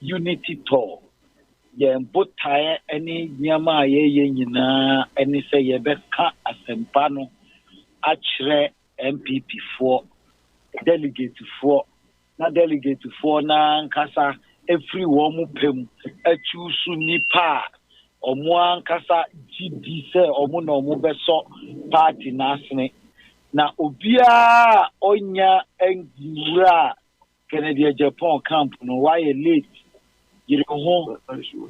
unity tour. Yen botae any nyama ye nyina any say ye beka asempano achre MPP for delegate for na delegate for na nkasa every one pem achusu nipa omo ankasa GD say omo na omo beso party nasne na obia onya engiwura Canada Japan camp no why late you know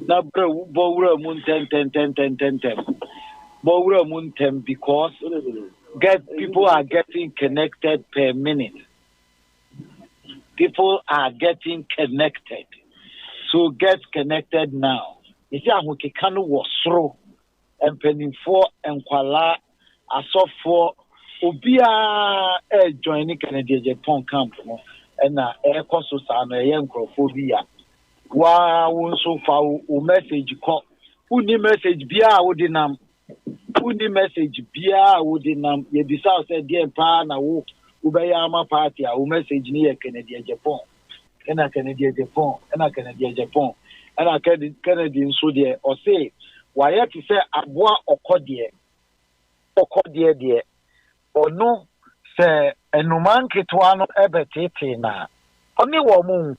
na bro bowura mun 10 bowura mun 10 because people are getting connected per minute. People are getting connected. So get connected now. You see, I'm okay. Kanu was through and penning for and kwala aso for obia joining Canada Japan camp no and air cost sana young crophobia. Wow, so far o message call. Who need message bia wodinam? Who need message bia wodinam? Ye bisa said dear pa na wo Ubayama party, a message near Canada Japan, and a Canadian Japan, and a Canadian Japan, and a Canadian so dear, or say, why have to say a bois or cordier, dear, or no, say, and no man kituano ever take na. Only one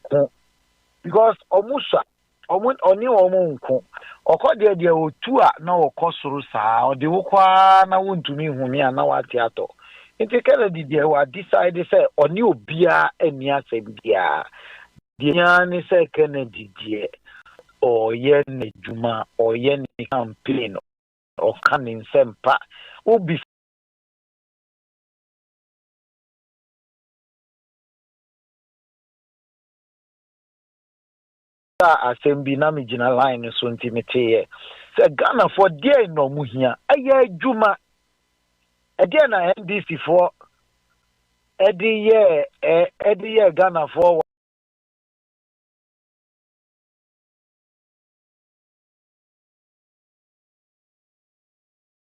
because Omusa, only one or cordier dear, or two are no cosurusa, or the Ukwa na won't to me whom ya now at theater. Nti Kennedy dey wa decide say oni obia ani asem bia dia ni say Kennedy dey o ye ne djuma o ye ne campaign o kanin sempa obi asem bi na me gina line so ntimete say Ghana for dey no mu hia aye djuma again na NDC for every year Ghana for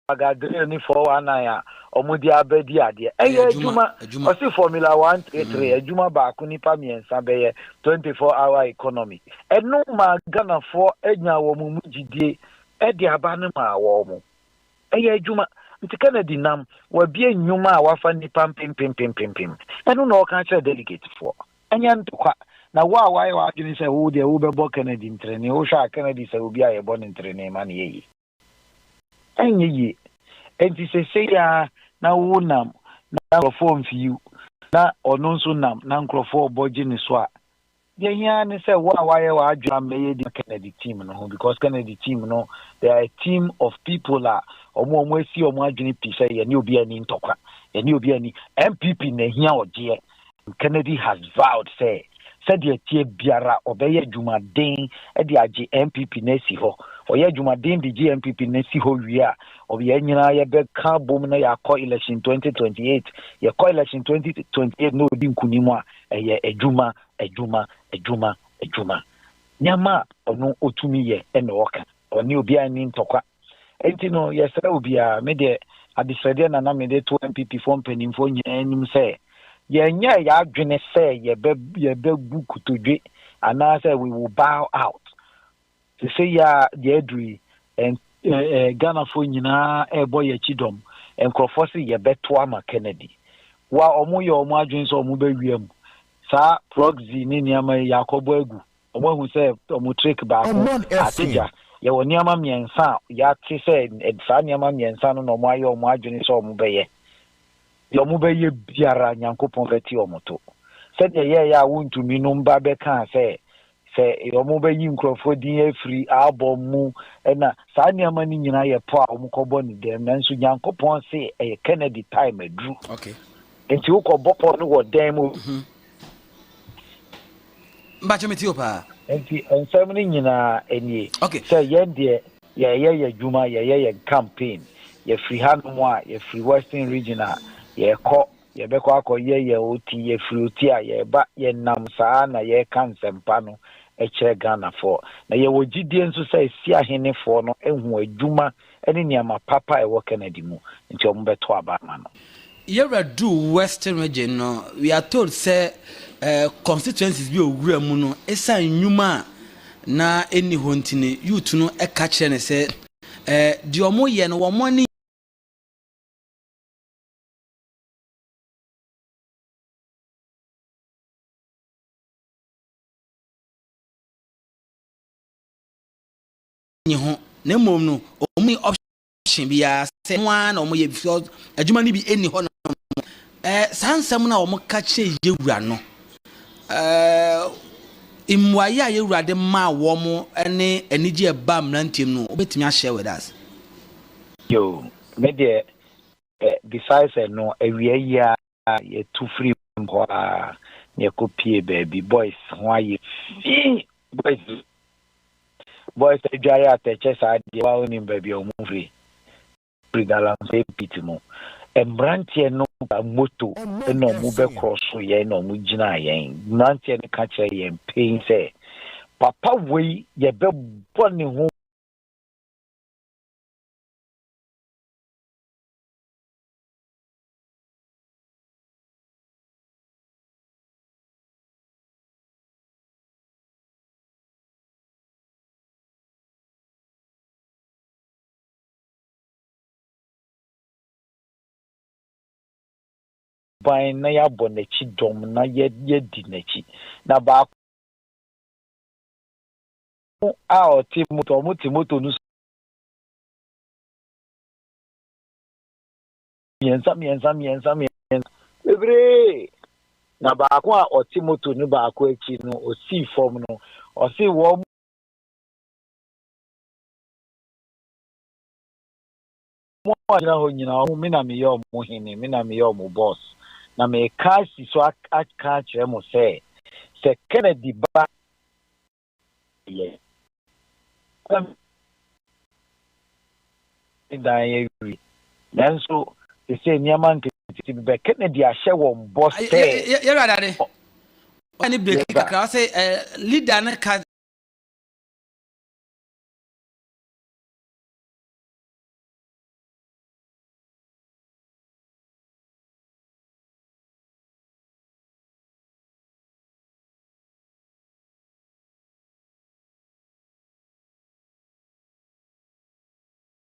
agadre ni for anaya omudi abedi ade ejuma osi formula 133 ejuma ba ko nipa miensa be 24-hour economy enu ma Ghana for enya wo mu gidie e de aba ne ma wo mu ejuma nti Kennedy nam wa bie nyuma a wafa nipa pim enu na o kan chere delegate for enya ntokwa na wa adwene se wo de wo be bo Kennedy ntrene wo hwa Kennedy se obi a ye bo ntrene ma na yeyi enye yi enti se ya na wo nam na perform fiu na ono nso nam na nkrofo oboje ni so a de hia ni se wa adwene meye di Kennedy team no because Kennedy team no they are a team of people omo asi omo adwene pi se ye ni obi ani ntokwa ye ni obi ani MPP na hia oje Kennedy has vowed say said ye tie biara obeye dwumaden e de age MPP na si ho oye dwumaden de GMPP na si ho wi a obi nyina ye be ka bom na ya call election 2028 ye call election 2028 no di nkunimu a ye adwuma nyama onu otumi ye e na woka oni obi ani ntokwa enti no ye sere obi a me de adisrede na me de to MPP form penimfo nyanim say nya ya adwene say ye be bukutodwe ana say we will bow out to say ya the edri and Ghana for nyina e boy chidom enkrofo say ye beto ama Kennedy wa omo ye omo adwene so omo be wiem sa proxy ni niama Yakobo egu omo hu say omo trick ba ateja ye woni ama miensa ya ti say sa niama miensa no omo aye omo adwene so omo be ye yomu be ye biara nyankopon beti omoto said ye ya wuntu mi mba be kan say yomu be yi nkrofo din afri album mu na sa niama ni nyina ye po a omukobo ni dem nanso nyankopon say e Kennedy time adru okay enti ukobopo no wo dem mu mbacho metio pa enti ensem ni nyina enie okay say ye de ye juma ye campaign ye free hanmu a ye free western regional ye ko ye be ko akoye ye oti ye fruity a ye ba ye nam saa na ye kan sempa no e kire Ghana for na ye wogidie nso say si ahene for no ehu adwuma ene niama papa e wo Kennedy mu nti o mbeto abama no ye redu western region no we are told say constituencies bi owura mu no esa nnwuma na eni ho ntine youth no e ka kire ne se di omo ye no wo mo ni ho na mom no omo option bia se nwa na omo ye because adwuma ni bi eni ho no sansam na omo ka kire yewura no imwaya yewura de ma wo mo ene enije eba mrantem no obetimi a share with us. Yo, me de besides no ewie ya ye too free mpo a ne kopie baby boys ho aye boys adware ateche sa de wa oni baby o mu free dala se pitimo embrantie no moto no mu be cross ye no mu gina yen nantie ne ka kire yen pain say papa we ye be boni ho ban na ya bonechi dom na ye di nechi na ba a o ti moto no miensa bebre na ba ko a o ti moto no ba ko echi no o si form no o si wo mo na ho nyina o mi na me yo mo hini mi na me yo mo boss na me ka si so aka kire mo se Kennedy ba ye da ye ri then so they say niaman ti be Kennedy a hye wo boss say ye radade ani break kakra say leader na ka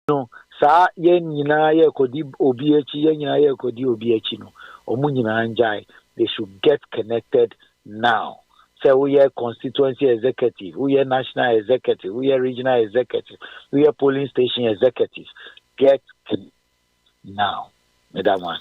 no sa ye nyina ye kodi obi echi ye nyina ye kodi obi echi no omu nyina njai they should get connected now. So we are constituency executive, we are national executive, we are regional executive, we are polling station executives. Get connected now. Madam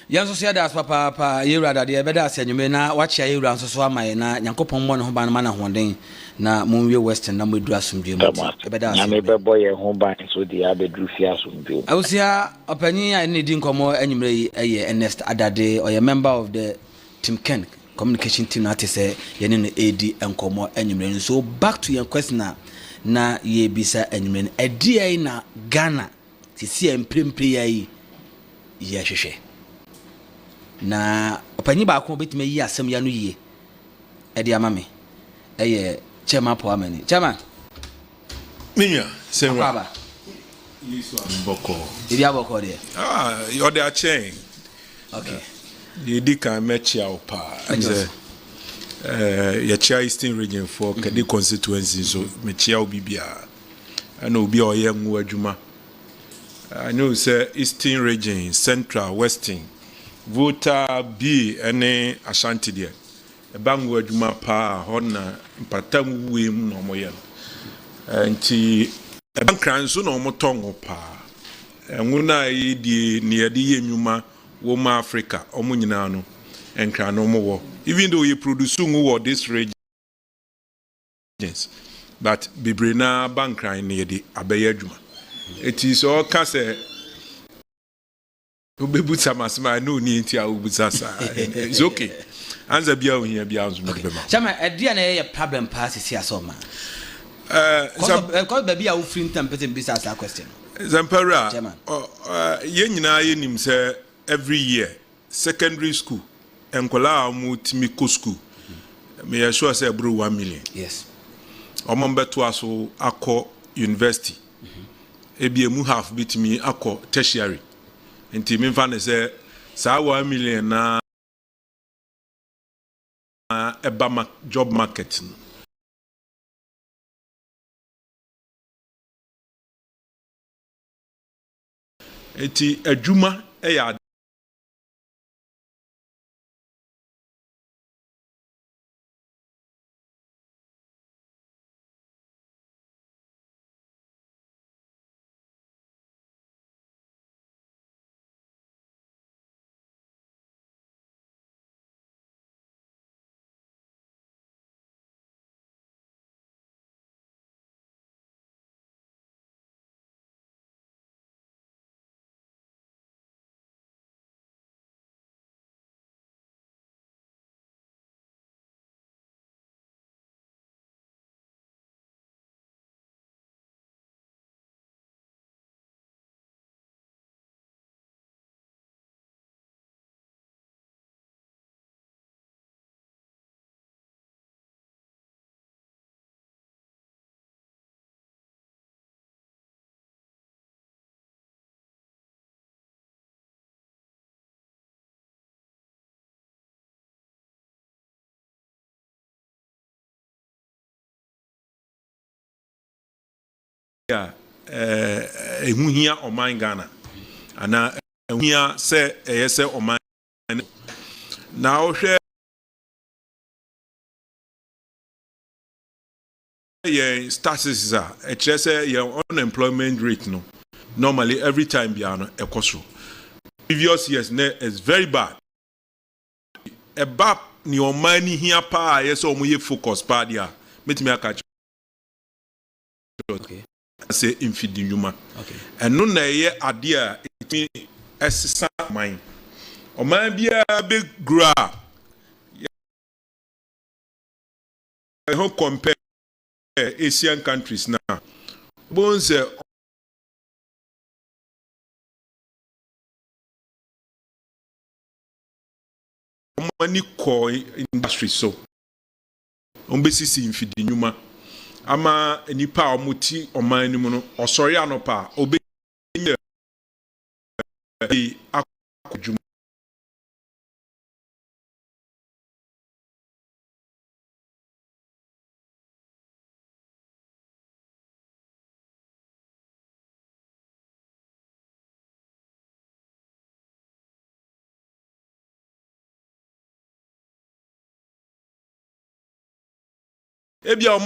yanso sia das papa yewura dade e beda asanyume na wachi yewura nso so amaye na nyankopon mo ne ho ban ma na hoden na monwie western na moduru asomdwe mu e beda asanyume be boy ho ban so di abedru fi asomdwe awusia opanyin a ne di nkomo anyumre yi eye Ernest Adade or a member of the Team Ken communication team na say ye ne AD nkomo anyumre. So back to your question na ye bisa anyumre edi na Ghana sisi emprempre yi ye hwehwe na opanyi ba ko betime yi asem ya no yie e de amame eye chairman poamani chairman minya senwa baba boko idia boko de you're the chain okay ye di kan mechi opa ye chair Eastern region for kedi constituency so mechi obibia ana obi oye nwu adwuma I know say Eastern region Central Western voter B any Ashanti there e bangu adwuma pa hona mpatam wem no moye nti e bankran so no motongo pa enwuna yi die ne yede yenwuma wo ma Africa omo nyina no enkran no mo wo even though you produce ngu this regions but bibrina bankran ne yede abaye adwuma it is all kase obebuta masma no ni ntia obuta sa it's okay anza bia ohia bia anzo mo be ma chama edia na ye problem pass isi asoma ko baby a wo free tempete bisa sa question zampara ye nyina ye nim say every year secondary school enkola mu timiko school me ya sure say bro 1 million yes omombeto aso akọ university ebiemu half bitimi akọ tertiary nti me fa ne say sa 1 million na eba job market eti adwuma ya ehuhia oman Ghana ana ehuhia se eyese oman na ohwe ye statistics a ekire your unemployment rate no normally every time biano ekoso previous years is very bad eba ni oman ni hia pa yese omoye focus pa dia metimi aka okay say infidinuma okay and no na ye ade a etimi esesa man oman bia be grow compare Asian countries now bonse money core industry so ombesisi infidinuma ama nipa omuti oman ni mu no osori anopa obe akojuma ebia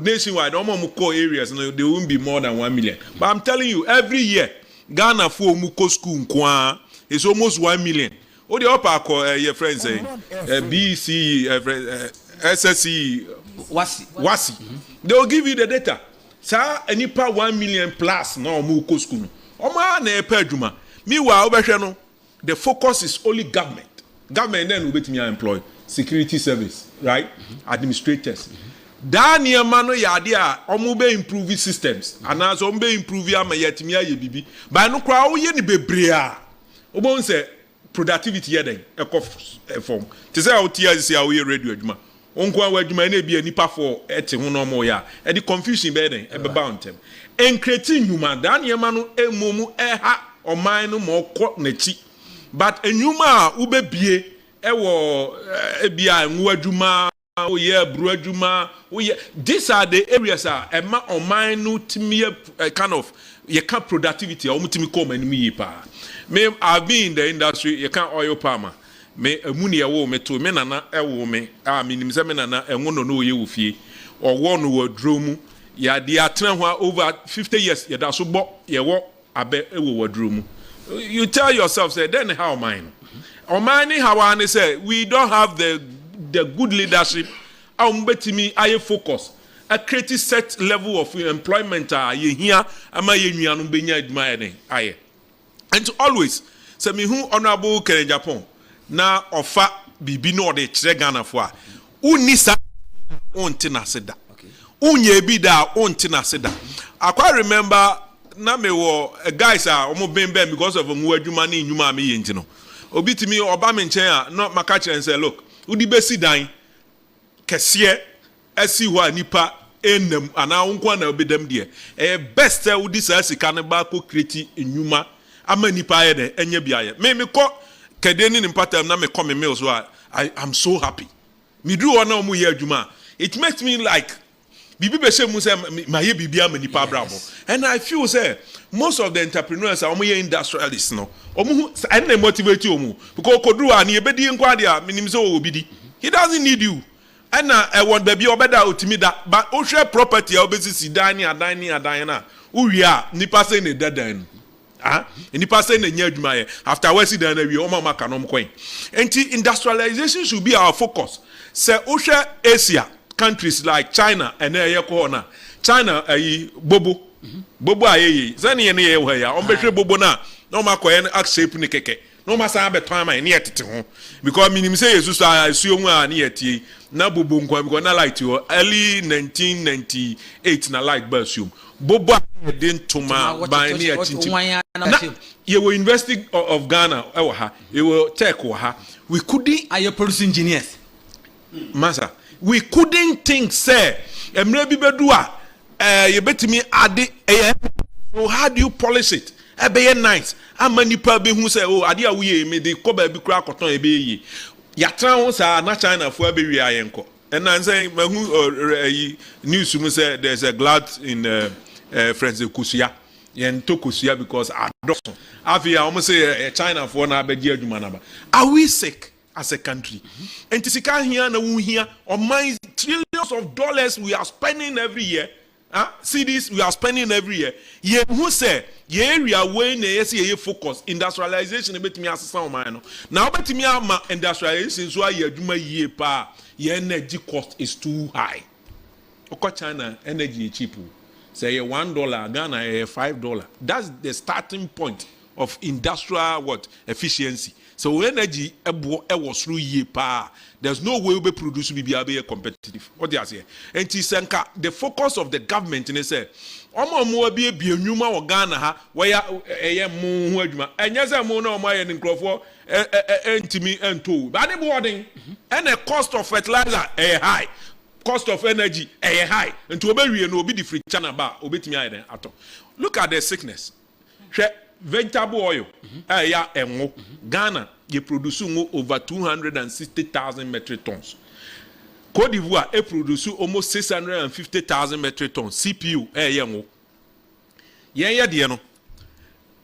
nationwide omo core areas no there won't be more than 1 million but I'm telling you every year Ghana for muko school nkwa is almost 1 million o the upper call your friends say BC SSC wasi they will give you the data sa anipa 1 million plus na muko school omo na epa adwuma meanwhile obehwe no the focus is only government then we betimi employ security service right administrators Daniel mano yade a omo be improve systems and as omo be improve am yetimi aye bibi by no kwa wo ye ni bebre a obon say productivity ye den form te say o tia say wo ye radio adwuma onko an adwuma na bi anipa for ete ho no mo ya e di confusion be den e be bound tem en create human Daniel mano emomu ha oman no mo kọ nachi but enyuma a wo be bie e wo bia nwo adwuma oh yeah, Bruajuma. Oh yeah, these are the areas ema oman no timi kind of you can't productivity or mutimi come and me pa. Me I've been in the industry, you can't oil palmer. Me muni ewo me to me nana ewo me. Minim se me nana enwo no ye wo fie. Or one wo dromu. Ya di atren over 50 years ya da so bo ye wo abe ewo wo dromu. You tell yourself say then how mine. Omani how I say we don't have the good leadership betimi aye focus a create set level of employment ye here ama ye nuanu benya aduma eden aye and always say me hu honorable Kenya Japan na ofa bibi no de kire Ghana fo a unisa onti na seda unye bi da onti na seda I remember na me wo guys omo bembe because of mu aduma na nyuma me ye ntino obi timi oba me nchen a no maka kire say look udi besi dan kese esi ho nipa enam ana wonkwa na obedam de best udi sa sika ne ba ko create enyuma ama nipa ye de enya biaye me ko kede ni nipatam na me come me so I'm so happy me do one na omu ye adwuma it makes me like bibi be shemu say ma ye bibia ma nipa brabo. And I feel say most of the entrepreneurs are omo industrialists no. Omo and they motivate you omo because kodru an ye bedi nkwa dia minim say obidi. He doesn't need you. And I want baby obeda otimi that but o share property obesi sidani adan na. Uria nipa say ne dadan. Nipa say ne nya adwuma ye after we see dan na wi o maka no mkwen. Enti industrialization should be our focus. Say o share Asia countries like China and corner. China bobo aye zani ne ye ho ya on behwe bobo na no makoye na shape ne keke no masa be ton man ne yetete ho because minim say yesu asuomu a ne yetie na bobo nkwa because na light yo early 1998 na light ba asuom bobo a den toma ban ne yatinti na ye were University of Ghana e ha ye were tech ha we couldn't are produce engineers masa we couldn't think say emre bi bedu a you betimi ade so how do you polish it e be nice amani pa be hu say oh ade a we me de ko ba bi kura koton e be yi ya tran ho sa na China fo be wi ayenko and I say mahu news mu say there's a glut in friends kusuya yen to kusuya because adoption afia almost say China fo na be di aduma na ba are we sick as a country? And tisika here na wu here on my trillions of dollars we are spending every year. See this we are spending every year. Ye who say ye area where na yes ye focus industrialization betimi asesa o man no. Now betimi ama industrialization so aye adwuma ye pa ye energy cost is too high. Oko China energy cheap. Say $1 Ghana $5. That's the starting point of industrial what efficiency. So energy was through ye pa. There's no way we be produce be competitive. What do you say? And the focus of the government in say, omo be nyuma o Ghana ha where mu hu adwuma. Enya say mu na omo ye nkrofo entimi ento. But the boarding and the cost of fertilizer high. Cost of energy high. And to obewie no obi di free channel ba obetimi aye ato. Look at the sickness. Vegetable oil, Ghana, you produce over 260,000 metric tons. Côte d'Ivoire, they produce almost 650,000 metric tons. CPU,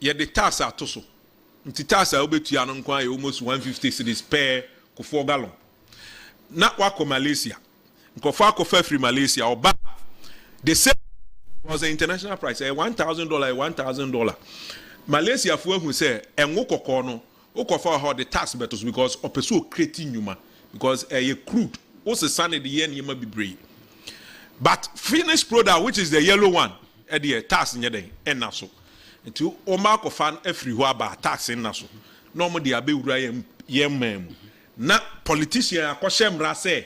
the tax are toso. The tax are almost 150 cedis per 4 gallon. Not wako Malaysia. Nkofako free Malaysia or back. The same was an international price, $1,000. Malaysia for who say and no for how the tax battles because opeso creating yuma because a crude also sunny the yen you be brave. But finished product which is the yellow one at the tax in your day and naso. Into Omako fan everywhere by tax in naso. Normally the abe yem na politician akoshem rase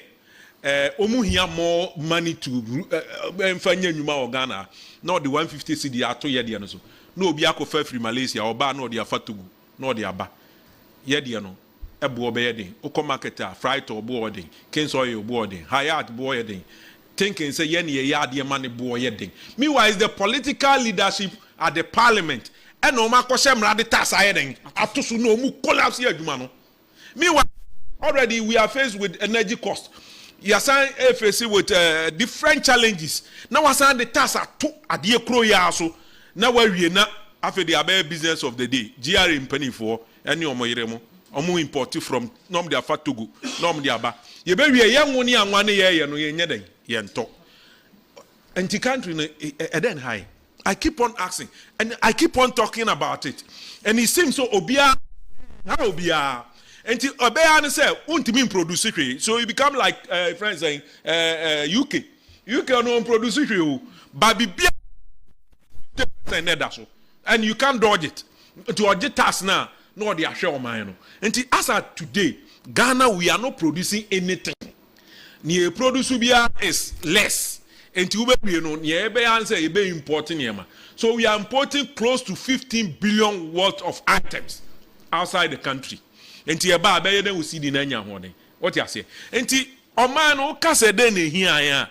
omu here more money to mfanya nyuma Ghana not the 150 cedi ato ye de no so. No be akofa free Malaysia or ba no de afatugu no de aba ye de no ebo be ye den oko marketer fright or boarding kings oil boarding hayat boarding thinking say ye ne ye ade man bo ye den meanwhile the political leadership at the parliament and no ma kwose mra de tax aye den atoso no mu collapse ye adwuma no meanwhile already we are faced with energy cost. You are faced with different challenges now wasan the tax ato ade kro ya so. Now we na after the abe business of the day, GR in penny for any omo import from nom de afatugu, nom de aba. Ye be we young money and 1 year no ye nyeden ye nto. And the country then high. I keep on asking and I keep on talking about it. And it seems so obia how obia. And the obia say untimi produce it. So you become like friends saying UK no produce it. But and you can't dodge it. To dodge tax now, no they are sure man. And as at today, Ghana we are not producing anything. Near produce is less. And to be importing. So we are importing close to 15 billion worth of items outside the country. And we see the nanya honey. What you say? And Oman kase den here.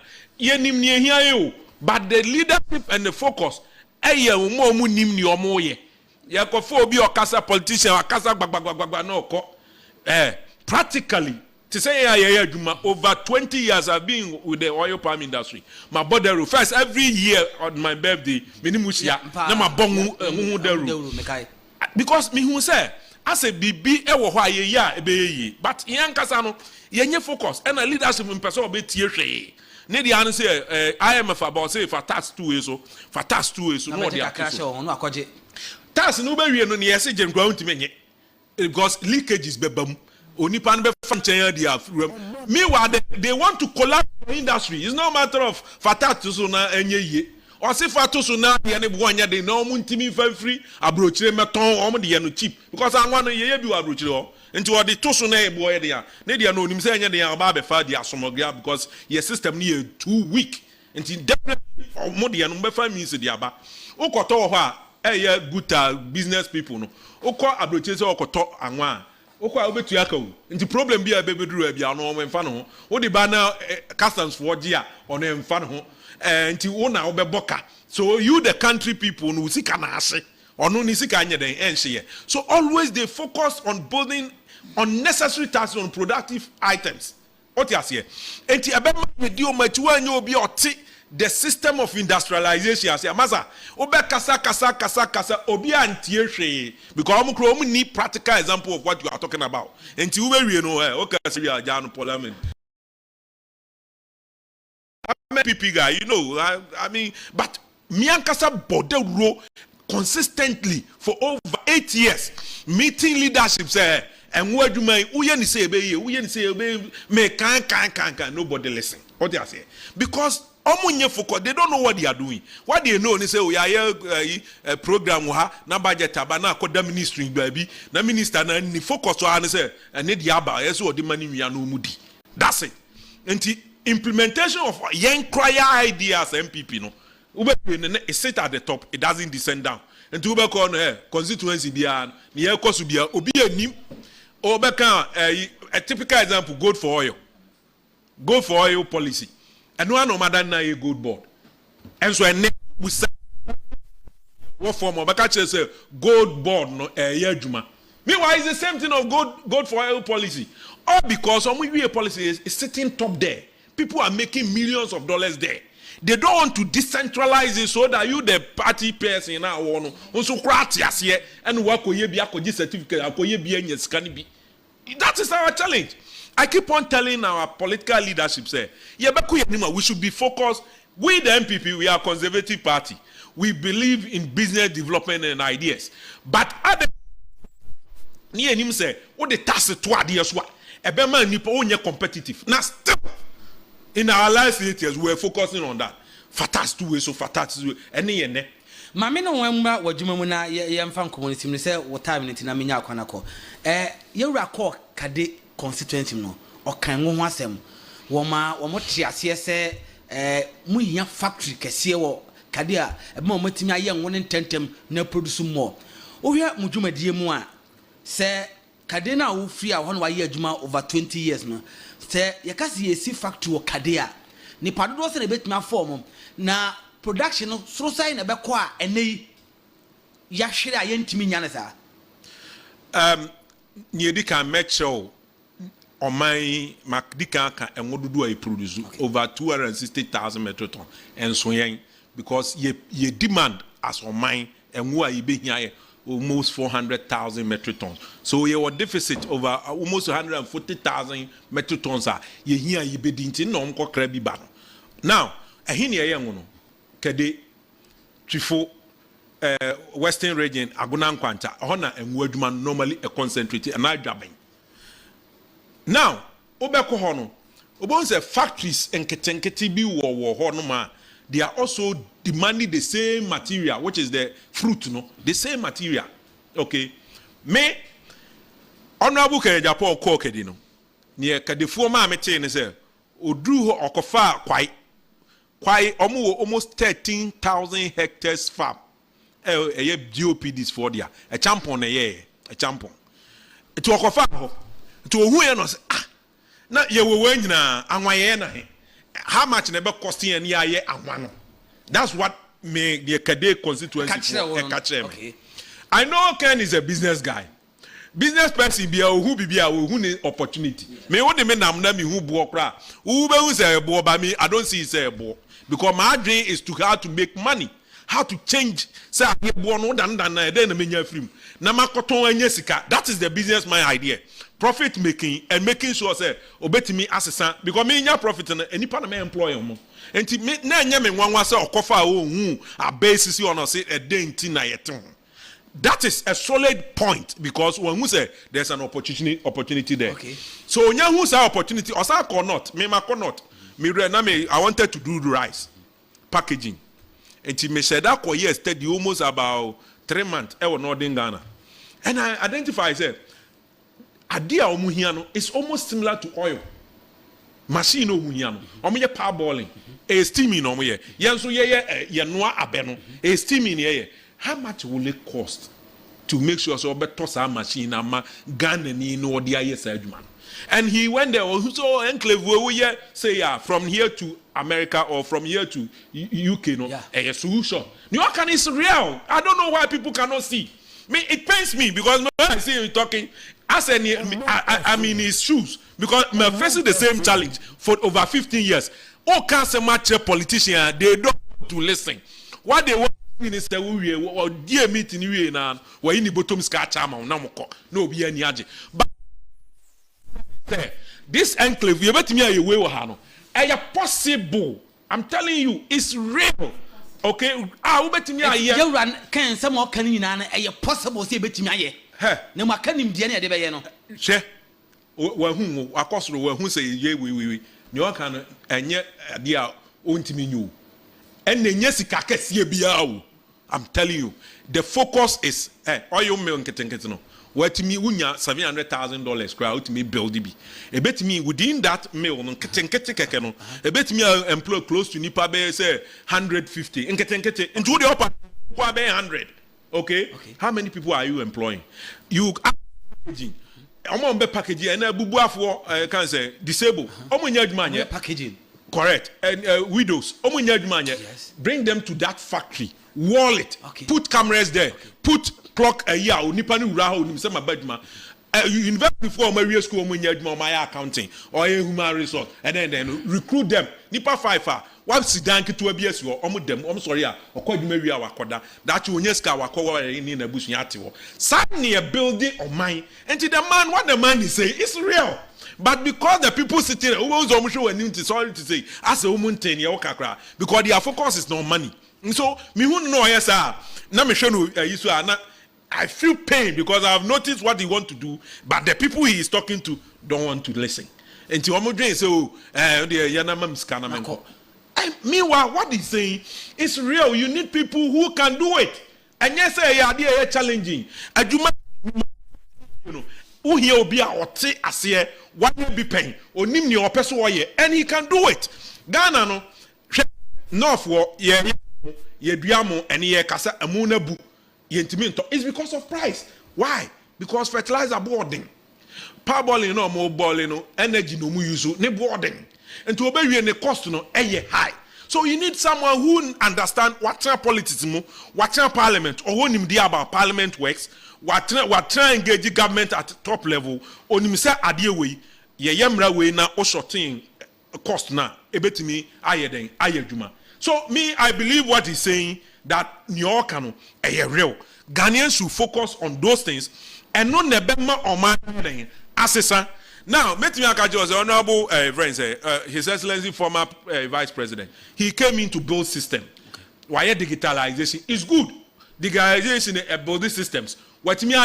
But the leadership and the focus mu nim ni omo ye yakofo obi okasa politician akasa gbagbagba no ko practically To say over 20 years I've been with the oil palm industry. My body first every year on my birthday, because me who say I say bibi ewo hɔ a ya ebe but yan kasa no yenye focus and a leadership in person be tie hwe ne dia no say IMF about say for tax 2 years so for tax 2 years so no dia no akoje tax no be wie no ne yesi gem kwa ntime nye because leakages be bam oni pan be fan chen dia meanwhile they want to collapse the industry. It's no matter of for tax so na enye ye or say for to so na ye ne bo anya de no mu ntimi fan free abrochire meton o mo de ye no cheap because anwa no ye bi wa abrochire ho nti wo de to so na e bo ye de ya ne de no onim say enye de ya ba be fa dia somogria because your system ni too weak nti definitely mo de no be fa means de aba ukoto ho a ye good business people no ukọ abrochire say ukoto anwa okwa obetu aka wo nti problem bi a bebeduru bia no o mfa no ho wo de ba na customs for gi a ono mfa no ho nti wo na obeboka so you the country people no sika na ase ono ni sika anye den enhye so always they focus on building unnecessary taxes on productive items what you say nti ebema di o matu anye obi oti the system of industrialization as amasa obe kasa obi antie hwe because omo kro omo ni practical example of what you are talking about enti we wie no okay say we are jano parliament I'm a PP guy, you know. I mean, but Miankasa Bodero consistently for over 8 years, meeting leadership say, and what do my Uyen say, me can nobody listen. What they say? Because they don't know what they are doing. What they know, they say, we are a program, na budget, na koda ministry, baby, na minister, na ni focus on say, and need yaba, yes, or the money we are no moody. That's it. And implementation of young choir ideas MPP no it sit at the top, it doesn't descend down and to be called constituency bia near cost bia obi anim or a typical example gold for oil policy and one no matter na a good board and so we say what form of say gold board no juma meanwhile it's the same thing of gold for oil policy all because some policy is sitting top there. People are making millions of dollars there. They don't want to decentralize it so that you, the party person, in our one, also cratias here and work with you, certificate, that is our challenge. I keep on telling our political leadership, say, we should be focused. We, the MPP, we are a conservative party. We believe in business development and ideas. But other near him say, what the task to ideas what? A better nipo only competitive. Now, still. In our last 8 years, we were focusing on that. Fatas 2 ways, so fatas 2 ways. Any. Mami no wemba wajuma muna yemfa community me say what time nti na menya akwana ko. Yewura ko kade constituency no. Okan wo ho asem. Wo te ase se mu hia factory kese wo kade a ebe mo matimi aye nwo ne ntentem na produce more. Ohia mudwumadie mu a se kade na wo free a ho no waye adwuma over 20 years no. Say yakasi yesi factory o kadea ni padodo se na betimi afom na production no so sai na beko a enei ya hwere a yentimi nya ne sa ni edika make sure oman makdika ka enwodudu a produce over 260,000 metric ton enso yen because ye demand as oman enwo a ibehia almost 400,000 metric tons. So we have a deficit over almost 140,000 metric tons. Ye here ye be dintin no mko krebi ba. Now, ahini ye ngono kede trifo western region aguna nkwanta hona enwo adwuma normally a concentrate and adwaben. Now, obeko ho no obon say factories enketenkete bi wo ho no ma they are also demanding the same material, which is the fruit, no? The same material. Okay. Me, Honorable Japan Kokedino, near Kadifuma Metin say, Udru Okofa quite almost 13,000 hectares farm. A year GOPDs for dia, a champon a year, a champon. To Okofa, to who knows, na ye were na Anwayena. How much never costing any year and one? That's what made the Kade constituency catch him. Okay. I know Ken is a business guy. business person be who be who need opportunity. Me what me nam na me who bo kra. Who be who say bo ba me I don't see say bo because my dream is to how to make money, how to change. Say I bo no dan then me nya film. Na makoton anya sika. That is the business my idea. Profit making and making sure say obetimi asesa because me nya profit na enipa na me employ mo. Enti me na nya me nwanwa say okofa o hu a basis on say e dey nti na yetem. That is a solid point because when we say there's an opportunity there. Okay. So when you say opportunity, or say or not, me ma not. Me I wanted to do the rice packaging. And me said that years steady almost about 3 months. I was not in Ghana, and I identify said, idea omuhiano is almost similar to oil. Machine omuhiano. Omuye parboiling. A steaming omuye. Yanso ye noa abeno. A steaming ye. How much will it cost to make sure so better our machine and Ghana ni no dia yes man? And he went there so enclave where say from here to America or from here to UK no a solution. New York is real. I don't know why people cannot see. Me it pains me because when I see him talking, I'm in his shoes because I'm facing the same challenge for over 15 years. All cancer match politicians they don't want to listen. What they want minister we or dear meeting we na we in bottom scratch am na moko no be any age but this enclave you bet me aye we wo ha no possible. I'm telling you it's real. Okay we bet me aye you run can some more can you na possible say bet me aye na ma kan nim de na de be ye no hwe wa hu akosoro wa hu say ye we ne o kan enye de a ontimi nyu en enye sika kese bia o. I'm telling you, the focus is oil mill nkete no. What me unya $700,000 crowd to me build be. A bet me within that mill no nkete no. A bet me employ close to nipa be say 150 nkete into the upper 100. Okay? How many people are you employing? You packaging. Omo be packaging and bubu afo can say disabled. Omo nya adwuma packaging. Correct. And widows. Omo nya adwuma bring them to that factory. Wall it. Put cameras there. Put clock a year. Nipa ni ura ho ni se mabaduma. You invest before my school when you my accounting or a human resource and then recruit them. Nipa 5 what sit down to abs you or them. I'm sorry, or call you maybe our quarter that you neska wako in a bush yati. Suddenly a building of mine and to the man what the man is saying is real. But because the people sitting there, sorry to say, as a woman 10 year because their focus is not money. So me who know yes na me show no I feel pain because I have noticed what he want to do, but the people he is talking to don't want to listen. And to omo so meanwhile what he's saying is real. You need people who can do it. And yes say idea challenging. Aduma you know who here obi a ote ase what will be pain onim ni opeso wo ye and he can do it. Ghana no north wo ye yeduamo and ye kasa amuna bu yentimento. It's because of price. Why? Because fertilizer boarding, parboiling no more boiling no energy no mu use ne boarding and to obey the cost no high. So you need someone who understand what politics mo, what parliament or who him about parliament works, what engage government at top level on him say adie we ye yemra we na o shorting cost na ebetimi ayeden ayeduma. So me, I believe what he's saying that New York no real. Ghanaians should focus on those things and not nebema or man assessor. Now, Metimi Akajo was the honorable friend, His Excellency former Vice President. He came in to build system. Why digitalization is good. Digitalization building systems. What me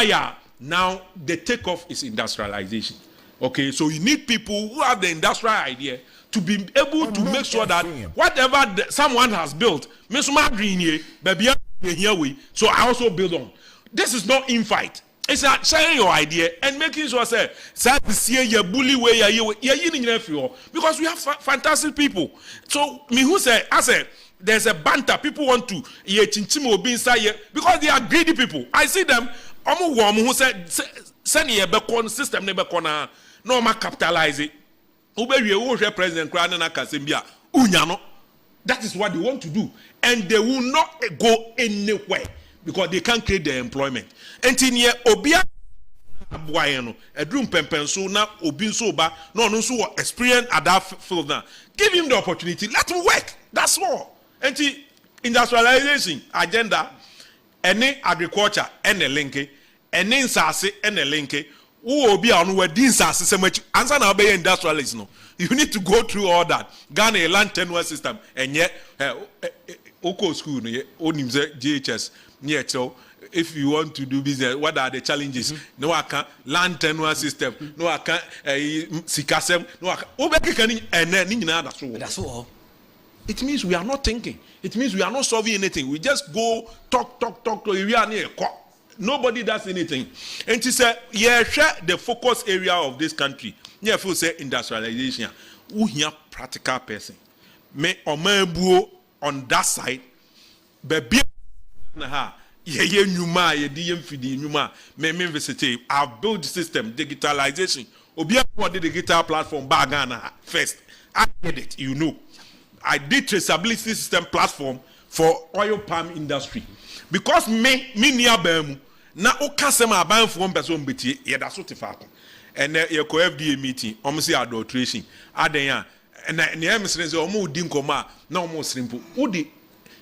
now the takeoff is industrialization. Okay, so you need people who have the industrial idea to be able to make sure that whatever someone has built, so I also build on. This is not infight. It's sharing your idea and making sure you bully because we have fantastic people. So me who say I said there's a banter. People want to because they are greedy people. I see them. Who said send a system no ma capitalize it. President that is what they want to do, and they will not go anywhere because they can't create the employment. And in here, Obia boy no edrum pempen so na obi so ba no no so experience at that field now. Give him the opportunity, let him work. That's all. And industrialization agenda, any agriculture any link, any insase any link. Who will be on where these are so much answer now be industrialist no. You need to go through all that. Ghana a land tenure system and yet Oko school no onim GHS near so if you want to do business, what are the challenges? No, I can't land tenure system. No, I can't sikasem. No, I can't. That's all. It means we are not thinking. It means we are not solving anything. We just go talk. We are near. Nobody does anything. And to say, yeah, share the focus area of this country. Yeah, if you say industrialization, who here practical person. Me omanbuo on that side, baby na ye nyuma ye di yemfidi nyuma me university I've built system digitalization obi what the digital platform bagana first I did it, you know. I did traceability system platform for oil palm industry because me near bemu na okasema aban from person beti ye da so tefa ko and ye ko FDA meeting omsi adulteration aden ya and na emsere say omo di nkoma na omo srimpo udi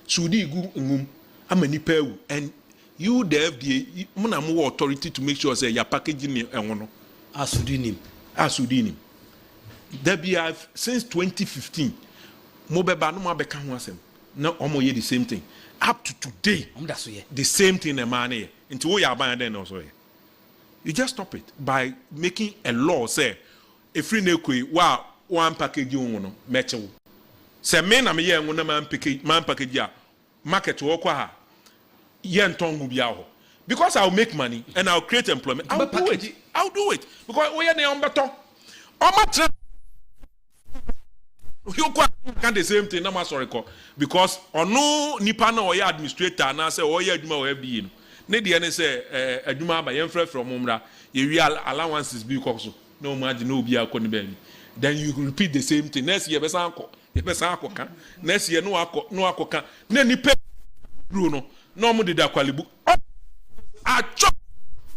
sudi gu ngum amani pewu and you the FDA muna mo authority to make sure say your packaging enwono asudinim there be since 2015 mo beba no ma beka ho asem na omo ye the same thing up to today the same thing e man here into wo ya ban den also you just stop it by making a law say if free na koi wa one package no mechewo say me na me ye enwo na man package a market wo kwa ha because I'll make money and I'll create employment. I'll do it because we are the umbeto. You can the same thing. I'm sorry, because no nipa na oya administrator na say oya aduma o FBA no. Ne dey say aduma ba yemfrɛ from umra ye real allowances bi koso. No imagine no bi akɔ ne ba ni. Then you repeat the same thing. Next year be san akɔ kan. Next year no akɔ kan. Ne nipa no. No more did that qualibu. I choke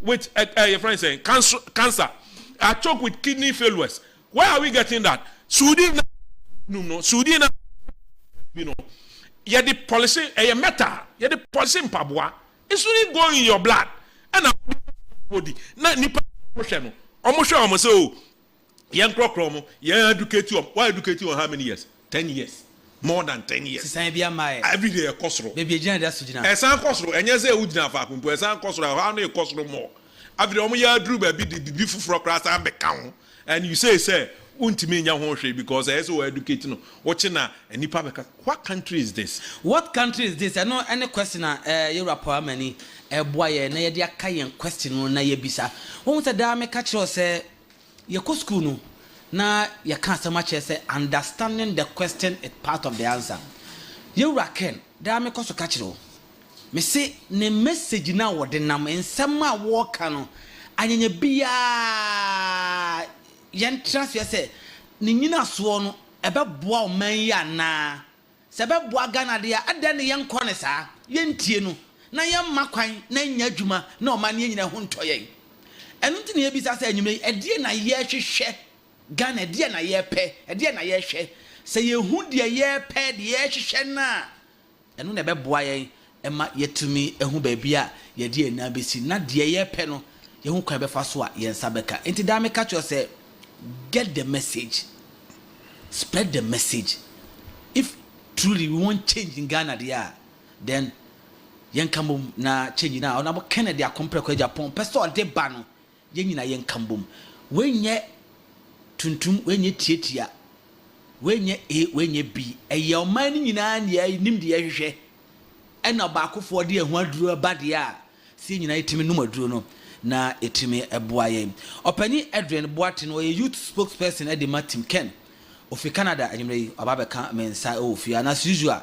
with your friend saying cancer. I choke with kidney failures. Where are we getting that? Sudan, no. Sudan, you know. You the policy, a matter. You the policy in Pabua. It's really going in your blood. And body. Not nipa motion. Almost almost so. Young crocromo. You educate you. Why educate you on how many years? 10 years. More than 10 years. Every day a costro. Baby, that's a san costro. And yes, a wood na facum, a san costro, how many costro more? After the year drew baby the beautiful frog class and become. And you say, won't mean your home because as well educating watching a nipa. What country is this? What country is this? I know any question, you're a many a boy, and a dear Kayan question on Nayabisa. Won't the dame catch you say, your coscuno? Now you can't so much as say understanding the question is part of the answer. You reckon that make us catch you. Me say ne message now what the name in some walk no and ye bia yen transfer say ni nyina so no ebe boa man ya na se be boa Ghana de ada ne yen kɔ ne saa yen tie no na yen makwan na nya adwuma na o man ye nyina ho ntoye enu nti ne ye bisa say anyume ede na ye hwehwɛ Ghana dia na ye pe dia na ye hwe se ye hu dia ye pe dia ye hwehwe na eno na be boa ye ema yetumi ehu ba bia ye dia na besi na dia ye pe no ye hu kwan be fa so a ye nsa beka enti da me catch you say get the message, spread the message. If truly we want change in Ghana dia then yen kambum na change na ona bo Kennedy akompre kwa Japan peso de ba no yen nyina yen kambum wenye tuntum wenye tietia wenye A wenye B eye oman ni nyina na nim de hwehwe ena ba akofo de ehu aduro ba de a si nyina etimi num aduro no na etimi eboa ye opani Adrian Boatin o youth spokesperson e de Martin Ken of Canada anyimre obabeka mensa of ya as usual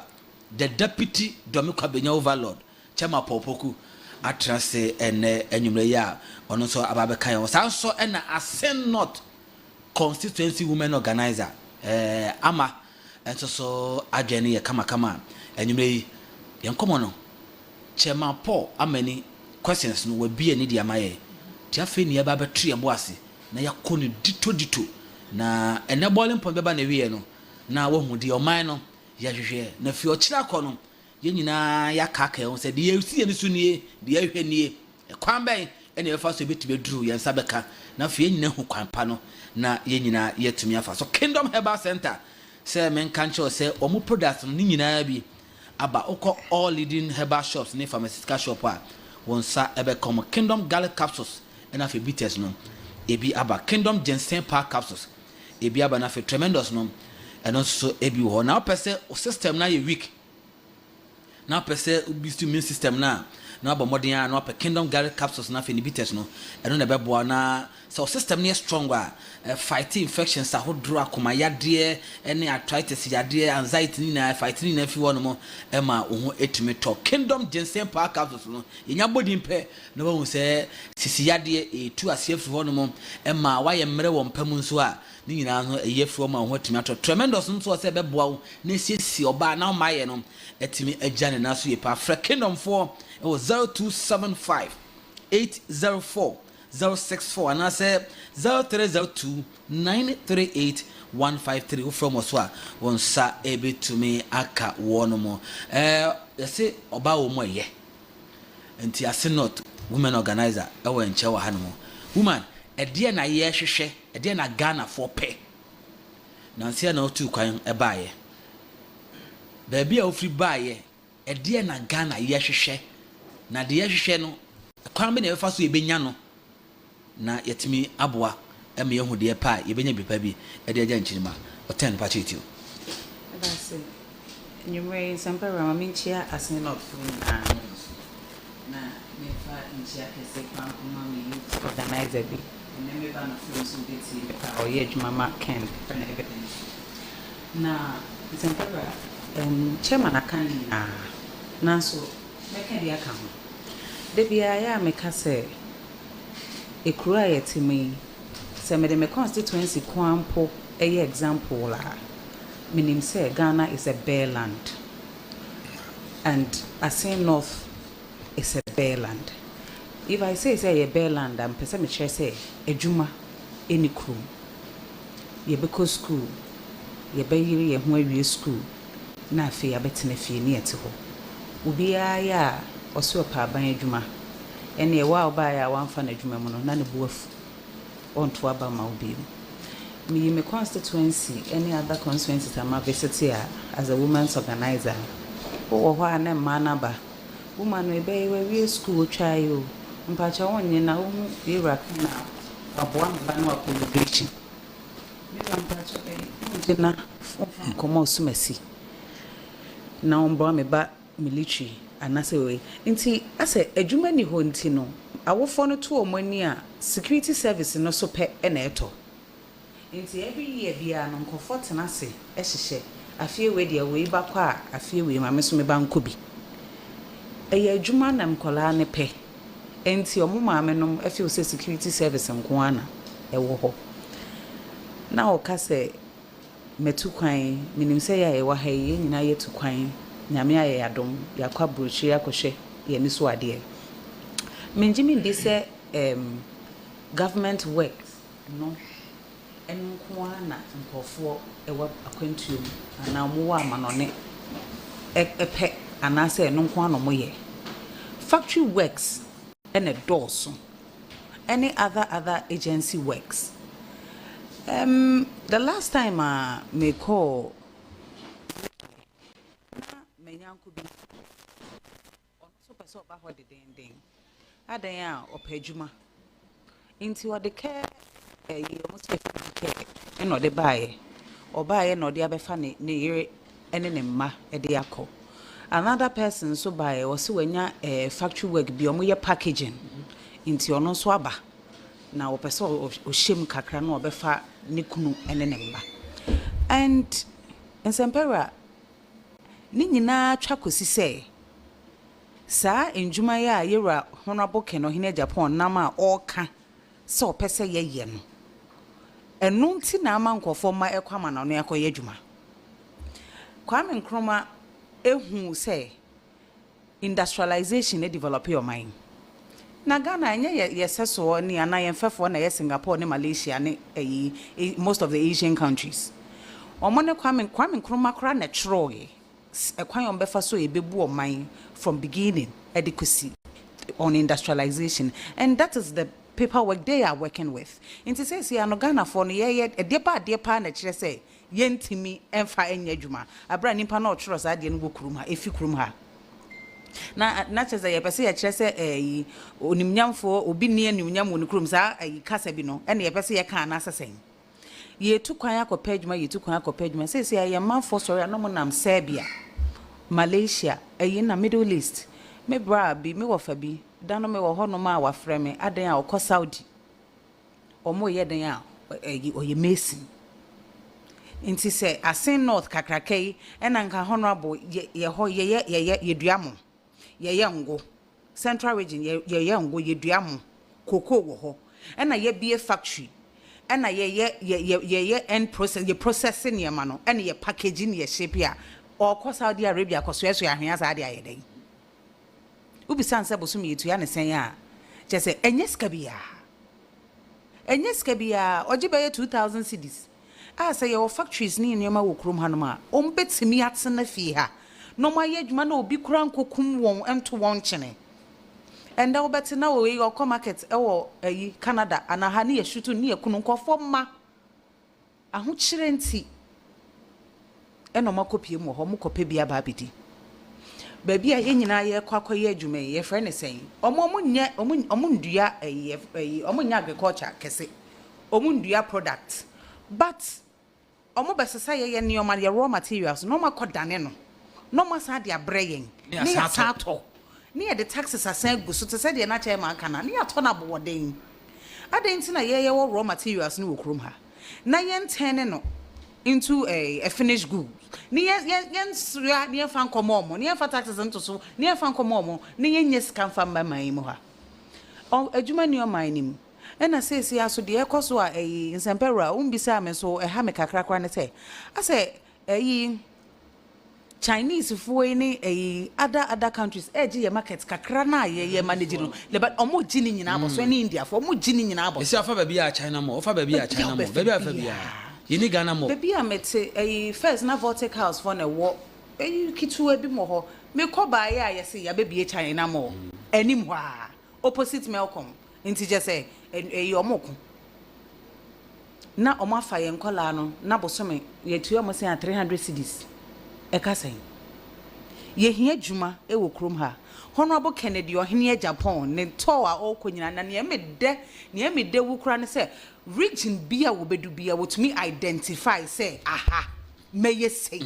the deputy Domiko Benya overlord Chama Popoku atrase ene anyimre ya ono so ababeka ya so ena Ascend North constituency women organizer ama enso so adwene ye kama anyimre yen komo no Chama Paul amani questions no we bia ni dia maye tiafe ni eba betri ebo ase na yakɔ ne dito na ene boiling point beba na wie no na wo hu de oman no ya hwehwe na fi okira kɔ no ye nyina ya kaka ho se de yesi ne so nie de ahwɛ nie kwan bɛn ene efa so betube duru ye nsa bɛka na fi nyina hu kwan pa no na ye nyina yetumi afa so Kingdom Herbal Center say men kan cho say omo products ni nyina bi aba okɔ all leading herbal shops ne pharmaceutical shop a wonsa ebe come Kingdom Garlic capsules ena fe bitters no ebi aba Kingdom Ginseng Power capsules ebi aba na fe tremendous no eno so ebi ho na opese system na ye weak na opese boost immune system na aba modern na ope Kingdom Garlic capsules na fe bitters no eno na bebo na so system ne stronger fight infections ahodro akoma yade ene arthritis yade anxiety ni na fight ni na fi wono mo ema oho etumi to Kingdom Ginseng Power capsules no yenya body mpe na wo se sisi yade etu ase fi wono mo ema waye mre wo mpam nso a ni nyina no eye fi wo ma ho etumi ato tremendous nso se beboa wo na sisi oba na o maye no etumi agane na so ye pa fra Kingdom 4 it was 0275 804 064 and I say 0302 938 153 from Oswa one sa ebe to me aka one more you say oba wo mo ye enti ase not women organizer e wo enche wa hanmo woman e de na ye hwehwe e de na Ghana for pe na nsia na otu kwan e baaye ba bia ofri baaye e de na Ghana ye hwehwe na de ye hwehwe no kwan be na e fa so e benya no na yetimi aboa eme yehu de pa yebenya bipa bi e de agya nchirima o 10 pa chitio eba se nyumwe sampara maminchia asene not na me fa nchia kese kwa kuma me organizer bi na me ba na so beti pa oye jumama ken na evidence na sampara chairman akani na so me ken dia ka ho de bia ya me ka se ekura yetimi se me de me constituency kwampo example la meaning say Ghana is a bare land and Asin North is a bare land. If I say a bare land, I'm person me say ejuma any crew ye beko school ye be yiri ye ho awie school na afi ya betene fie ne ete ho obi ya oso pa ban ejuma ene e wa oba ya wan fa na ejuma mu no na ne buafu on to aba ma obi me constituency any other constituencies am visit here as a women's organizer o ho na mana ba woman we be we school try o mpacha wonye na wo ira na aboa mba na accommodation me mpacha be na komo sumasi na ombo me ba military anase we nti ase adwuma ni ho nti no awofo no to omani a security service no so pe na eto nti every year bia no nkofo tenase ehihye afie we de we ba kwa afie we ma me so me ba nkobi eye adwuma na mkola ne pe nti omo maame no afie se security service nko ana ewo ho na o ka se metu kwan minim se ya ewa ha ye nyina yetu kwan nyame aye yadom yakwa brochi yakohwe ye ni so ade menjimi ndi se government works no enko ana nkofo ewa akwantuom ana mo wa amanone epe ana se no nko ano moye factory works and a doors any other agency works the last time me call na menyanko bi on so person ba ho de den adan a opajuma inti wo de care you must be care eno de bae obae no de abefa ne yire ene ne mma e de akọ another person so bae wo se wanya factory work bi omo ye packaging inti ono so aba na wo pese o hyem kakra na obefa ne kunu ene ne mma and ensempera ni nyina twa kosi se saa enjuma ya yera honorable Ken Ohene Japan nama oka se opese ye no enu nti na ama nkofo ma ekwama na no yakoye adwuma Kwame Nkrumah ehu se industrialization e develop your mind na Ghana anya yeseso ni ana yemfefo na Singapore ne Malaysia ne most of the Asian countries. Omone Kwame Nkrumah kra na chroye ekwan ombefa so ebebu oman from beginning adequacy on industrialization, and that is the paperwork they are working with. Inti says ya no Ghana for no ye depa na kire say yentimi emfa enya dwuma abra nipa na ochro sa de no kurum ha efi kurum ha na chese ye pese ye kire say onimnyamfo obi ne animnyam woni kurum sa kasa bi no ene ye pese ye kan na asesen ye tu kwan akopɛ adwuma ye tu kwan akopɛ adwuma say ye manfo sorry no mo nam Serbia, Malaysia, na Middle East. Me bra bi me wofa bi dano me wo hono ma wafrɛ me adan a okɔ Saudi omo ye dan a oye Mason inti se asen North kakrakai ena nka honorable ye ho ye duamo ye ngo Central region ye ngo ye duamo koko wo ho ena ye bie factory ena ye end process ye processing ye ma no ena ye packaging ye shape a okɔ Saudi Arabia kɔ so ahwea sa ade ayedai ubi sanse bosom yetu ya ne sen ya je se enye ska bia ojibe 2000 cedis say your factories ni nyema wo krom hanoma ombetimi atena fie ha no ma ye adwuma na obi kura nkokum won ento won chene enda wo betena wo ye okọ market wo Canada ana ha ne ye shutu ne ye kunu nkofo ma aho kire nti eno makopie mu ho mukopɛ bia ba bidi baby a yenyina ye kwakoye adwuma ye frɛ ne sɛn omundua omunya agriculture kese omundua product but omubesesa ye neoma ye raw materials no makodane no masa de abrɛyen ne ya sato ne ye the taxes asan gu so te sɛ de na kyɛ ma kana ne ya to na boden adan tina ye raw materials ne wokrom ha na ye ntene no into a finished good ni yen sua ni fan komo ni fa taxes nto so ni fan komo ni yen yes kan fa mama mu ha o adwuma ni o man nim ena sesi aso de ekoso a nsempera umbisa me so ha me kakrakra ne se ase Chinese fuwe ni other countries ye market kakra na ye manage no le but omo gini nyina abo so ni India for omo gini nyina abo ese afa ba bia China mo ofa ba bia China mo ba bia afa bia yini Ghana mo baby amete first na Vortex house for na wo kitu ebi mo ho me ko ba ya say ya baby China mo anim hwa opposite Melcom nti je say omoko na omo afa ye nkola no na bosome ye tuo mo say 300 cedis eka say ye hia dwuma e wo krom ha Honorable Kennedy ohene Japan ne to a okonyina na ne me de wukura ne say region bia wo bedu bia wo to me identify say aha meye say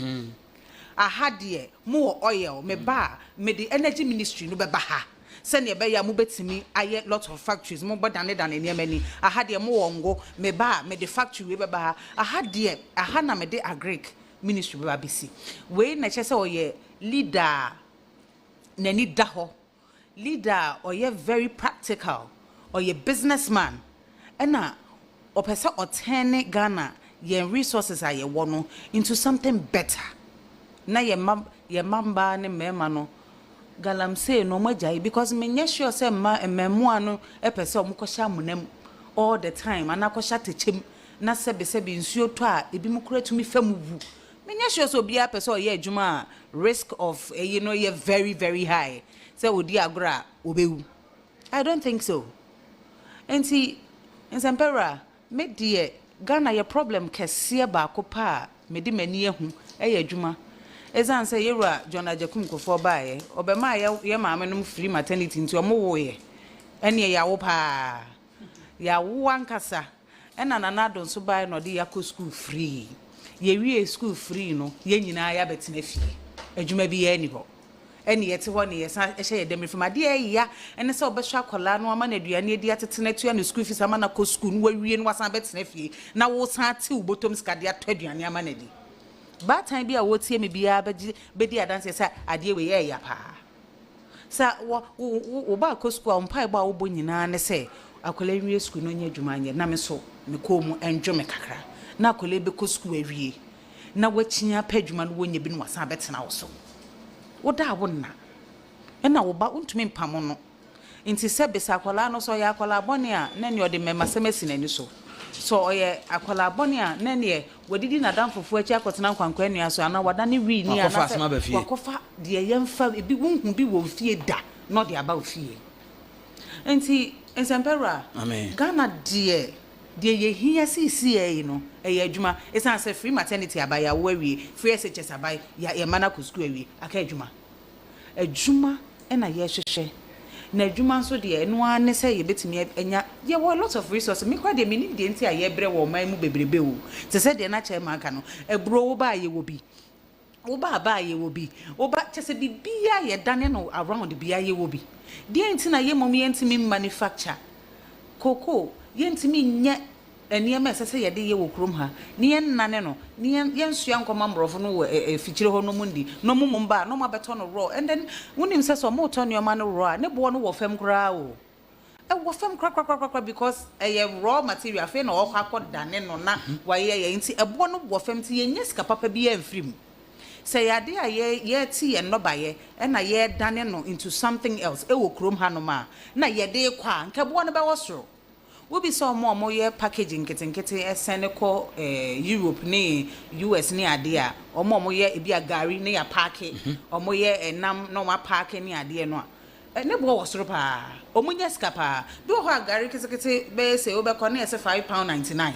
aha de mo oil me ba me the energy ministry no be ba ha se ne be ya mo betimi aye lot of factories mo bodane dane ne mani aha de mo wongo me ba me the factory we be ba ha aha de aha na me the agric ministry be ba bisi we na che say oye leader nani daho leader or ye very practical or ye businessman ena opesa otene Ghana ye resources are ye wono into something better na ye mamba ne mema no galamsey no magai because me nye sure say mmemu anu epese omukosha munam all the time anakosha techem na sebe nsuo to a ebi mukura tumi famuwu me nye sure so bia pese o ye adwuma risk of ye very very high say odi agora obewu. I don't think so. Enti nsempera me die Ghana ye problem kese ba ko pa me di mani ehu ye adwuma ezan say yewura John Ajakum kofo baaye obema ye maame no free maternity nti omo wo ye ene ya wo pa ya wo ankasa ena nanado nso baaye no de yakọ school free ye wie school free no ye nyina ya betina fie adwuma bi ye ni ho ene yete ho ne yesa ehye ye dem from ade ya ene se obehwa akola no ama na aduane edi atetena tua ne school fees ama na ko school no wawie no wasan betina fie na wo san ate ubotom skade ato aduane ama na di ba time bi a wo tie me bia bedi adanse sa ade we ye ya pa sa wo ba ko school on pai ba wo bo nyina ne se akola wie school no nya adwuma anya na me so me ko mu enjo me kakra na akola be ko school awie na wachinya pa adwuma no wonya bi no wasan betina wo so wo da wo na ena wo ba untumi mpamo no Inti se bisa akwala no so ya akwala boni a na ne ode mema semesi nani so oye akwala boni a na ne wadidi na dan fufu achi akotena kwankwa anua so ana wada ne wi ni ana se wakofa de yemfa ebi wunhu bi wo fie da no de aba ofie enti ensempera amen Ghana de ye hia sisi e no eye adwuma esan se free maternity abaya wo awie free SHS abaya ya mana ko school awie aka adwuma na ye hwehwe na adwuma nso de eno ane se ye betimi enya ye wo lot of resources me kwa de me ni de nti aye bre wo man mu bebrebe o te se de na chairman aka no ebro wo ba ye wo bi wo ba ye wo bi wo ba chese bibia ye dane no around bia ye wo bi de nti na ye mom ye ntimi manufacture koko ye ntimi nye eniyema sese ye de ye wo krom ha ne ye nane no ne ye nsua nkoma mbrofo no fikyire ho no mundi no mumba no mabeto no raw and then wonim sese o mo to ne ma no raw ne bo no wo fam kra o wo fam kra because ye raw material fe na o kwakoda ne no na wa ye nti ebo no wo fam ti ye nyesika papa bi ya mfrim say yade a ye ti ye no baye e na ye dane no into something else e wo krom ha no ma na ye de kwa nke bo no be wo soro we be so more ye packaging kete send ko Europe ni US ni ade a omo ye ebi agari ni ya pack omo ye enam no ma pack ni ade no a ne bo wosoro pa omo nya ska pa do ho agari kete be say obekọ na yese £5.99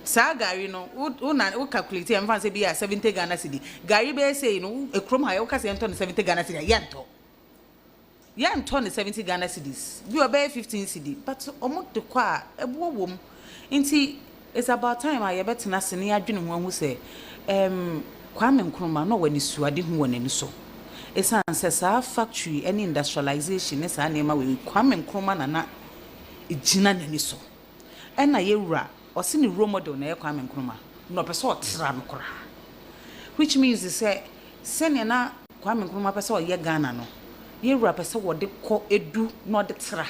sa gari no u calculate em fan say be 70 Ghana cedi gari be say no ekrom ha ye ka say ento 70 Ghana cedi ya ntọ ne 70 Ghana cedis bi obey 15 cedi but omo de kwa ebo wom nti it's about time I betena se ne adwene ho ahu se Kwame Nkrumah no wani suade hu wonani so esan se sa factory any industrialization ne sa na ma we Kwame Nkrumah na ejina nani so na ye wura o se ne role model na ye Kwame Nkrumah no person otra no kora which means se ne na Kwame Nkrumah person o ye Ghana no ye rapa se wode ko edu no de tra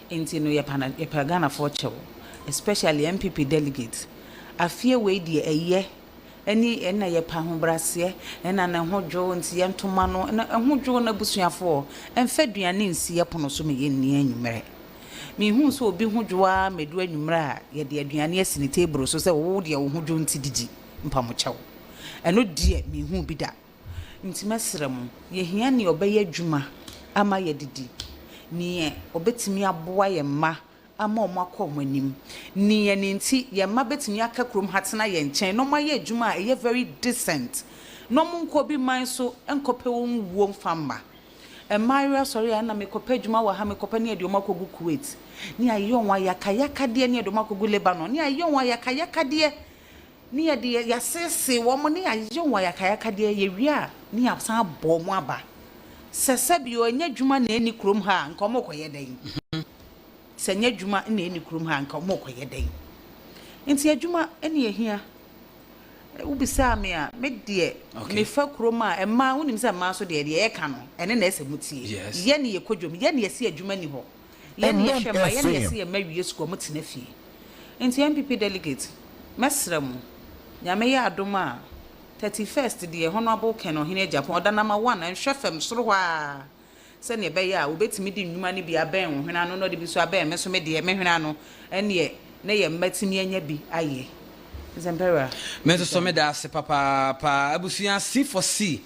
enti no ye Ghana for chewo especially MPP delegates afie we de eye eni na ye pa ho brase na ho dwo nti ye ntoma no na ho dwo na busuafo emfa duane nsi ye pono so me ye ni anwumere me hu so obi ho dwo a medu anwumere a ye de aduane asini table so se wo de wo ho dwo nti didi mpa mo chewo eno de me hu bi da nti mesrem ye hia ne obeye adwuma ama ye didi ne obetimi aboa ye ma ama o makọ manim ne ye nti ye ma betimi aka krom hatena ye nchen no ma ye adwuma ye very decent no monko bi man so enkope won wo mfamba Maria sorry na mekope adwuma wa ha mekope ne adwuma kogu Kuwait ne ayon wa yakayaka de ne adwuma kogu Lebanon ne ayon wa yakayaka de ni ya de ya sese wo mo ni ayon wa yakayaka de ye wia ni absan bo mo aba sese bi o nya dwuma na eni krom ha nka mo koye dan se nya dwuma na eni krom ha nka mo koye dan enti adwuma eni ehia ubisa me a me de me fa krom a ema wonim se ma so de ye ka no ene na ese mutie ye ne ye kodwom ye ne ye se adwuma ni ho ye ne ye hwema ye ne ye se ye mawie sko mo tena fie enti MPP delegate mesremu nyame ya adoma 31st de honorable Ken Ohene Japan oda number 1 and hwefem soro hwa se ne be ya obetimi di nnwuma ne bia ben wo hwena no no de bi so aben me so me de me hwena no ene ne ye mmatimi anya bi aye Zempera me so me da se papa abusuan C4C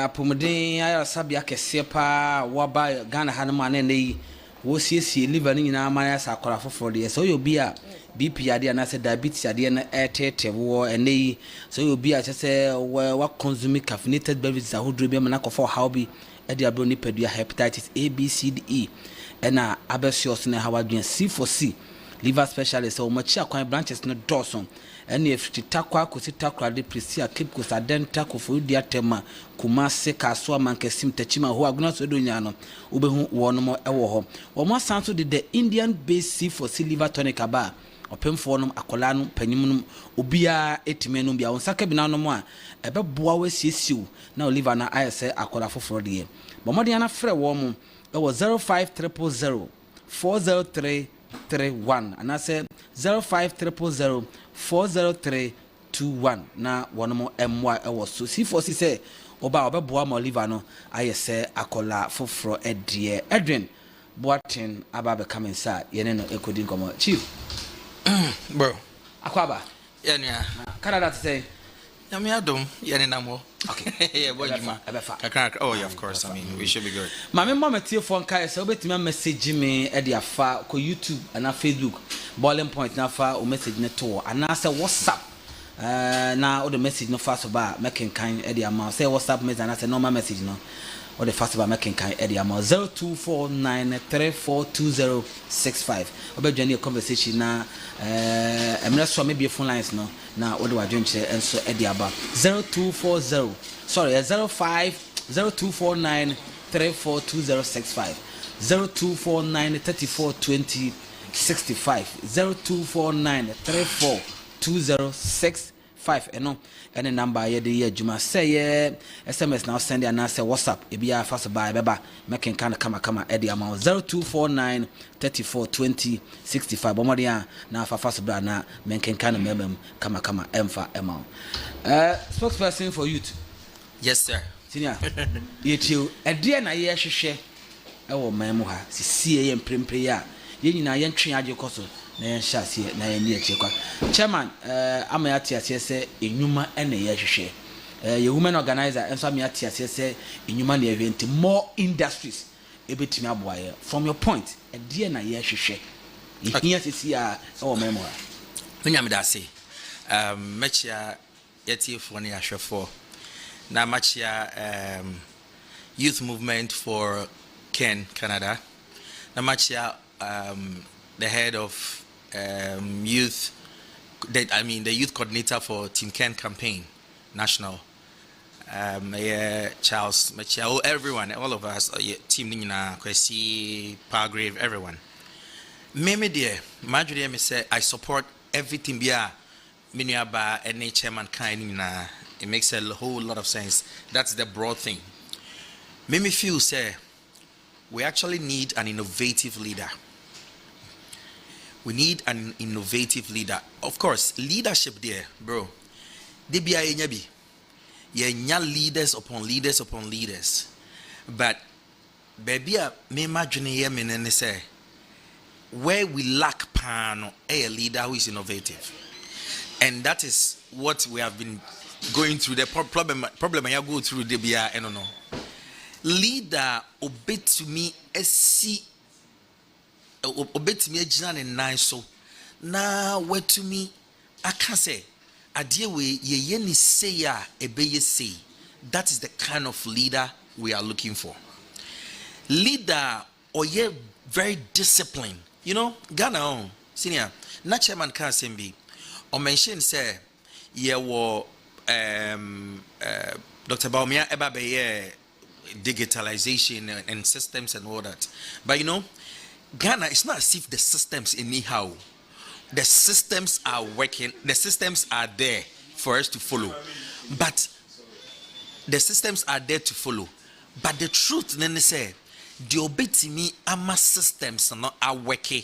apomden ayo sabia kese pa waba Ghana hanuma na nei wo siesie liver ni nyina amana sa akora foforo de so yo bi a BP ade na se diabetes ade na etete wo enei so yo bi a se wa consume caffeinated beverages ahodro bi na kofo how bi ade abro ni pedua hepatitis A B C D E na abesios na hawadwen C4C liver specialist o machi akwan branches no Dawson ene efiti takwa kosi takwa de presia keep kosa denta kofo dia tema Kumase kaso amankesim tachima ho aguna so do nya no obehu wono mo ewo ho wo mo sanso de the Indian based C4C liver tonic aba opemfo no akola no panyim no obia etime no bia wonsaka bi na no mo a ebeboa wasiesiu na oliver na ayese akola foforo de bomode na frɛ wo mo ewo 05300 40331 anase 05300 40321 na wono mo emwa ewo so C4C say oba obeboa ma Oliver no aye se akola foforo edie Edwin Boatin aba be come inside yene no ekodi nkomo chief bro akwaba yeah Canada to say yami adom yene namo okay yeah boy juma oh yeah of course I mean we should be good mama mama tie phone kai say obetimi message me e dia fa ko YouTube and Facebook boiling point na fa o message ne to ana say WhatsApp na o the message no fast ba making kind e dia ma say WhatsApp message and say normal message no or the fast about making kind Eddie amount 0249342065. Obejani a conversation na so maybe a phone lines no na what do I drink and so Eddie about 0240 sorry 0249342065 0249342065 0249342065 eno any number ye de ye juma say SMS now send and say WhatsApp e bia fast buy beba making kind kama e the amount 0249342065 bomodia na fast buy na making kind memem kama emfa amount spokesperson for youth. Yes sir senior yetiu e de na ye hwehwe e wo man mu ha sisie ye mprempre ya ye nyina ye ntwe age koso na yen shase na yen ni ekekwa chairman ama ya tiase se enwuma ene ye hwehwe ye women organizer enso ama ya tiase se enwuma na event more industries ebetimi aboaye from your point e de na ye hwehwe ehia sisi a o memo ha nyame da se mechia yetifo ne ahwefo na machia youth movement for Canada na machia the head of youth, the youth coordinator for Team Ken campaign, national. Charles, everyone, all of us, Team Nina, Kwesi, Palgrave, everyone. Me dear, Marjorie, me say I support everything. Bia, Miniaba, and chairman kind. It makes a whole lot of sense. That's the broad thing. Me feel say we actually need an innovative leader. We need an innovative leader. Of course, leadership there, bro. They be a leaders upon leaders upon leaders. But baby, me imagine here me say where we lack pan a leader who is innovative. And that is what we have been going through. The problem I go through the BI, I don't know. Leader obey to me see obetimi agina ne nan so na watumi aka say adie we ye ni say a ebeye say. That is the kind of leader we are looking for. Leader or ye very disciplined. You know, Ghana on senior na chairman can say be or mention say ye wo Dr. Baumia eba be digitalization and systems and all that. But you know, Ghana, it's not as if the systems anyhow. The systems are working. The systems are there for us to follow. But the systems are there to follow. But the truth, then they say, the obetimi ama systems are working.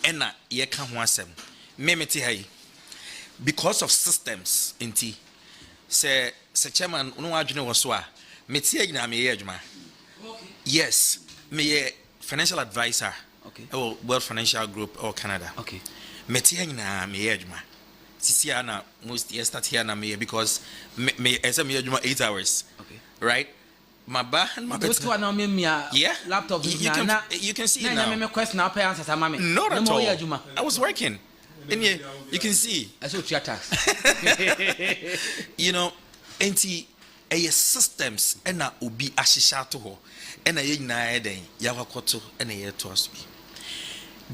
And ye can't want them. Memeti hai. Because of systems, inti. Say chairman, no ajune waswa. Meti na me yejuma. Yes, me financial advisor. Okay. Oh, World Financial Group or Canada. Okay. Meti na me yejuma. Sisi ana most yes start here na me because me esa me yejuma 8 hours. Okay. Right? My ba and my those two are now me yeah. laptop You can see it now. now. Me question now pay answer mama. Not at all. I was working. And you can see. I saw tax. You know, anti systems and na obi ahisha to ho and na yina eden yakwakoto and ye to us be.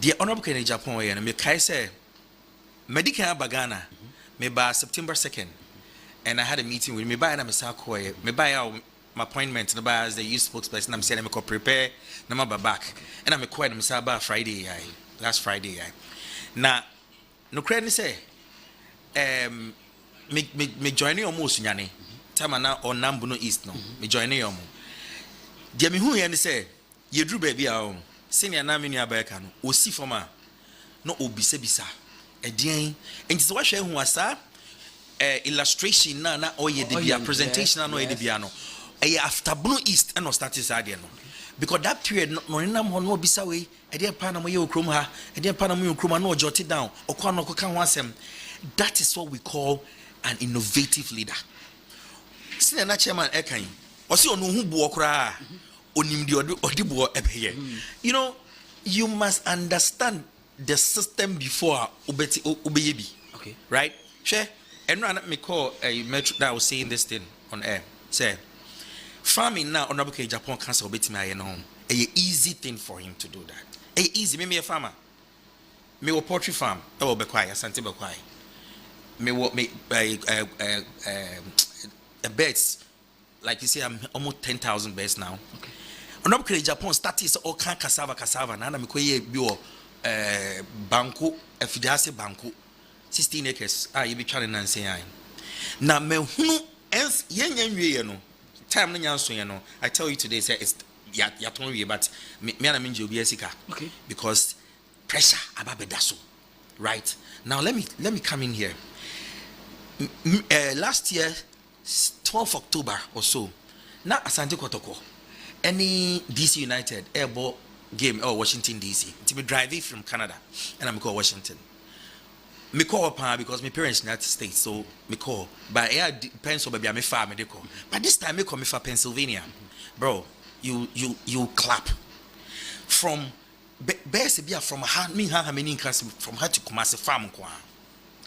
The honorable Kennedy Japan we na me kai say medical bagana me ba September 2nd and I had a meeting with me by na me sa ko me by my appointment na ba as the youth spokesperson na me say na me ko prepare na ma ba back and na me ko na me sa ba Friday last Friday na no credit ni say me joining almost nyane time na on Nambuno East no me joining yomo dia me hu ye ni say ye dru ba bia o senior na me nua ba ka no osi forma no obisa bisa edien enti se wa hwe hu asa illustration na oye de bia presentation na oye de bia no after Blue East and no started side no because that period no na mo no bisa we e dey pa na mo ye okrom ha e dey pa na mo ye okrom na jot it down okwa no ka ho asem. That is what we call an innovative leader. Senior na chairman ekan osi onu hu bo okra onim de odibo ebeye. You know, you must understand the system before obeye bi. Okay. Right? Share and run me call a metro that was saying this thing on air. Say farming now honorable Japan cancer obeti me aye home. A easy thing for him to do that. A easy me a farmer. Me wo poultry farm e wo bekwai asante bekwai. Me wo me birds like you say I'm almost 10,000 birds now. Okay. Honorable Japan started all kind cassava na me koye bi wo banko afidase banko 16 acres you be trying to say na me hunu ens yenyanwie no time no nyanso ye no I tell you today say it's ya ton wie but me na me nje obi asika. Okay. Because pressure ababedaso, right? Now let me come in here. Last year 12 October or so na Asante Kotoko any DC United airball game or Washington DC to be driving from Canada and I'm call Washington. Me call because my parents in the United States, so me call. But it depends on baby I'm farm me call. But this time me call me for Pennsylvania, bro. You clap from best be from how many from how to come as a farm kwa.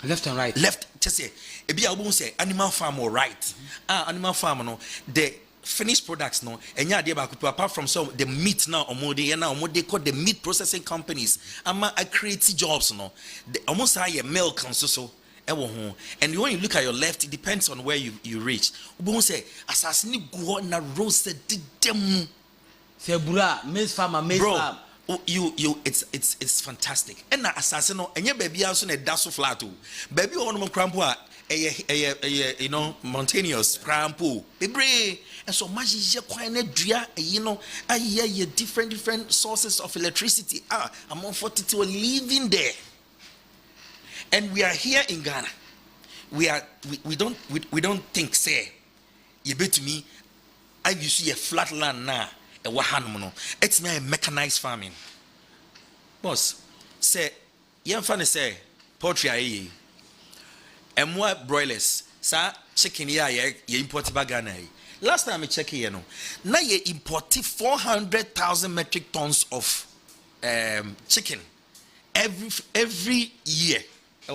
Left and right. Left just say e be a say animal farm or right. Animal farm no the finished products no enya dey back apart from some the meat now they call the meat processing companies I create jobs no the almost higher milk and so and when you look at your left it depends on where you reach we say assassin go na roasted dem say bura maize farmer farm it's fantastic and na assassin no enya baby also na daso flat o baby on mo crampo you know mountainous crampo bebre and so much kwan na dua you know different sources of electricity among 42 living there. And we are here in Ghana. We don't think say you bet me I you see a flat land now a wahan no it's me mechanized farming. Boss say you funny say poultry and more broilers sa chicken ye import ba Ghana. Last time I check here no now you import 400,000 metric tons of chicken every year.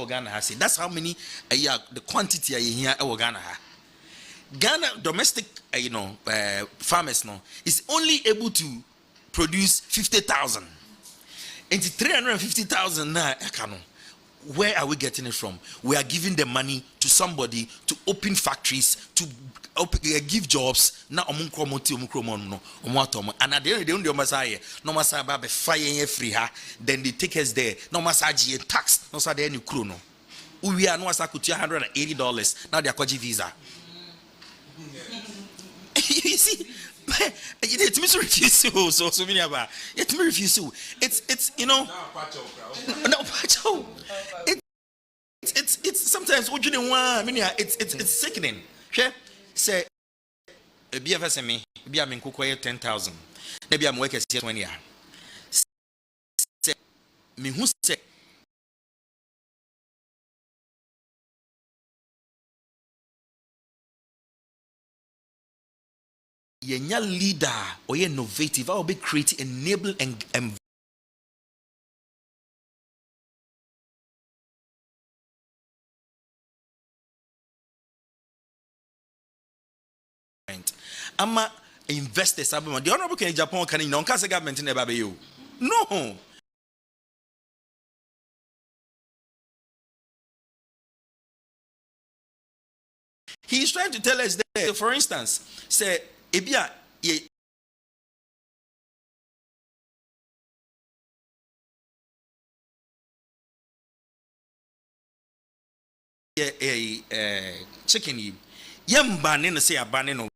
Ghana has it. That's how many the quantity here Ghana ha. Ghana domestic farmers no is only able to produce 50,000. Into 350,000 na ekano. Where are we getting it from? We are giving the money to somebody to open factories to give jobs na omukromonti no omuatomo and at the end they masaya no masaya ba be fire free ha then they take us there no masaji tax no sa there ni kro no we are no asakutu $180 now they are kwaji visa. You see it me refuse so many about it me refuse it's you know no pacho it's sometimes what you want it's sickening. Okay? Say a BFS me, be a minko 10,000. Maybe I'm working 20 years. Say me who say ye leader or ye innovative, I will be creating enable and ama investors abema the honorable Ken Japan can in non-case government in you. No. He is trying to tell us that, for instance, say ebia chicken yi yem banning no say abaning no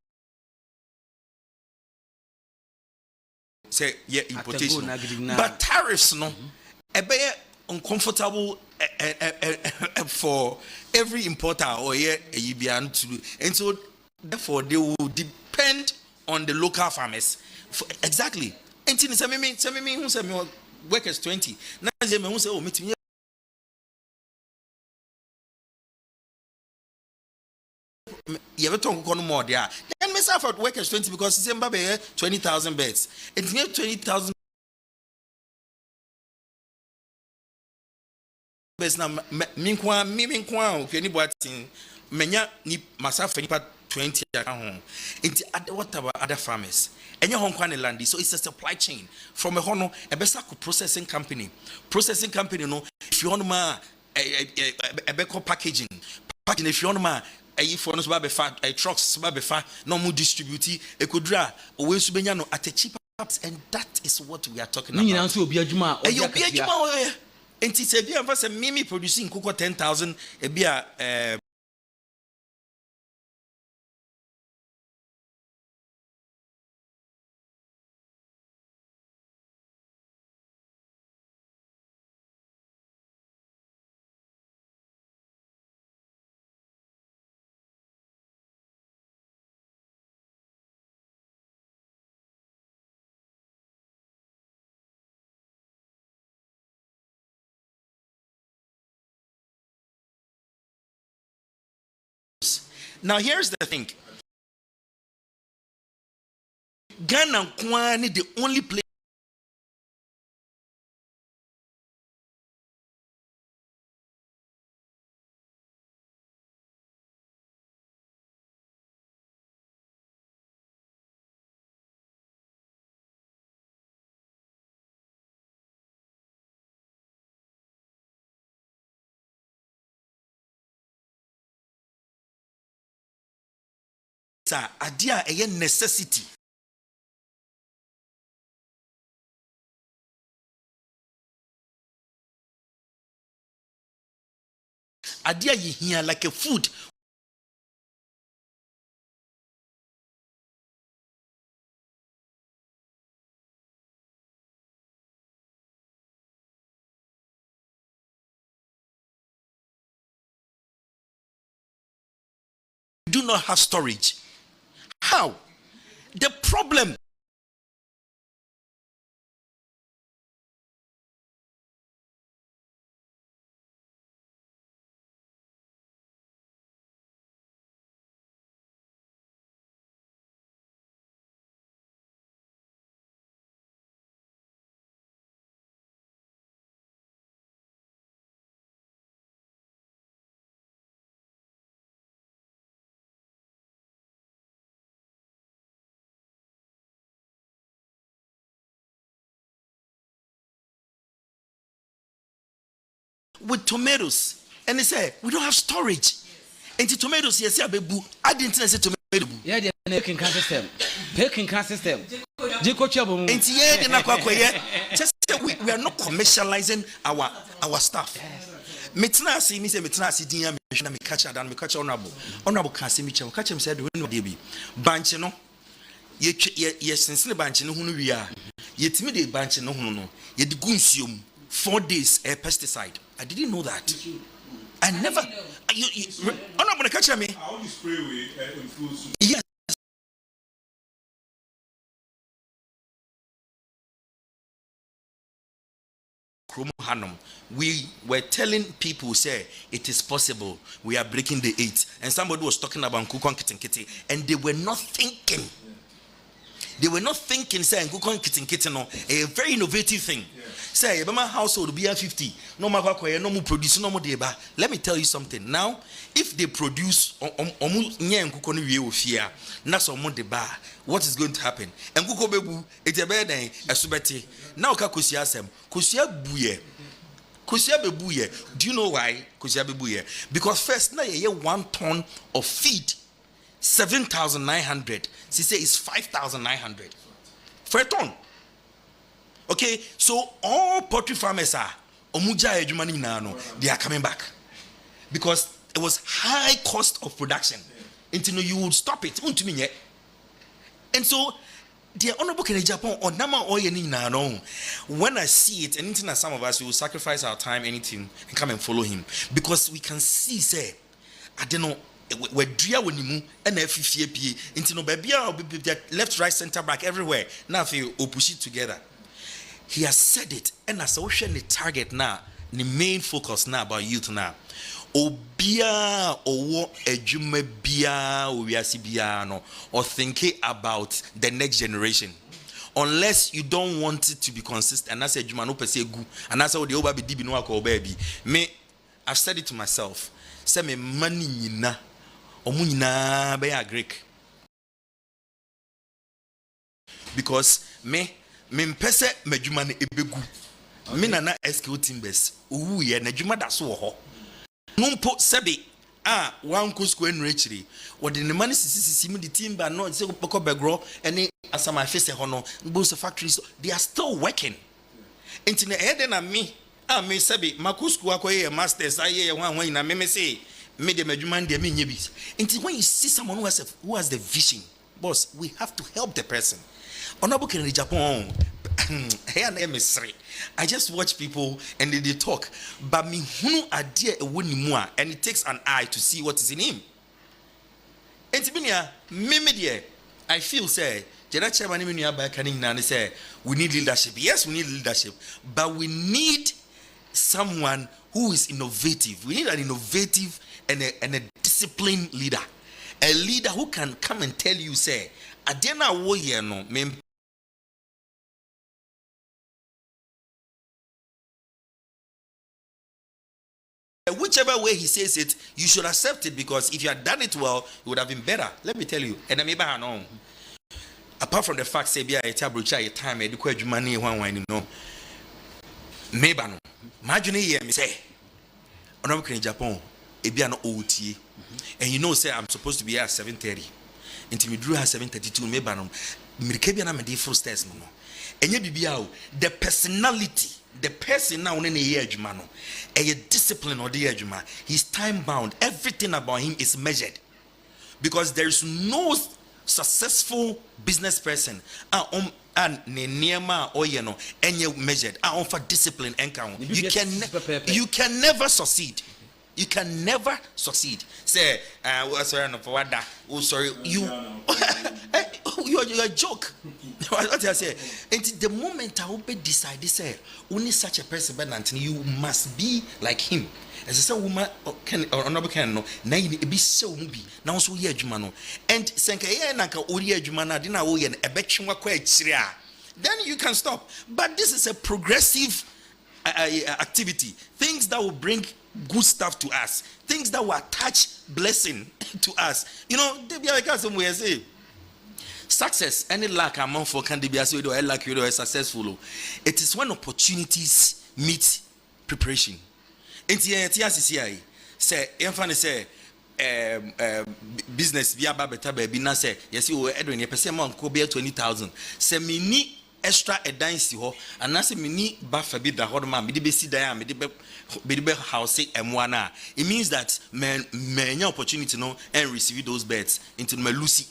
say yeah importation but tariffs no ebe uncomfortable for every importer or to do, and so therefore they will depend on the local farmers. Exactly. And say me who say me workers 20. Now say me who say oh meet me. You ever talk more there? Then me say for workers 20 because it's Zimbabwe 20,000 beds. It's near 20,000 beds now. Me nkwa okay ni boatin menya ni masafa nipa 20 at home. Into what about other farmers? And your home land, so it's a supply chain from a hono a besaku processing company. Processing company, no, if you want a beco packaging, if you want a phones fat, a trucks fat, no more distribute, a could draw, or no at a cheaper price, and that is what we are talking about. And you'll be a juma, and it's a beer versus Mimi producing cocoa 10,000, a beer. Now here's the thing. Ghana Kwani the only place adia a necessity. Adia ye here like a food. Do not have storage. How? The problem with tomatoes, and they say we don't have storage. And the tomatoes, yes, I didn't say tomato. Yeah, the American system. Peking system. And just we are not commercializing our stuff. Metna see me say metna see dia me catch honorable can see me catch him said when dey be banche no ye sense banche no hunu wi a yetimi de banche no hunu no ye de gunsuom 4 days a pesticide. I didn't know that. I never. Honorable catch me. I only spray with fruits. Yes. We were telling people, say it is possible. We are breaking the 8. And somebody was talking about Nkukon Kitty, and they were not thinking. They were not thinking, say Nkukon Kitty, no, a very innovative thing. Yeah. Say, my household be at 50. No matter no more produce, no more deba. Let me tell you something. Now, if they produce what is going to happen? And Kuko it's a bad day, a subeti. Now Kakusia Sem, Kusia Buye. Kusia Bebuye. Do you know why Kusia Bebuye? Because first now you 1 ton of feed, 7,900. She say it's 5,900 for a ton. Okay, so all poultry farmers are they are coming back because it was high cost of production. Until you would stop it, and so the honorable Kennedy Japan or Nama or no. When I see it, anything that some of us will sacrifice our time, anything, and come and follow him. Because we can see, say, I don't know, we're dear when you move and FFP into no baby left, right, center, back, everywhere. Now if you push it together. He has said it, and as ocean the target now, the main focus now about youth now. Obia or ejume bia or no or thinking about the next generation. Unless you don't want it to be consistent, and I said Juma no per se gu, and I said the oba be dibi no akọ baby. Me, I've said it to myself. Say me money nyina, omu nyina be a Greek. Because me mpese me Juma ne ebegu. Me nana SQ Timbers. Uwu ye na Juma da so ho. Numpo sebi one cool square richly. What the money is the timber no say poko begro any as my face hono both factories they are still working. Into the head and me me sebi makusku akoye masters aye one na me say me de madwuma de me nyebis. Into when you see someone who has the vision, boss, we have to help the person. Honorable Kennedy Japan I just watch people and they talk, but me hunu idea a and it takes an eye to see what is in him. And to I feel say, we need leadership. Yes, we need leadership, but we need someone who is innovative. We need an innovative and a disciplined leader, a leader who can come and tell you, say, Adena wo ye no me. Whichever way he says it, you should accept it, because if you had done it well, it would have been better. Let me tell you. And I know. Apart from the fact, say, be a time, educate money, one, no. Maybe no. Imagine here, me say, Honorable in Japan, it be an OT. And you know, say, I'm supposed to be here at 7:30. Until we drew at 7:32, maybe no. Me na me dey full stairs no. And you be the personality. The person now in a year, a discipline or the ejuma, he's time bound. Everything about him is measured, because there is no successful business person and nearma or any measured for discipline and count. You can never succeed. You can never succeed. Say, oh sorry, you're a joke. What I say, and the moment I will decide, say, only such a person, but you must be like him. As I say, woman can or another can no, now you be so movie. Now so ye jumano, and senka ye naka ori jumana dina wo ye a betchwa kwa chiria. Then you can stop. But this is a progressive activity. Things that will bring good stuff to us, things that will attach blessing to us. You know, they be like some way say success, any lack among for can be as you like you are successful. It is when opportunities meet preparation. In TNCI say, infant say business via better baby na say yes you were Edwin, a person ko be 20,000. Say me ni extra a dance ho and na say me ni buffer be the hot man me be see there me be house m1. It means that men opportunity no and receive those beds into my Lucy.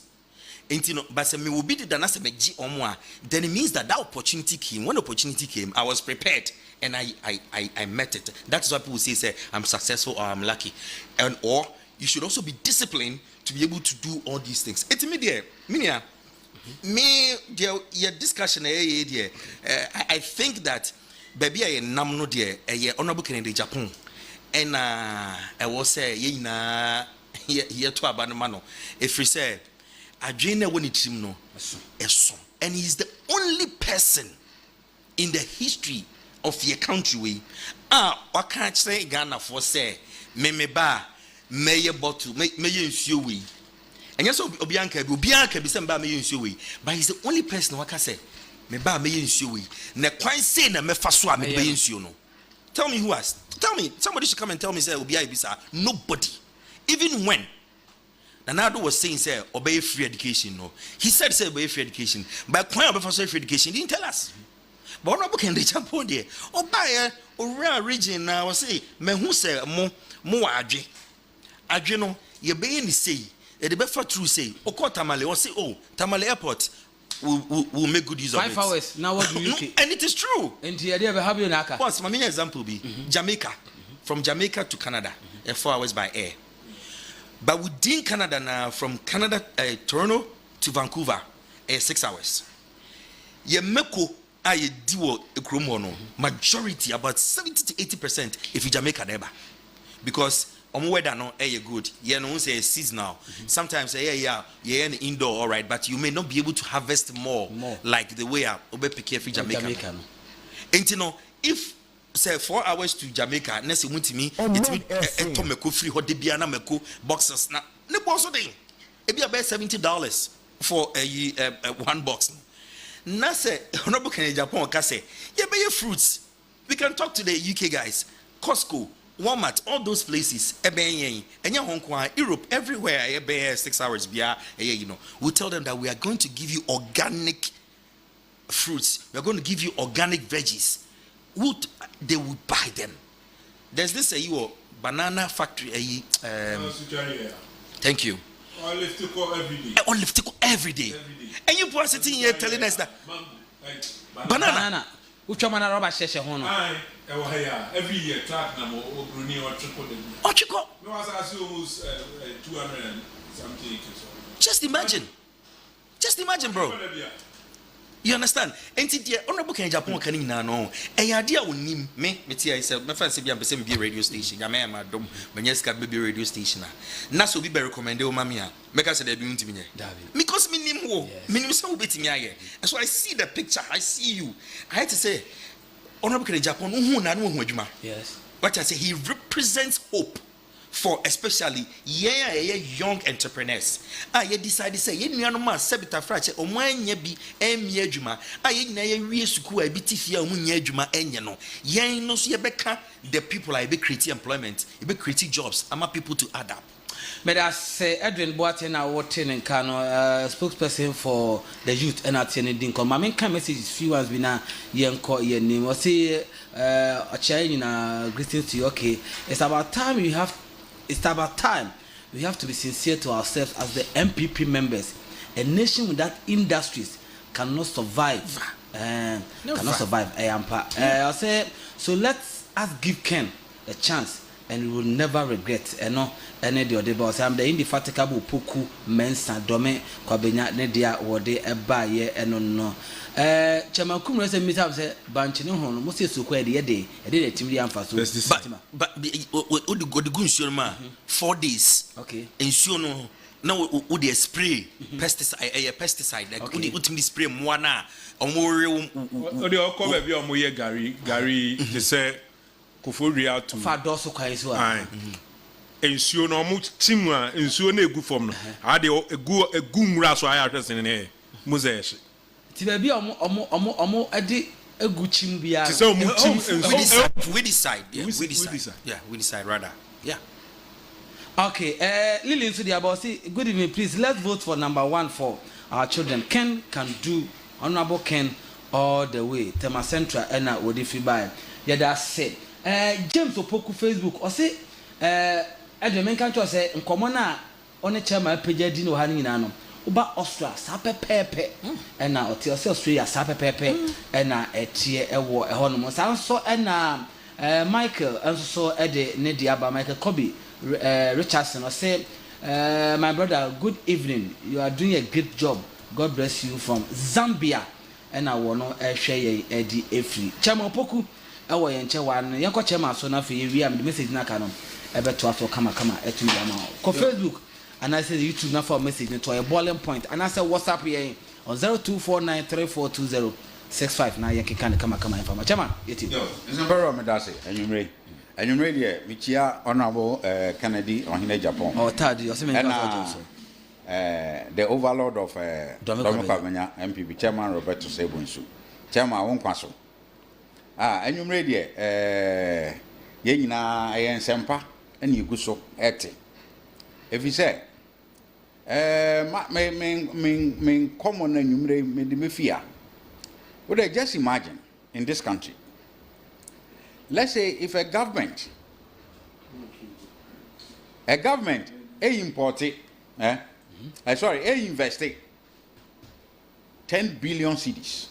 But say me will be the nasa me G omwa. Then it means that opportunity came. When opportunity came, I was prepared and I met it. That's why people say I'm successful or I'm lucky. And or you should also be disciplined to be able to do all these things. It's me there, me your discussion I think that baby I nam no there honorable Kennedy Japan and I was say here to abandon if we say Adrena when it's him no and he's the only person in the history of your country I can't say Ghana for say me ba me bottle me ensure we. And yes, Obianka be sent by me in way, but he's the only person who can say, me ba me in way. Ne quite say na me faswa me be in no. Tell me who has. Tell me, somebody should come and tell me say Obi Ibisa. Nobody. Even when Nanado was saying say obey free education, no. He said say obey free education, but when obey free education, he didn't tell us. But what can they jump on there? Obey or region now say me who say mo adwe no ye be ni say. The befa true say, Oko Tamale or say, oh, Tamale Airport, will make good use of it. 5 hours. Now what do you No, and it is true. And the idea of having a Once, my main example be Jamaica. From Jamaica to Canada, 4 hours by air. But within Canada now, from Canada, Toronto to Vancouver, 6 hours. Ye meko aye diwo ekromo majority about 70 to 80% if you Jamaica neighbor. Because weather no good. Yeah, no say seasonal. Sometimes yeah in indoor, all right, but you may not be able to harvest more. Like the way obe pick for Jamaica. And you know, if say 4 hours to Jamaica, next you want me, it's me tomeko free hot debiana meko boxes na ne boso thing. It be about $70 for a one box. Na say honorable Kenya Japan can say, yeah, buy your fruits. We can talk to the UK guys, Costco, Walmart, all those places. And Hong Kong, Europe, everywhere. 6 hours. You know, we tell them that we are going to give you organic fruits. We are going to give you organic veggies. They would buy them. There's this banana factory. Thank you. All Liftico every day. All Liftico every day. And you are sitting here telling us that banana. Which one are Robert Shesha Hono? Every year, track number or Bruni or Chico. Oh, Chico. No, as I almost 200 and something. Just imagine, bro. You understand? And the honorable Kenya Japan can no. A idea will name me. I said, my friend said, I'm be radio station. I'm a dom, Manyeska baby radio station. Naso be recommended, Mamia. Make us a debut to me. Because minimum, minimum some bit me. And so I see the picture, I see you. I had to say, honorable Kenya Japan, yes. But I say, he represents hope. For especially young entrepreneurs. You decide to say, you know, no sebita frache, or when ye be juma. You re suku a bitifia juma no. Ye no so the people I be creating employment, you be creating jobs. I'm people to adapt. But as Edwin Boateng na Watin and Kano, spokesperson for the youth and at Dinko. My main message is few ones be now young call your name or say a chain in greetings to you. Okay, it's about time we have to be sincere to ourselves as the MPP members. A nation without industries cannot survive. I'll say, so let's give Ken a chance and we will never regret. Any the other boss. I'm the indefatigable Puku Mensa Dome Kwabenya Nedia or de Ebaye and no. Chamakum resident meet up say Banchino Hon, Moses Suque the day, I did a Timmy Amfasu. But the good gun 4 days. Okay. And sure no would they spray pesticide like would ultimately spray moana or more. They all come every on Gary, they say Kufuria to Fadoso Kaiswa. Ensure no much timwa, ensure no good form. Are they a goon ras or I are in here? Moses. Tibabi omo edi eguchim bia. We decide. We decide rather. Yeah. Okay, Lily into the about good evening, please. Let's vote for number 1 for our children. Ken can do, Honorable Ken all the way. Tema Central and Wodifi by. Yeah, that's said. James Opoku Facebook or say Edwin Kancho say Nkomona on a chairman page dino haninano. Uba Austria, Sape Pepe, and now Australia, Sape Pepe, and now a tier a war a honor. So and Michael and so Eddie Nediaba Michael Kobe Richardson or say my brother, good evening. You are doing a great job. God bless you from Zambia. And I will not share Eddie Efri. Chama Poku, our Yanchawan, Yanko Chema, so now for you, we have the message Nakano. Ever to after come at me now. Ko Facebook and I said YouTube now for a message to a boiling point and I said WhatsApp here on 0249342065 now you can come from Chama it is Zambaro Medase and you ready Michia Honorable Kennedy on Hine Japan or Tad you the overlord of Dominic MPP Chairman Roberto Sebunsu Chairman won kwaso and you ready yena ayen sempa and you go so ete if you say me common and you me fear would I just imagine in this country, let's say if a government import it invest it 10 billion cedis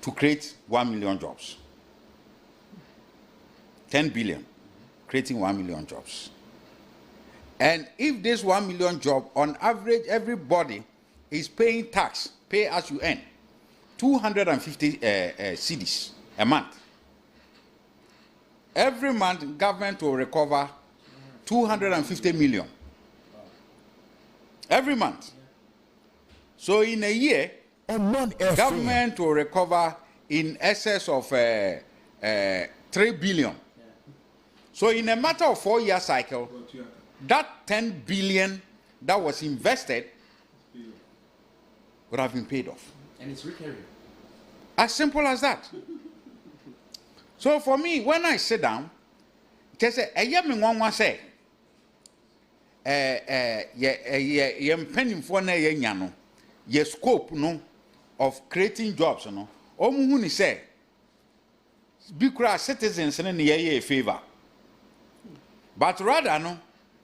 to create 1 million jobs. 10 billion, creating 1 million jobs. And if this 1 million job, on average, everybody is paying tax, pay as you earn, 250 cedis a month. Every month, government will recover 250 million. Every month. So in a year, government will recover in excess of 3 billion. So in a matter of 4-year cycle, that 10 billion that was invested would have been paid off. And it's recurring. As simple as that. So for me, when I sit down, just say, ye scope no of creating jobs no. Omu ni say, be citizens in a favor. But rather no,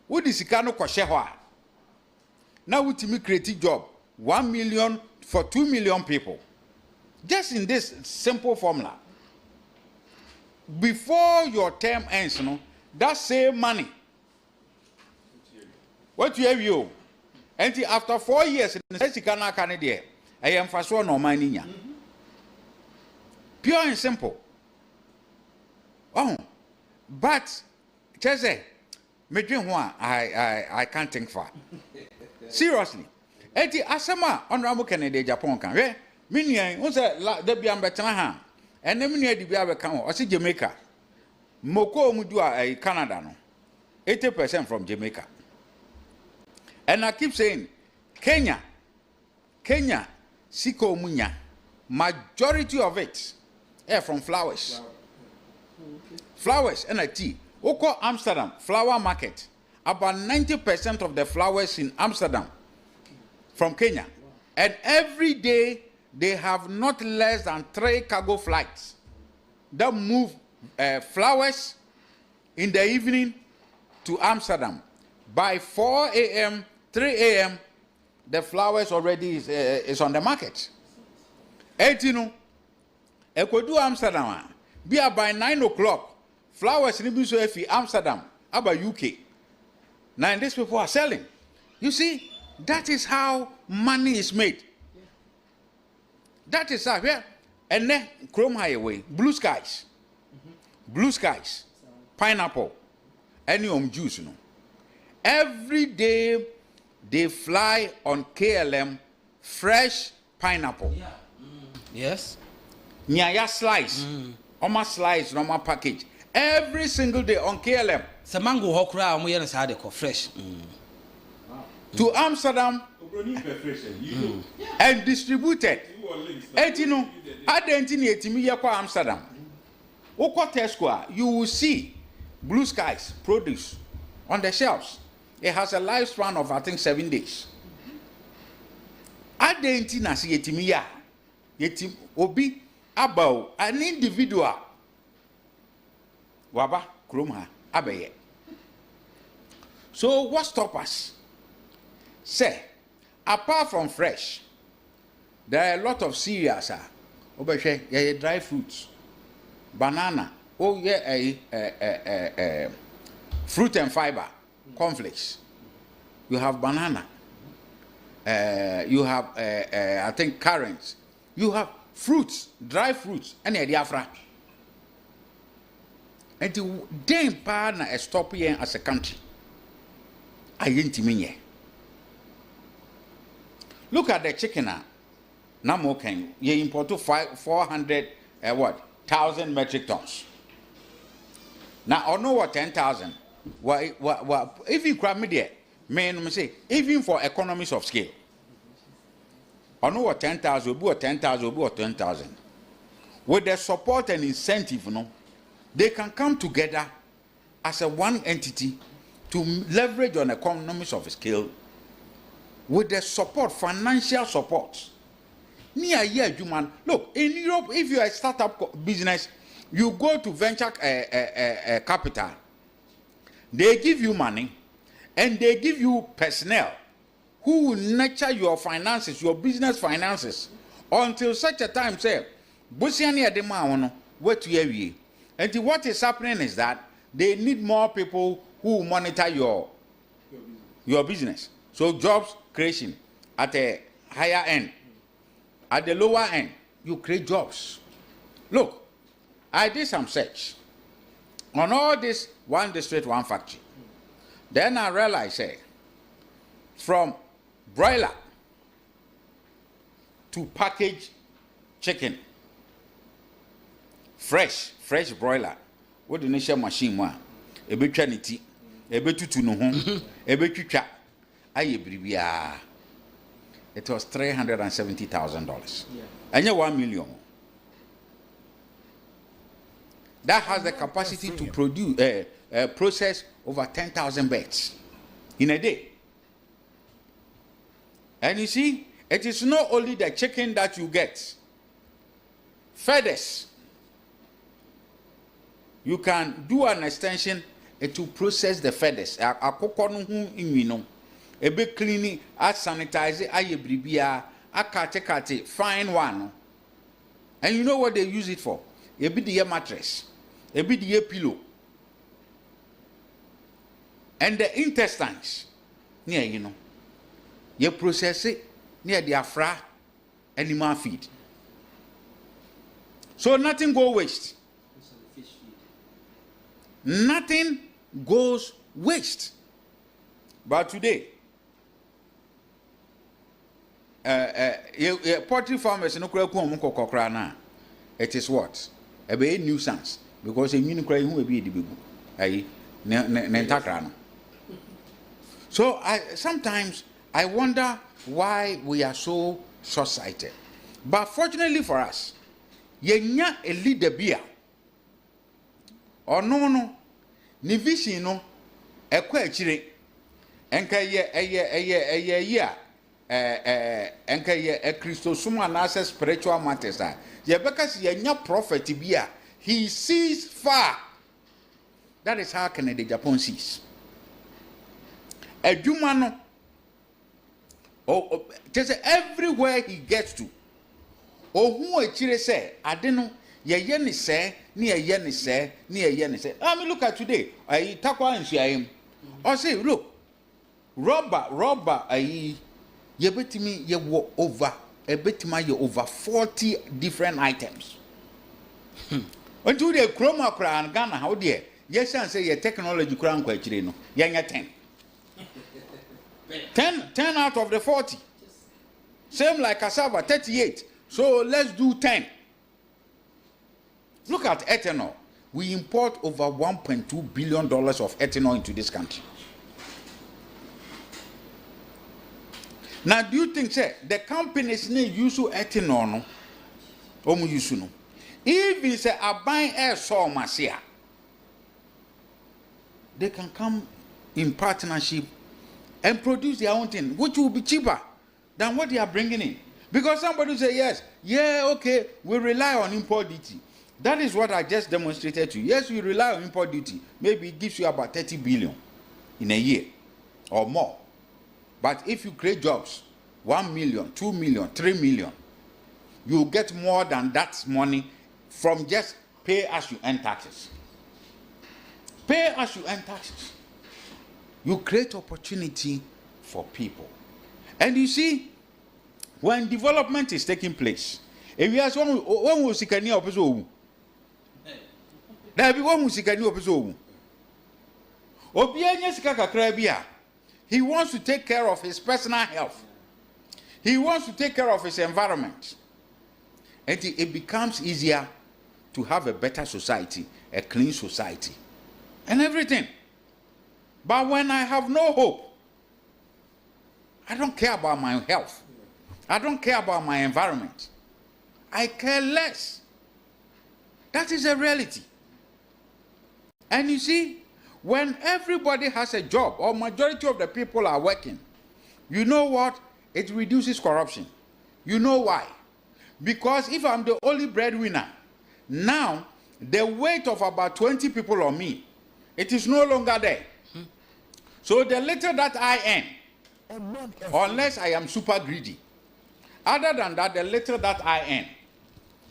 what is ikano kwa shewa? Now we create job 1 million for 2 million people. Just in this simple formula. Before your term ends, no, that same money. What you have you? Until after 4 years, I am for sure no money. Pure and simple. Oh, but just say, I can't think far. Seriously. Eti asema honorable Kennedy Japan kan. Minian, who said there be ambetana, and then many di be come or see Jamaica. Moko mudua a Canada no. 80% from Jamaica. And I keep saying, Kenya, Siko Munya, majority of it are from flowers. Flowers and a tea. Oko Amsterdam, flower market. About 90% of the flowers in Amsterdam from Kenya. And every day they have not less than 3 cargo flights that move flowers in the evening to Amsterdam. By 4 a.m., 3 a.m., the flowers already is on the market. 18, Ekodu Amsterdam, be by 9 o'clock, flowers in Amsterdam, about UK. Now these people are selling. You see, that is how money is made. That is how, yeah. And then Chrome Highway, blue skies. Blue skies, pineapple, any juice, you know. Every day they fly on KLM fresh pineapple. Yeah. Yes. Nyaya slice. Oma slice, normal package. Every single day on KLM. The mango hokra, we are sad fresh. To Amsterdam and distributed. And you know, I didn't need Amsterdam. Oko Tesco, you will see blue skies produce on the shelves. It has a lifespan of I think 7 days. I didn't know yetim obi about an individual. Waba kromha abeye. So what stops us? Say, apart from fresh, there are a lot of cereals. Dry fruits, banana. Oh yeah, fruit and fiber, cornflakes. You have banana. You have I think currants. You have fruits, dry fruits, and the Afra. And the then partner is stop here as a country. I ain't mean. Look at the chicken now. Now can you import to 400,000 metric tons. Now I know what 10,000. What if you grab me there, man, say even for economies of scale. I know what 10,000 will be, or 10,000 will be, or 10,000. With the support and incentive, they can come together as a one entity to leverage on economies of scale with the support, financial support. Near year, human. Look, in Europe, if you are a startup business, you go to venture capital. They give you money and they give you personnel who will nurture your finances, your business finances, until such a time, say, Busiani Adema, what to you. And what is happening is that they need more people who will monitor your business. So jobs creation at a higher end. At the lower end, you create jobs. Look, I did some search on all this one district, one factory. Then I realized, from broiler to packaged chicken, fresh broiler, what the nation machine one, a bit trinity, a bit to no home, a bit to chat. It was $370,000. And you're 1 million. That has the capacity to produce, process over 10,000 beds in a day. And you see, it is not only the chicken that you get. Feathers. You can do an extension to process the feathers. A be cleaning, a sanitize, a bribia, a kate, fine one. And you know what they use it for? A bit the mattress, a bit the pillow. And the intestines, near you know, you process it near the afra animal feed. So nothing go waste. Nothing goes waste. But today, poultry farmers no kura it is what? A be nuisance because a mini cry who be the bibu. So sometimes I wonder why we are so short-sighted. But fortunately for us, yenya a leader beer. Or no, ni vision no, a quachire, enka ye enka ye a Christosuma nasa spiritual matters. Ye because yenya prophet beer, he sees far. That is how Canada Japan sees. A Jumano, just everywhere he gets to. Oh, who a chire say, I don't know. Ye yen say, near yen say, near yen say. I mean, look at today. I talk and see him. Or say, look, robber, ye bet me, ye walk over, a bit my over 40 different items. Until the chroma crown Ghana, how dear. Yes, I say your technology crown quite no. Yang 10 out of the 40. Same like cassava, 38. So let's do 10. Look at ethanol. We import over $1.2 billion of ethanol into this country. Now, do you think, sir, the companies need use ethanol? No? Even say a buying air saw masia, they can come in partnership and produce their own thing, which will be cheaper than what they are bringing in. Because somebody say, yes, yeah, okay, we rely on import duty. That is what I just demonstrated to you. Yes, we rely on import duty. Maybe it gives you about 30 billion in a year or more. But if you create jobs, 1 million, 2 million, 3 million, you get more than that money from just pay as you earn taxes. Pay as you earn taxes. You create opportunity for people. And you see, when development is taking place, if you ask one who is seeking your episode, there be one who is seeking your episode. He wants to take care of his personal health. He wants to take care of his environment. And it becomes easier to have a better society, a clean society, and everything. But when I have no hope, I don't care about my health. I don't care about my environment. I care less. That is a reality. And you see, when everybody has a job, or majority of the people are working, you know what? It reduces corruption. You know why? Because if I'm the only breadwinner, now the weight of about 20 people on me, it is no longer there. So the little that I earn, unless I am super greedy. Other than that, the little that I earn,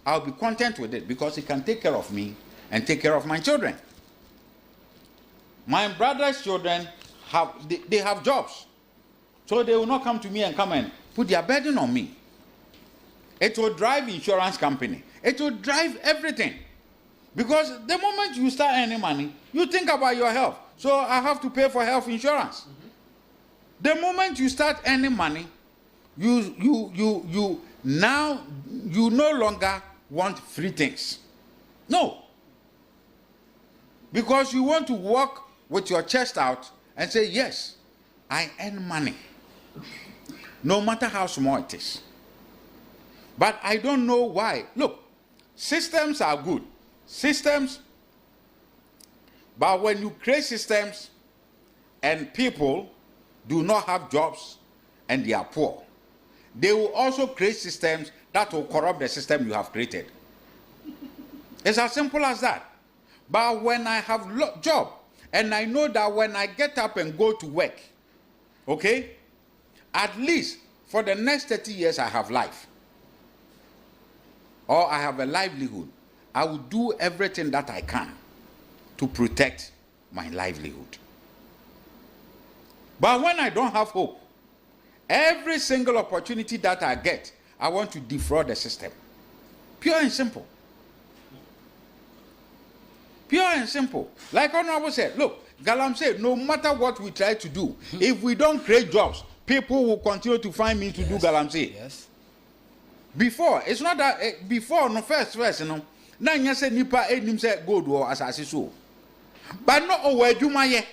I'll be content with it because it can take care of me and take care of my children. My brother's children they have jobs, so they will not come to me and come and put their burden on me. It will drive insurance company. It will drive everything. Because the moment you start earning money, you think about your health. So I have to pay for health insurance. The moment you start earning money, you no longer want free things. No. Because you want to walk with your chest out and say, yes, I earn money. No matter how small it is. But I don't know why. Look, systems are good. Systems. But when you create systems and people do not have jobs and they are poor, they will also create systems that will corrupt the system you have created. It's as simple as that. But when I have job and I know that when I get up and go to work, okay, at least for the next 30 years I have life, or I have a livelihood, I will do everything that I can to protect my livelihood. But when I don't have hope, every single opportunity that I get, I want to defraud the system. Pure and simple. Pure and simple. Like Honorable said, look, Galam said, no matter what we try to do, if we don't create jobs, people will continue to find me to do Galamsey. Yes. Before, it's not that before, no first, you know. Now you say nipa enim say gold or asasi so. But no owe adwuma ye.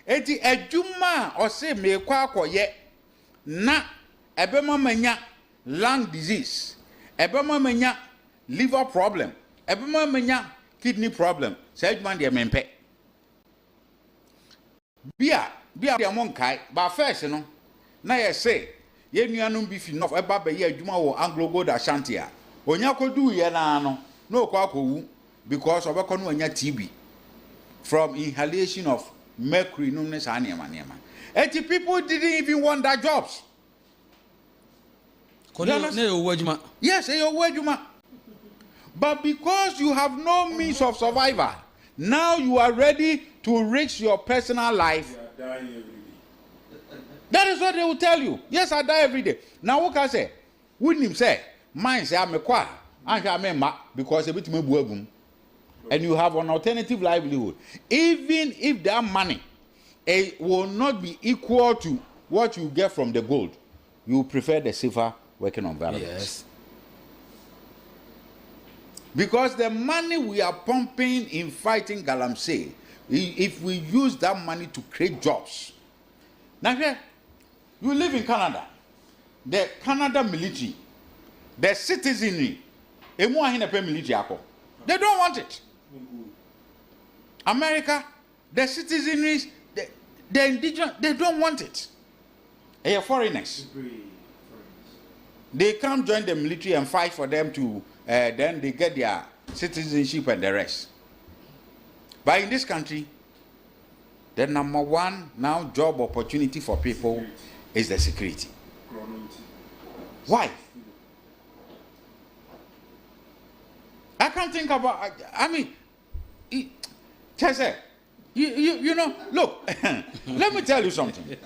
Eti adwuma or say me kwa akoye na ebema manya lung disease, ebema manya liver problem, ebema manya kidney problem. Say adwuma de mempe. Bia de monkai ba first you know. Na ye say ye nuanum bi fi no eba be ye adwuma wo Anglo Gold Ashanti a onya kodu ye na no no kwa akowu because obeko no onya TB from inhalation of mercury no ne sa niema. Eti people didn't even want that jobs. Yes, but because you have no means of survival, now you are ready to risk your personal life. That is what they will tell you. Yes, I die every day. Now what can I say? Wouldn't him say, mine say I'm a qua, because a bit more and you have an alternative livelihood. Even if that money it will not be equal to what you get from the gold, you prefer the safer working environment. Yes. Because the money we are pumping in fighting Galamsey, if we use that money to create jobs. Now here, you live in Canada. The Canada military, the citizenry, they don't want it. America, the citizenry, the indigenous, they don't want it. They are foreigners. They come join the military and fight for them to, then they get their citizenship and the rest. But in this country, the number one now job opportunity for people is the security. Why? I can't think about, I mean, you know, look, let me tell you something.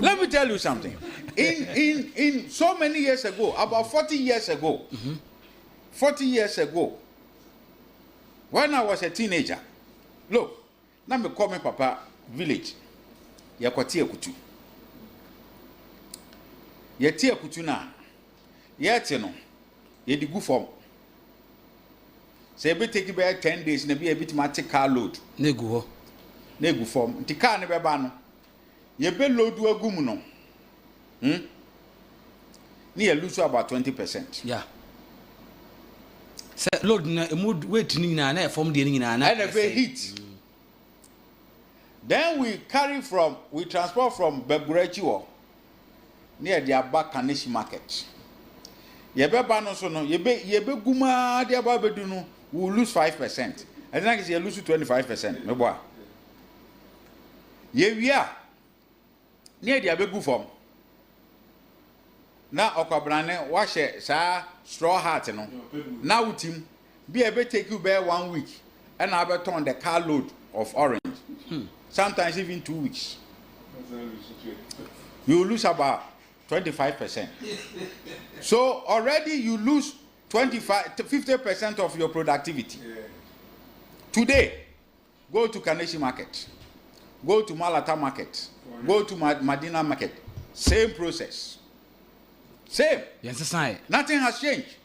Let me tell you something. In so many years ago, about 40 years ago, 40 years ago, when I was a teenager, look, now me call me papa village. Ya kwatia kutu. Ya tia kutu na. Ya tino. Ya di gu form. Say be take about 10 days na be a bit ma take car load. Negu form. Nti car ne be ba no. Ye be load agu mu no. Ni ya lose about 20%. Yeah. Say load na mood weight ni na form de ni na na. And a very heat. Then we transport from Begurechiwo near the Abba Kanish market. Yebe bano so no, yebe guma de aba bedu no, we will lose 5%. And then you lose 25%. Me boy. Ye wia near the abegu form. Now, Okabrane, wash it, sir, straw hat, no. Now, Tim, be able to take you bare 1 week, and I will turn the car load of orange. Sometimes even 2 weeks. You lose about 25%. So already you lose 50% of your productivity. Today, go to Kaneshi market, go to Malata market, go to Madina market. Same process. Same. Yes, nothing has changed.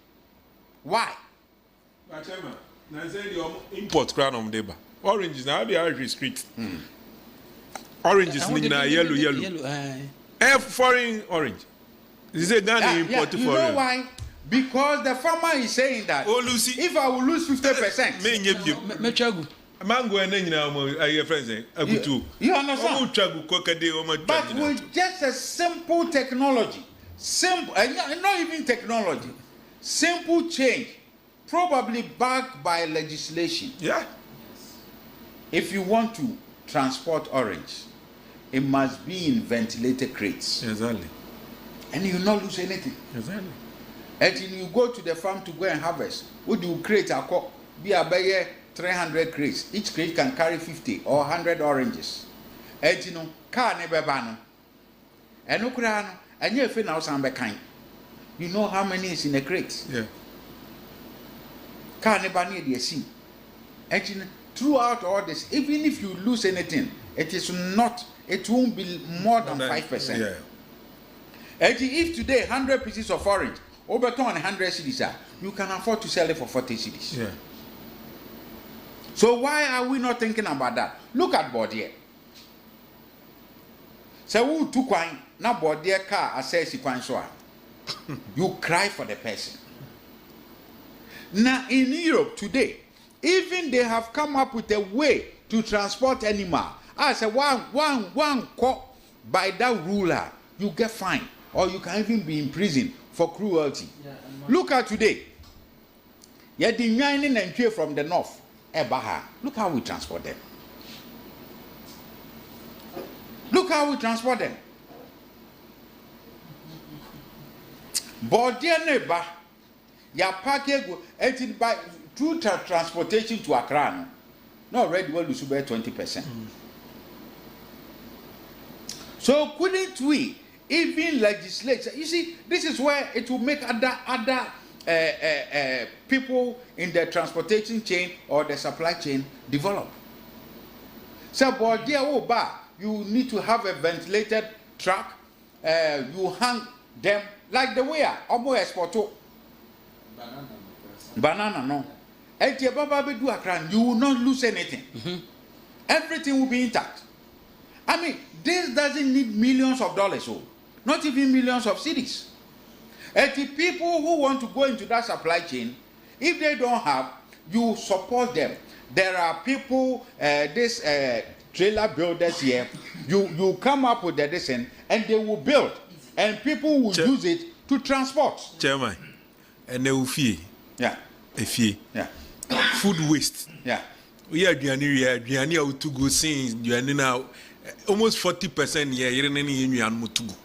Why? Import crown on deba. Oranges now be Irish street. Oranges na yellow. Foreign orange. This is a Ghana import you foreign. You know why? Because the farmer is saying that if I will lose 50%, mango and then friends, you understand? But with just a simple technology, simple, not even technology, simple change, probably backed by legislation. Yeah. If you want to transport orange, it must be in ventilated crates. Exactly. And you will not lose anything. Exactly. And you go to the farm to go and harvest. What do you create? Be a 300 crates. Each crate can carry 50 or 100 oranges. And you know, car never ban. And no and you feel now some kind. You know how many is in a crate? Yeah. Car never need the sea. And you know, throughout all this, even if you lose anything, it won't be more than 5%. Yeah. And if today 100 pieces of orange overturn 100 cedis, you can afford to sell it for 40 cedis. Yeah. So why are we not thinking about that? Look at Bordier. So who took wine? Now Bordier car assess you cry for the person. Now in Europe today, even they have come up with a way to transport animal. I say one caught by that ruler, you get fined, or you can even be in prison for cruelty. Look at today. Yet the mining and trade from the north, Ebaha. Look how we transport them. Look how we transport them. But dear neighbor, ya package go by through transportation to Accra. No, already well lose about 20%. So couldn't we even legislate? You see, this is where it will make other people in the transportation chain or the supply chain develop. So, but dear Oba, you need to have a ventilated truck. You hang them like the way Omo exporto. Banana no. And you will not lose anything. Everything will be intact. I mean, this doesn't need millions of dollars, not even millions of cedis. And the people who want to go into that supply chain, if they don't have, you support them. There are people, trailer builders here, you come up with the design and they will build, and people will use it to transport. Chairman, and they will fee. Yeah. A fee. Yeah. Food waste. Yeah. We are Diani out to go since Diani now almost 40% here in any union Mutugu.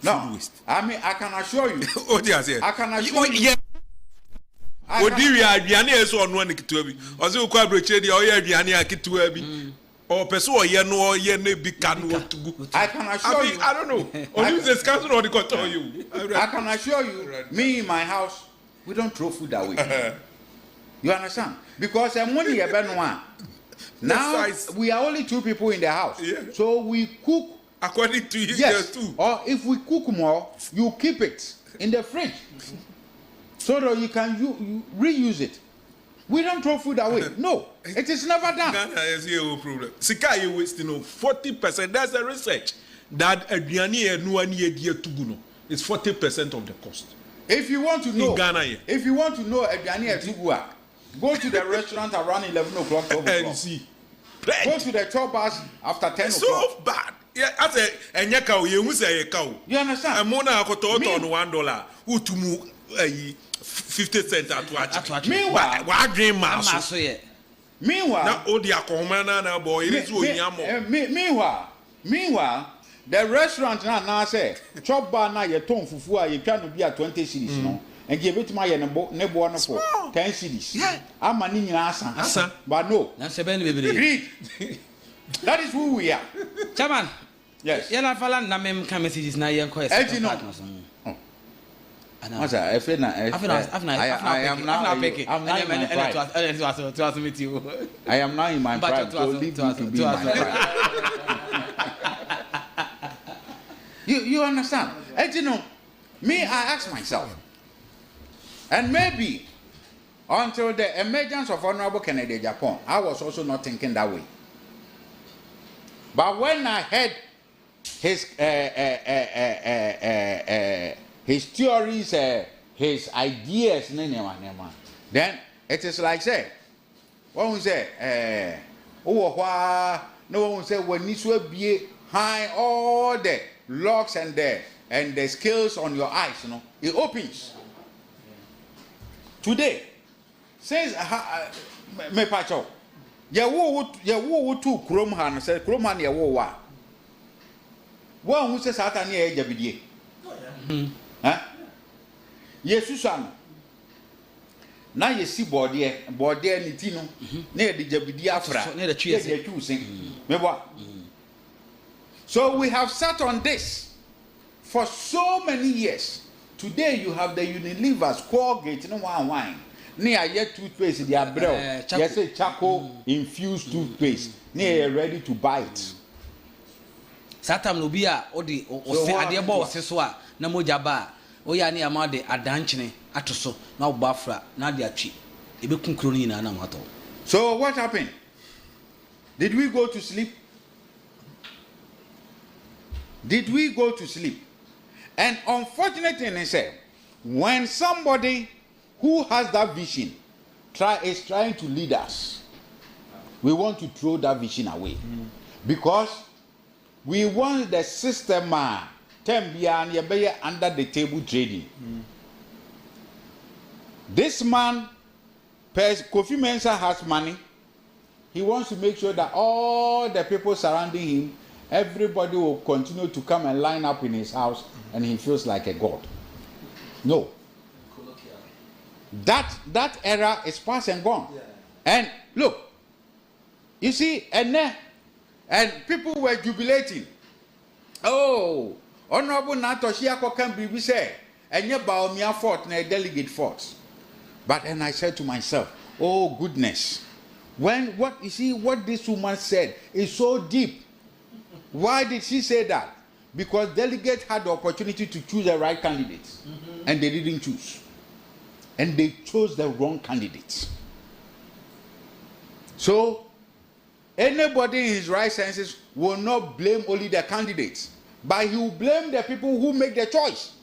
No, waste. I mean, I can assure you. Oh, yes, I can assure you. Yeah. Oh, dear, Diani is on one kituabi. Also, quabrate the oil Diani kituabi. Or Peso, no, big can to go. I can assure you. I don't know. Or use the council or the control you. I can assure you, me in my house, we don't throw food away. You understand? Because I'm only a Benoit. Now we are only 2 people in the house. Yeah. So we cook according to you. Yes. Too. Or if we cook more, you keep it in the fridge. So that you can you reuse it. We don't throw food away. No. It is never done. Ghana is a problem. Sika you wasting 40%. That's the research. That Adriani no one year to go. It's 40% of the cost. If you want to know, in Ghana, if you want to know Adriani Tugua, go to the restaurant around 11 o'clock, 12 o'clock. And see. Go to the tour bus after 10 it's o'clock. So bad. Yeah, I say, and your cow, you say a cow. You understand? And Mona got on $1 who to move 50 cents at watch. Meanwhile, what dream mass? Meanwhile, now, oh, dear, Commander, boy, it is meanwhile, the restaurant now say chop bar na ye ton fufu a ye twa no bi a 20 cedis no and give it my nebo no for 10 cedis. Yeah. I'm a nina asa. But no. Agreed. That is who we are. Chairman. Yes. Yana falan na mem ka messages na yen quest. I am now in my prime. So leave me to be in my prime. You understand? And you know, me, I ask myself, and maybe until the emergence of Honorable Kennedy Japan, I was also not thinking that way. But when I heard his theories, his ideas, then it is like say, one will say, no one will say when this will be high all the locks and the scales on your eyes, you know, it opens. Today, says me pacho, ya wo tu krom han say krom han ya wo wa. One who says Satan ye jabidie. Huh? Yesusan. Na ye si body ni tino, na ye de jabidie afra. Na de twi me wa. So we have sat on this for so many years. Today you have the Unilever's Colgate no wine. Near yet toothpaste, they are bro. Yes, a charcoal infused toothpaste. Near ready to buy it. Satam no bia odi o se ade bo o se so a na moja ba o ya ne ama de adanchene atoso na obo afra na de atwi e be kunkuro ni na na mato. So what happened? Did we go to sleep? Did we go to sleep? And unfortunate thing is when somebody who has that vision is trying to lead us, we want to throw that vision away. Because we want the system under the table trading. This man, Kofi Mensah, has money. He wants to make sure that all the people surrounding him, everybody will continue to come and line up in his house, and he feels like a god. No. That era is past and gone. Yeah. And look, you see, and people were jubilating. Oh, Honorable Nato Shiako can be said, and you bow me a fort, na delegate forts. But then I said to myself, oh goodness, what this woman said is so deep. Why did she say that? Because delegates had the opportunity to choose the right candidates, and they didn't choose. And they chose the wrong candidates. So, anybody in his right senses will not blame only the candidates, but he will blame the people who make the choice.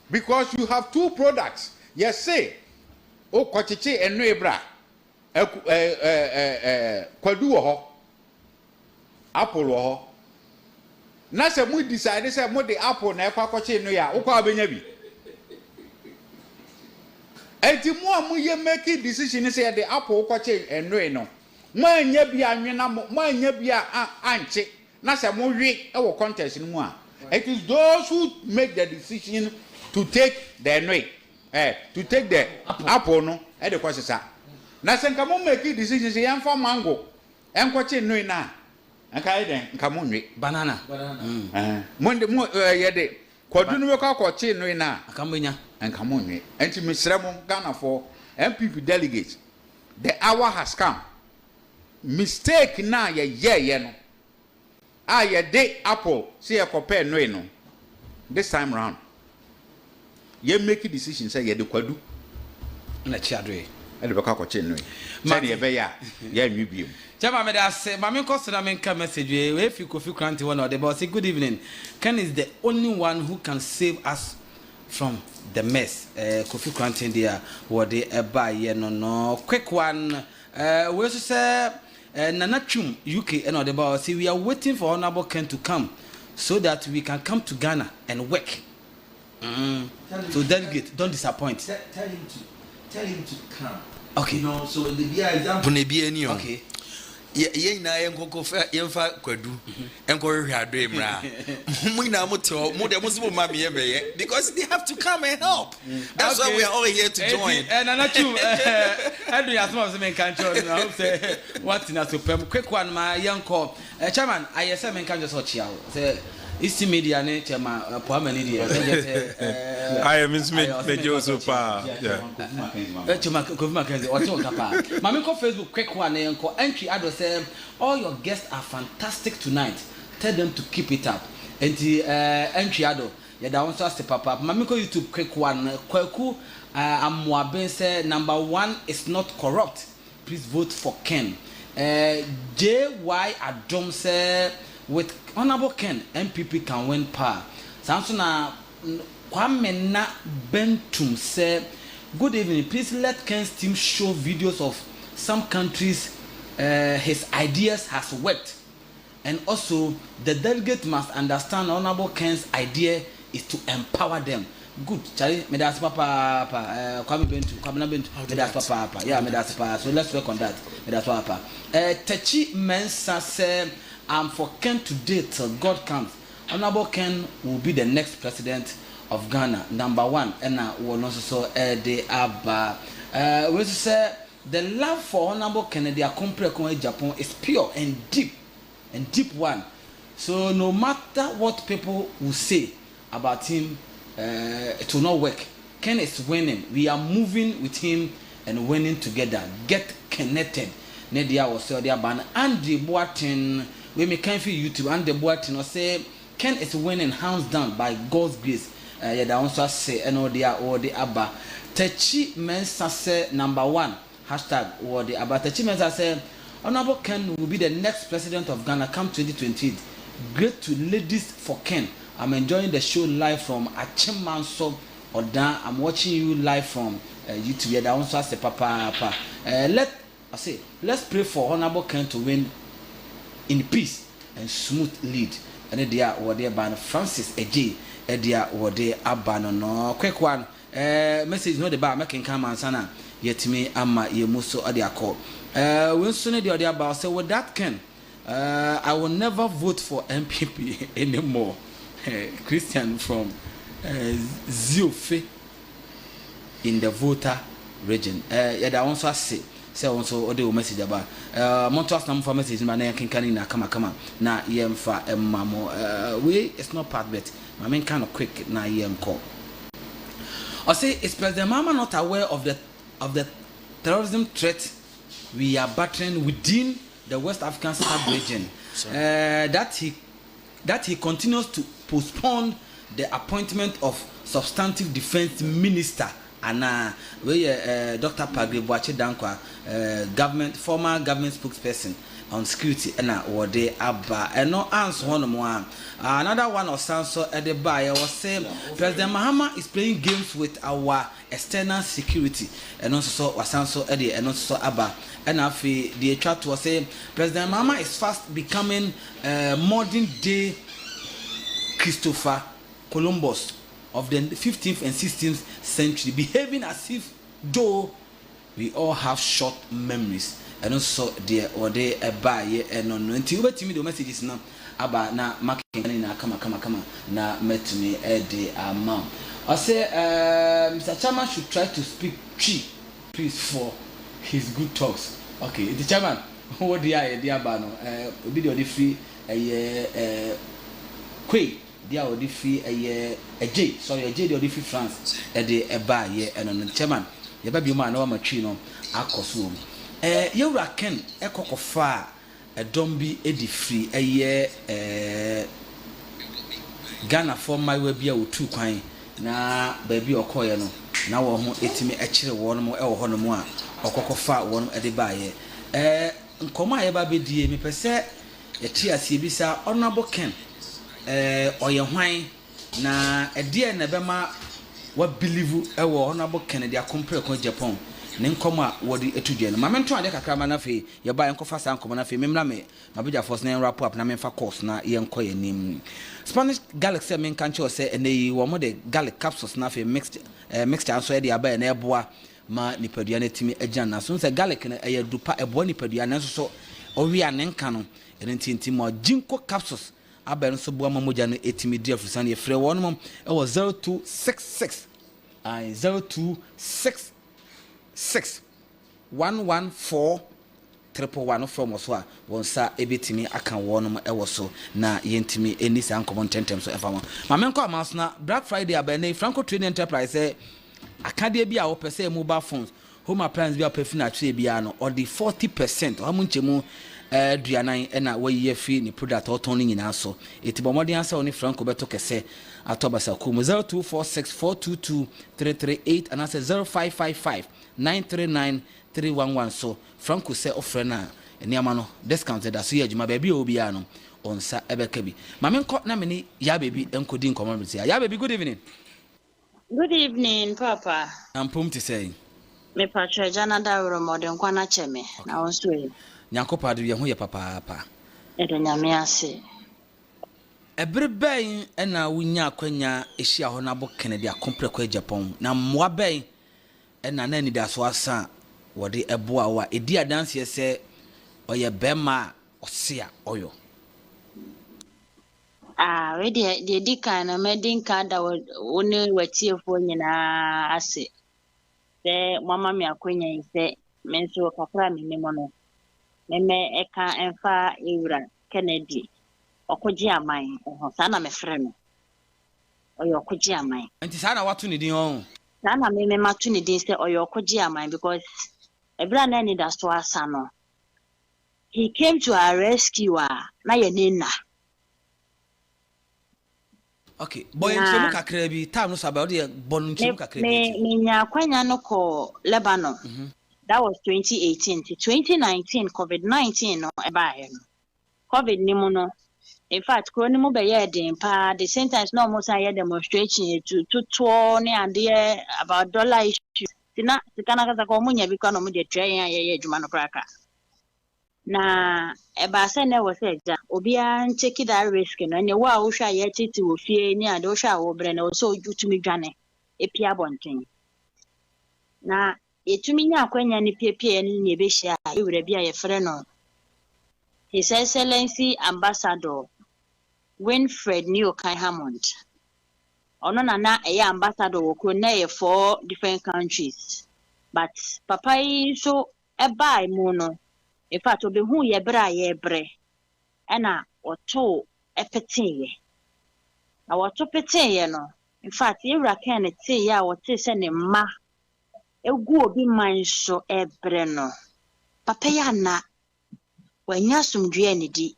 Because you have two products. Yes, say, oh, kochiche and nebra, kwadu ho, apple ho. Na se mu decide say mo the apple na ekwa koche no ya, ukwa abenya bi. Enti mo amu ye make decision say the apple koche eno no. Mo anya bi anwena mo anya bi anche. Na se mo hwe e wo contest no mu a. It is those who make the decision to take the eno to take the apple no e de kwasesa. Na se nka mo make decision say yamfa mango enkoche no na. Anka iden nka mo nwe banana mo yede kwadu no ko akoche no na akambenya nka mo nwe enti mesrɛ mo Ghana for MPP delegates, the hour has come. Mistake na ye no ye de apple see ye compare no this time round ye make a decision say ye de kwadu na chiadwe e de beka akoche no say ye be ya ye nwi biem. Chama me da say mama kosira me nka message we fi Kofi Kranti one or the boss say good evening. Ken is the only one who can save us from the mess. Kofi Kranti there what they buy no quick one. We also say Nanachum UK and the boss say we are waiting for Honorable Ken to come so that we can come to Ghana and work. So delegate, don't disappoint. Tell him to come. Okay. You know, so the example okay. ye na yenkoko fa yemfa kwadu enko hwe ado emra mu na mo te mo de mo so ma me ye because they have to come and help. That's why we are all here to join. And anachu adu ya small se men kan cho na hope say what na so pem quick one ma yenko chairman I say men kan just so chia say East media ne chema poamani dia I am me so pa yeah chema Kofi Mackenzie o che kapa mama ko Facebook quick one yenko entry ado say all your guests are fantastic tonight, tell them to keep it up and entry ado ya da won so ase papa mama ko YouTube quick one kwaku amwaben say number 1 is not corrupt, please vote for Ken. JY Adom say with Honorable Ken, MPP can win power. Samsona Kwame na Bentum say, good evening. Please let Ken's team show videos of some countries his ideas has worked. And also, the delegate must understand Honorable Ken's idea is to empower them. Good, Charlie. Me das papa. Kwame Bentum. Me das papa. Yeah, me das papa. So let's work on that. Me das papa. Techi Mensa say, I'm for Ken today till God comes. Honorable Ken will be the next president of Ghana, number 1. And now we also saw the Abba. We say the love for Honorable Kennedy Akompre Japan is pure and deep one. So no matter what people will say about him, it will not work. Ken is winning. We are moving with him and winning together. Get connected. Nedia was so their ban Andy Boatin. We may come for YouTube and the Boatin or say Ken is winning hands down by God's grace. Yeah, that also say no dia or the Abba. Techi Mensa say number 1 hashtag or the Abba. Techi Mensa say Honorable Ken will be the next president of Ghana come 2028. Great to ladies for Ken. I'm enjoying the show live from Achimanso Odan. I'm watching you live from YouTube. Yeah, that also say Papa. Let's pray for Honorable Ken to win in peace and smooth lead. And they are there by Francis Eji. They are there abano no quick one. Message no the bar making come and sana. Yet me ama ye muso adia call. When soon the other about say with that Ken, I will never vote for MPP anymore. Christian from Ziofe in the voter region. Yeah, that also say also the message about Montas number for message man can na kama na yemfa mamo we it's not part bet my main kind of quick na yem call. I say is President Mama not aware of the terrorism threat we are battling within the West African sub-region, that he continues to postpone the appointment of substantive defense minister and Dr. Pagre Boache Dankwa, former government spokesperson on security or they abba and no answer one more. Another one of Sanso at the buyer was saying President Mahama is playing games with our external security and also was Sanso Eddie and also Abba and after the chat was saying President Mahama is fast becoming modern day Christopher Columbus of the 15th and 16th century, behaving as if though we all have short memories. And also there or they buy and on until you me the messages now about na marking na come na met me the amount. I say Mr. Chairman should try to speak please for his good talks. Okay, the chairman what the idea bano video the free Quay dia odi fi a J the odi fi France e de eba ye eno no chairman ye ba bi ma na wa matwi no akoso yewura Ken ekokofa a dombi edi free Ghana for my we bia otu kwan na ba bi okoye no na wo ho etimi ekire wo no mo e wo ho no mo a okokofa wo no e de ba ye nkoma ye ba be die mi pese ye ti asie bi sa Honorable Ken oye hwan na ede na bema wa believe ewo Honorable Kennedy Akompre ko Japan ne nkoma wodi etudie no mamento ade kakra ma na fe ye ba enkofa sa nkoma na fe memra me mabeja force na wrap up na memfa course na ye nko ye nim Spanish garlic say men kan cho say ene wo mo de garlic capsules na fe mixed so e de aba na eboa ma nipadua na timi agyan na so say garlic na ye dupa eboa nipadua na so owia ne nka no ene ntinti mo jinko capsules aba no so boa mamoja no etimi dia frusan ye frɛ won mom e wo 0266 0266 114 111 from so a won sa ebetimi aka wonum e wo so na yentimi eni sa nkomo tentem so efa mo ma menko amas na Black Friday abane Franco Trading Enterprise akade bia wo pese mobile phones home appliance bia pefina atwe bia no or the 40% o munchemu duanan na wayi fi ni product oton ni nyina so etibomodi ansa oni Franco beto kese atobasa kum 0246422338 and ase 0555939311 so Franco say offer na eniama no discounted aso ye adwuma ba bia obi ano onsa ebeka bi ma menko na meni ya baby enkodi nkomamiti ya baby good evening. Good evening, Papa. Ampum to say. Me patra jana da wuro modern kwana cheme na wonso e. Nyankopa do ye ho ye papa. Edo nyame ase. Ebre ben na wunya akwanya ehia ho na bo Kennedy akompre kwa Japan na mmoa ben na ni da so asa wode eboa wa edi adanse se oye bema osea oyo. We de di kan na medin ka da woni watiefo nyina ase. Se mama mi akwanya ise menso kakra mi nemo no. Meme eka enfa ewura Kennedy. Okoji aman sa na me frɛ no. Oyo okoji aman. Nti sa na watu ni din ho. Sa na me matu ni din se oyo okoji aman because ebra na ni da so asa no. He came to our rescue na ye nena. Okay, boy nchemu kakra bi time no so about the bon nchemu kakra bi. Me nya kwanya no ko Lebanon. That was 2018 to 2019 COVID-19 no eba he no. COVID ni mu no. In fact, ko ni mu be ye den pa the same times no mo say demonstration to ne ade about dollar issue. Tina sikana kaza ko munya bi kwa no mu de tren ye adwuma no kraka. Na eba se ne wo se ja obi an take that risk no ne wa wo hwa ye titi wo fie ni ade wo hwa wo bre na wo so jutumi dwane epia bonten na etumi nya akwanya ni piepie ni ne be hia ewura bia ye frɛ no His Excellency Ambassador Winfred Nyokai Hammond ono na eye ambassador wo kro na ye 4 different countries but papa yi so eba mu no in fact obi hu ye bra ye bre ena oto epeteye na woto peteye no in fact ye wura kan te ya wote se ne ma egu obi man so ebre no papa ya na wanya sumdue ne di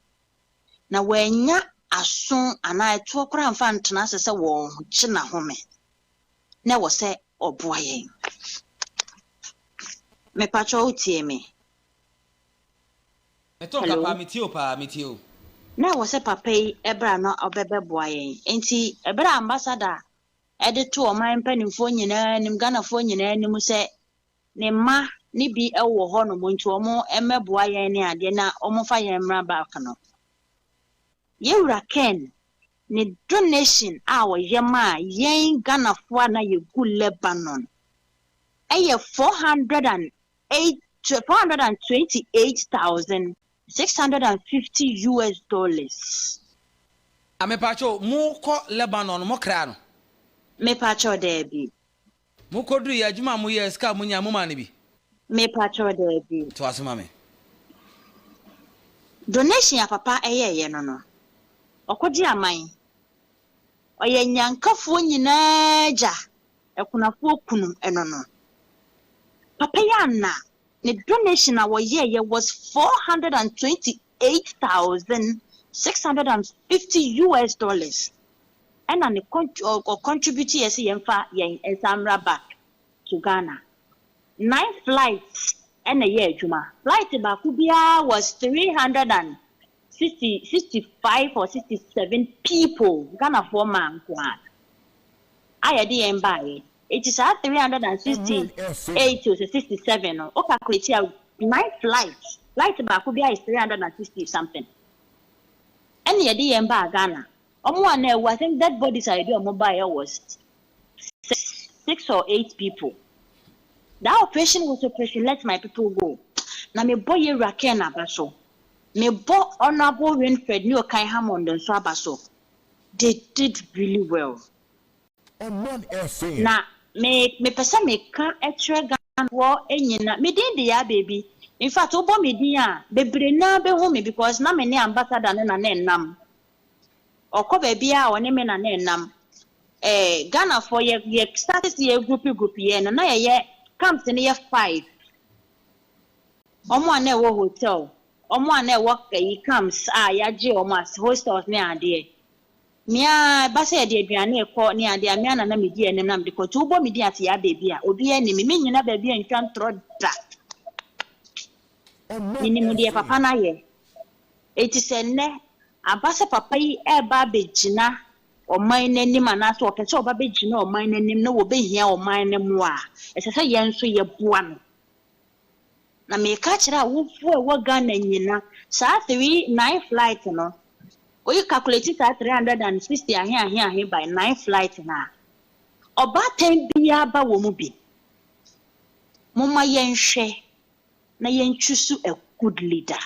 na wanya aso ana eto kora mfa ntena sese wo chi na home na wo se oboa yen me pacho utie me Eto kapa mitio na wo se papa yi ebra no obebe boa yen enti ebra ambassador ede to oman panimfo nyina nim Ghana-fo nyina nim se ne ma ni bi ewo ho no montu omo emeboa yen ne ade na omo fa yen mra back no yewura ken ne donation a wo yema yen Ghana-fo na ye gu Lebanon eye 428,650 US dollars. Amepacho mu ko Lebanon mo kra no Me pacho debi. mu ko du ya adwuma mu ye ska mu nya mu ma ne bi Me pacho debi. to asoma me Donation ya papa eye no no. Okoji aman. Oye nyankafo nyina ja. Ekunafo kunu eno no. Papa ya na the donation our year was 428,650 US dollars. And an contribute yes yemfa yen ensamra back to Ghana. 9 flights and a year juma. Flight bakubia was 365 or 67 people. Ghana for man kwa. I didn't buy. It is at 368 to 67. O calculate here 9 flights. Flight bakubia is 360 something. And ye didn't buy Ghana. I think that body's idea mobile was 6 or 8 people. That operation was operation. Let my people go. Na me boy Raken abaso. Me bo honorable Winfred New Kai Hammond and Swabaso. They did really well. Omanfm. Na me pesa me ka extra gan wo enyina me din de ya baby. In fact, obo me din a bebre na be hu me because na me ne ambassador na nam. Okọ baby a one me na nam. Ghana for ye started ye group ye na ye camps ne ye 5. Omo na wo hotel. Omo na wo camps ya je omo as hostels ne ade. Mia basa de aduane ekọ ne ade amia na medi enem na mede ko to bo medi ate ya baby a obi ani me nyina baby antwa ntro da. Nini mu de papa na ye. Eti se ne abasa papa yi eba begina oman nanim anaso opese oba begina oman nanim na wo behia oman namu a esese ye nso ye boa no. Na me ka kira wo fo e wo Ghana nyina sa 9 flight no. We calculate that 360 here by 9 flights na. Oba 10 biya ba wo mu bi. Mama yenhwe na yenchusu a good leader.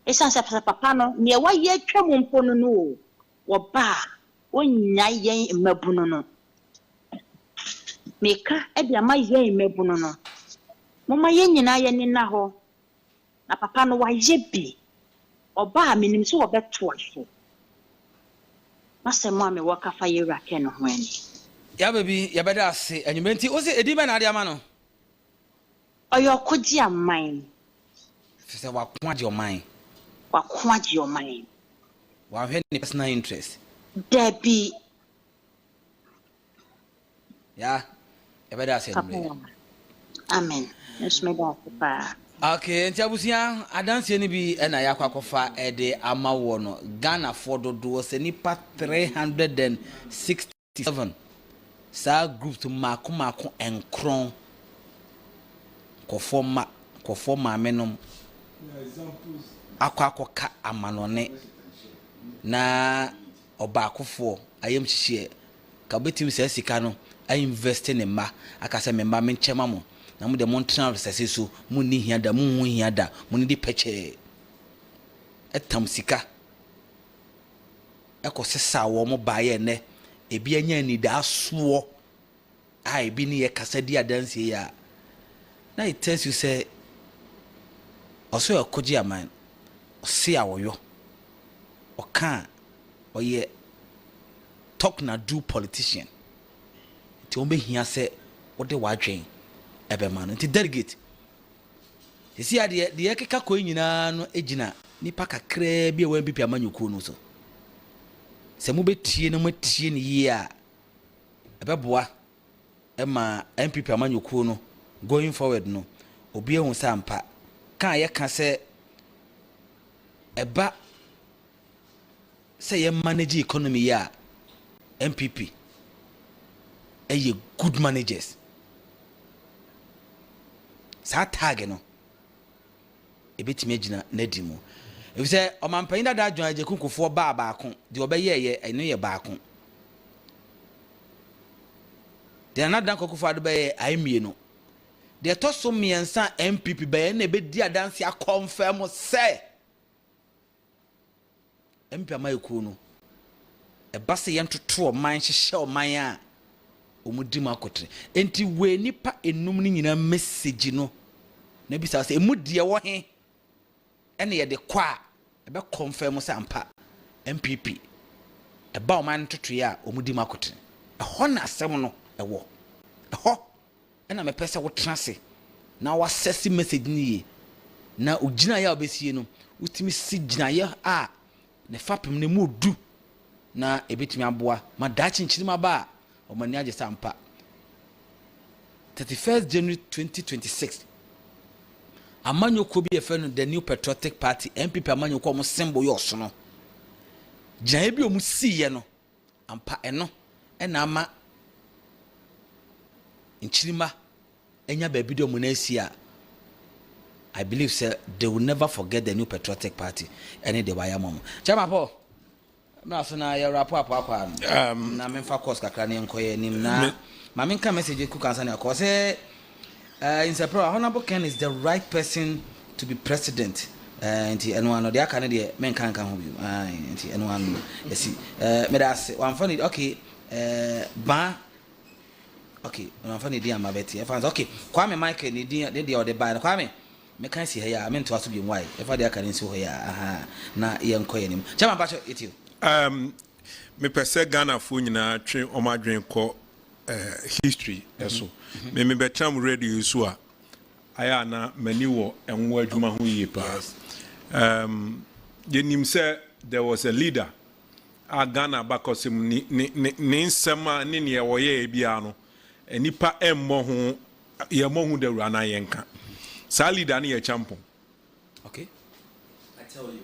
Esa se papa no ne wa ye twam mpo no no wo ba onya yen mabunu no. Meka e bia ma yen mabunu no. Mama yen nyina ye ni na ho. Na papa no wa ye bi. Oba minim so obeto afo. Masemo ame waka fa yera ken ho ani. Ya baby, ya beda ase anyumenti o se edi be na ade ama no. Oyo koji aman. Se wa ko ade oman. Wa ko ade oman. Wa hwe ni personal interest. Debi. Ya beda ase anyumenti. Amen. Nesme da pa. Okay, ntiabusia adanse ni bi na yakwakofa ede amawo no Ghana for dodo se nipa 367 sa group to mako enkron kofo maamenom akwakoka amanone na obakofo ayem hihie ka betim se sika no I invest in ma akase me ma menchema mo na mu de montana resese so mu ni hia da mu hu hia da mu ni di peche etam sika ekosesa wo mo baaye ne ebi anya ni da so ai bi ni ye kasa di adanse ya na it tells you say also akoji aman ose awoyo oka oye talk na do politician ti o be hia se wo de wadwen ebema no nti delegate esi ade de ekeka ko nyina no egina nipa kakra bi e wan bipi amanyuku no so se mu betie no matie ne yi a ebeboa ema MPP amanyuku no going forward no obi ehun sampa kan ye ka se eba se ye manage economy ya MPP eye good managers sa tag no ebetime agina nadimu if say Omanfm da adwan aje kunkufo ba ko de obeye ye eno ye ba ko de another kunkufo ado be aimie no de to so miensa MPP be na ebedi adanse confirm say MP amayeku no e ba se yentoto oman hyehye oman a omudi makotre enti we nipa enum ni nyina message no na bisa se emudie wo he ene ye de kwa e be confirm say ampa MPP e ba oman toto ya omudi makotre e ho na asem no e wo e ho ena me pese wo trase na wa sesi message ni ye na ogina ya obesie no utimi si gina ya a ne fapem ne mu du na ebetimi aboa ma da chinchirima ba omani aje sampa 31st January 2026 amanyoko bi efe no the New Patriotic Party MPP amanyoko mo symbol yo so no gyan bi omu siye no ampa eno ena ama nchirima enya ba bi do mo na asia I believe say they will never forget the New Patriotic Party any day why am chama po na so na ya rapo akwa na memfa course kakra ne nkoye nim na ma menka message ku kansa na cause in September Honorable Ken is the right person to be president nti eno ano de aka ne de men kan ho bi nti eno ano yesi me da se wan funny okay ba okay wan funny di amabeti e fans okay Kwame Michael ni di de o de ba Kwame me kan si ha ya me nto aso bi nwai e fa de aka ne si ho ya aha na ye nko ye nim chama ba cho etio me pese Ghana fo nyina twe omadwen ko history eso me betam radio so a aya na mani wo enwo adwuma ho yie pa yenim say there was a leader a Ghana bakosem ni nsema ni ne wo ye bia no enipa emmo ho ye mo hu dawura na yenka sa leader na ye champion. Okay, I tell you.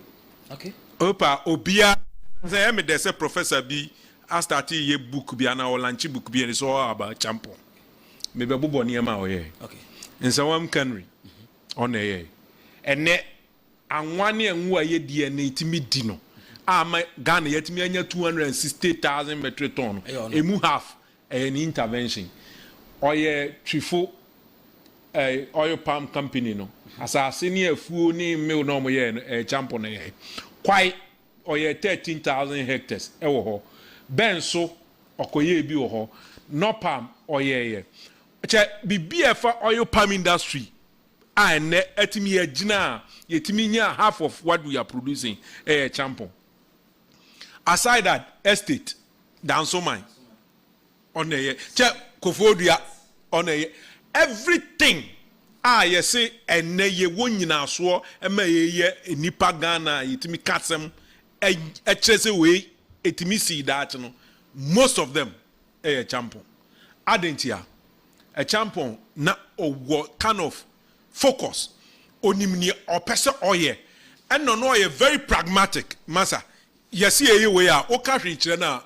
Okay, opa obia say me dey say professor bi I started ye book bi na launch book bi and so about champion me be bobo niam a oye. Okay, in some country on e ene anwane enwu aye die na itimi di no ama Ghana yetimi anya 260,000 metric ton emu half an intervention oye twifo oil palm company no asase ni afuo ni mill no mo ye champion ye kwai oye 13,000 hectares e wo ho benso okoye bi wo ho no palm oye ye che bibia fa oil palm industry ane atimi agina yetimi nya half of what we are producing champion. Aside that estate down so mine on ye che kofodia on ye everything you say ene ye wonyina so ema ye nipa Ghana yetimi katsem chese we etimi see that no most of them champion adentia a champion na what kind of focus onimni opese oye and no oye very pragmatic masa yes ye we a o ka hwe kire na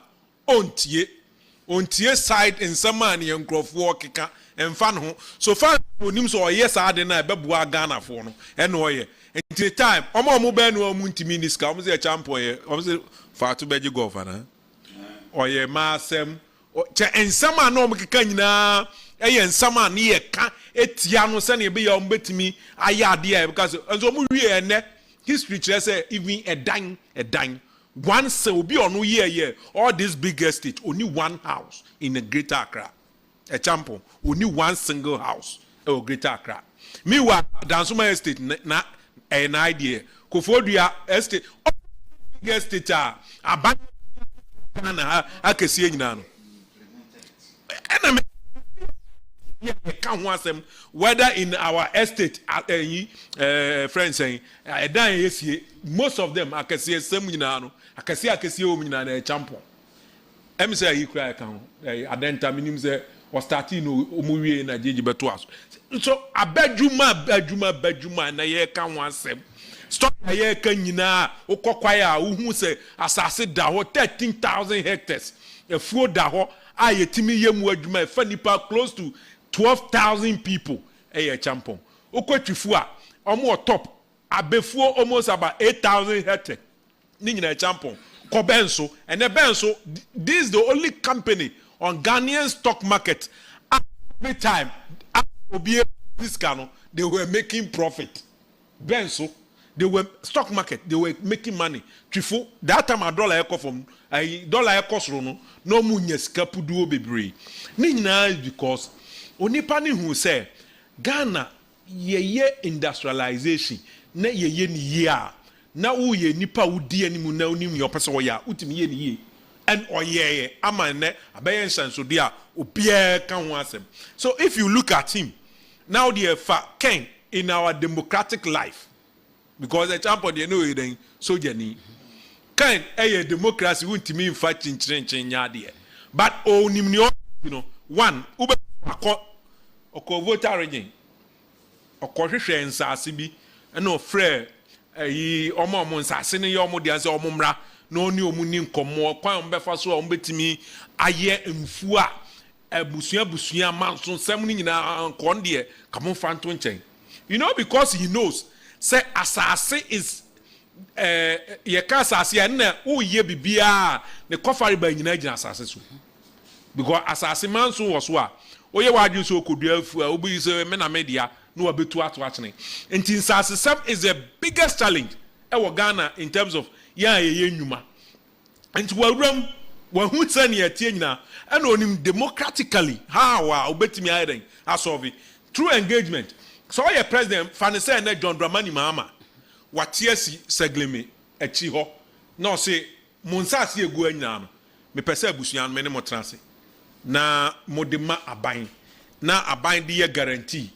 ontie side in some man yan crofo keka emfa no so far onim so oye sa de na beboa Ghana fo no and oye until time omo be no omu ntimi ni ska omo se champion ye omo se fa to beji golf na oye ma sem che ensama na omo keka nyina ensama na ye ka etia no se na be ya omo betimi ayade ya because enso omo wie ene history kire say even a dang once will be on year all this big estate only one house in the Greater Accra a champion only one single house in Greater Accra meanwhile Dansuma estate na an idea Kofodia estate big estate aban na akesi nyina no whether in our estate friends saying most of them akesi sem nyina no akesi o nyina na champion em say he cry kan adenta minim say o starting no omuwie na jeje beto aso so abadwuma na ye kan ho asem stop na ye kan nyina okokwae a uhu say asase da ho 13,000 hectares efuo da ho a yetimi yemu adwuma e fa nipa close to 12,000 people champion okotwifu a omo top abefuo almost about 8,000 hectares ni nyina champion ko benso and the benso this is the only company on Ghanaian stock market every time obi this cano they were making profit benso they were stock market they were making money twifu that time a dollar echo from dollar echo sro no mu nya sika puduo bebre ni nyina because onipa ni hu say Ghana ye industrialization na ye ni ye a na wo ye nipa wudi animu na onim yo pese wo ya utimi ye ni ye and oye ama ne abaye nsanso de a obia ka ho asem. So if you look at him now the Ken in our democratic life because the champion they know then soldier ni Ken democracy untimi mfa chinchiren nya de but onim ni you know one ube oko voter regime okohwehwe nsase bi na ofre omo nsase ne yomo de ase omo mra na oni omu ni nkomo kwan ombefa so ombetimi aye mfu a busua manso sem ni nyina nkon de kamo fanto nchen you know because he knows say asase is ye ka asase na uye bibia ne kofari ba nyina gina asase so because asase manso wo so a oye wadu so kodua afu a obi so me na media no abetu ato achene nti nsasesem is the biggest challenge Ghana in terms of ye nnwuma nti wawuram wahu sane yatie nyina and onim democratically how obetimi ayeden asolve through engagement so your president fanise na John Dramani Mahama watiesi segleme echi ho no say monsase egu anyina no me pese abusuan me ne motrase na modema aban na aban de ye guarantee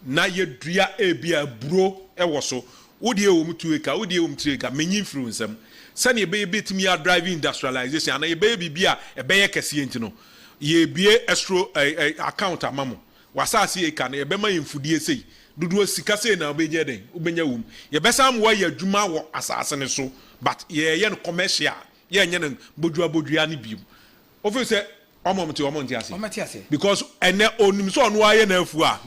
na ye dua ebia buro ewo so wodi e wo mtueka wodi e wo mtueka menyi influence sani ebe betimi ya driving industrialization na ebe bibia ebe ye kese enti no ye bie estro account amamo wasase e ka na ebe ma yemfudie sei dudu sika sei na obenye den obenya wum ye besam wa ye adwuma wo asase ne so but ye no commercial ye nye no bodua ne bium ofise omonti ase because ene onim so no aye na afu a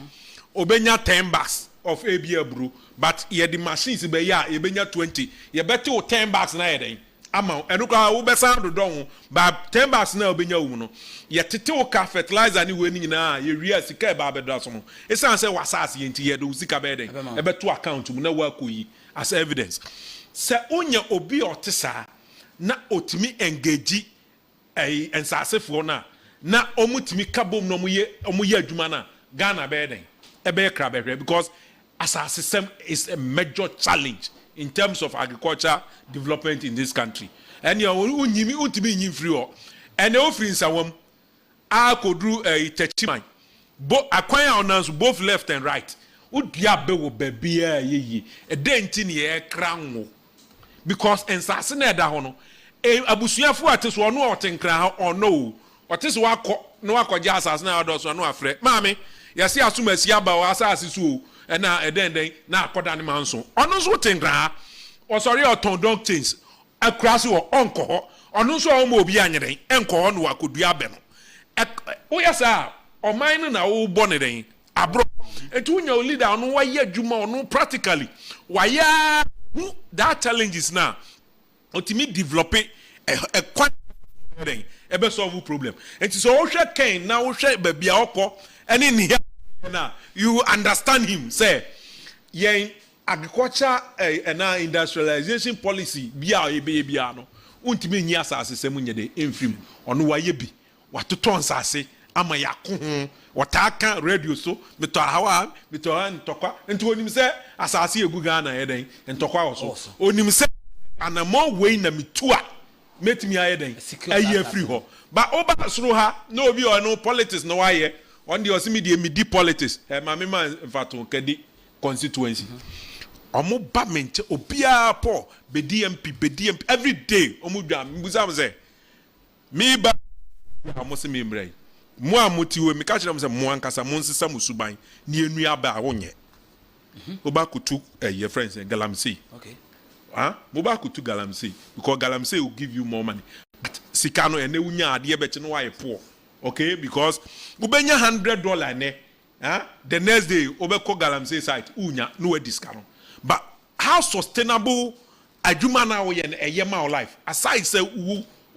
obenya 10 bags of abia bro but ye the machines be ya ye benya 20 ye bete o 10 bags na ye den ama enu kwa wo besan do don but 10 bags na obenya wum no ye tete o ka fertilizer ni we ni na ye wi sika ba bedo so no esan say wasase ye nti ye do sika be den e beto account mu na wa koyi as evidence se onya obi otesa na otimi engage ensasefo na omutimi kabom no omuye adwuma na Ghana be den ebe kra be because asasesem is a major challenge in terms of agriculture development in this country and you unyimi utimi nyi free o and e ofri nsawam akodru techiman bo akwan a onanso both left and right udua be wo babia yeyi e denti ne ye kra nwo because ensase na eda ho no abusuafo ateso ono otenkra ha ono oteso wakọ no akọje asase na odoso no afre maame yesi asumasi aba wa asase so na edenden na akoda ne manso ono so tenkra osori oton dog chains akrasi wo onko ho ono so o mo obi anyeren enko ho no akodua be no wo yesa o man na wo bo ne den abro etu nya o leader no wa ye adwuma ono practically wa ya that challenges now otimi develop a quite ebe solve problem and so wo hwe ken na wo hwe ba bia okọ ene ni na you understand him say yen agriculture and industrialization policy bia ebe bia no untimi nyi asase sem nyede emfim ono wa ye bi watoton sase ama yako ho wataka radio so beto hawa beto ntokwa nti onim se asase egu Ghana eden ntokwa wo so onim se and more way na mitua metimi ayeden aye free ho ba oba suru ha no obi o no politics no waye on the osimi de midi politics ma me man fato kedi constituency omo ba menche obia po be DMP every day omo dwa mbusam say me ba omo se me mrai mo amoti we me ka kire mo se mo ankasa mo nsesa musuban ni enu aba a wonye oba kutu your friends galamsey okay mobile could to Galamsey because Galamsey will give you more money. But Sikano and Neunya ade beche no why poor. Okay, because ubenya $100 ne. The next day obeko Galamsey site unya no discount. But how sustainable adwuma na wo ye yema life aside say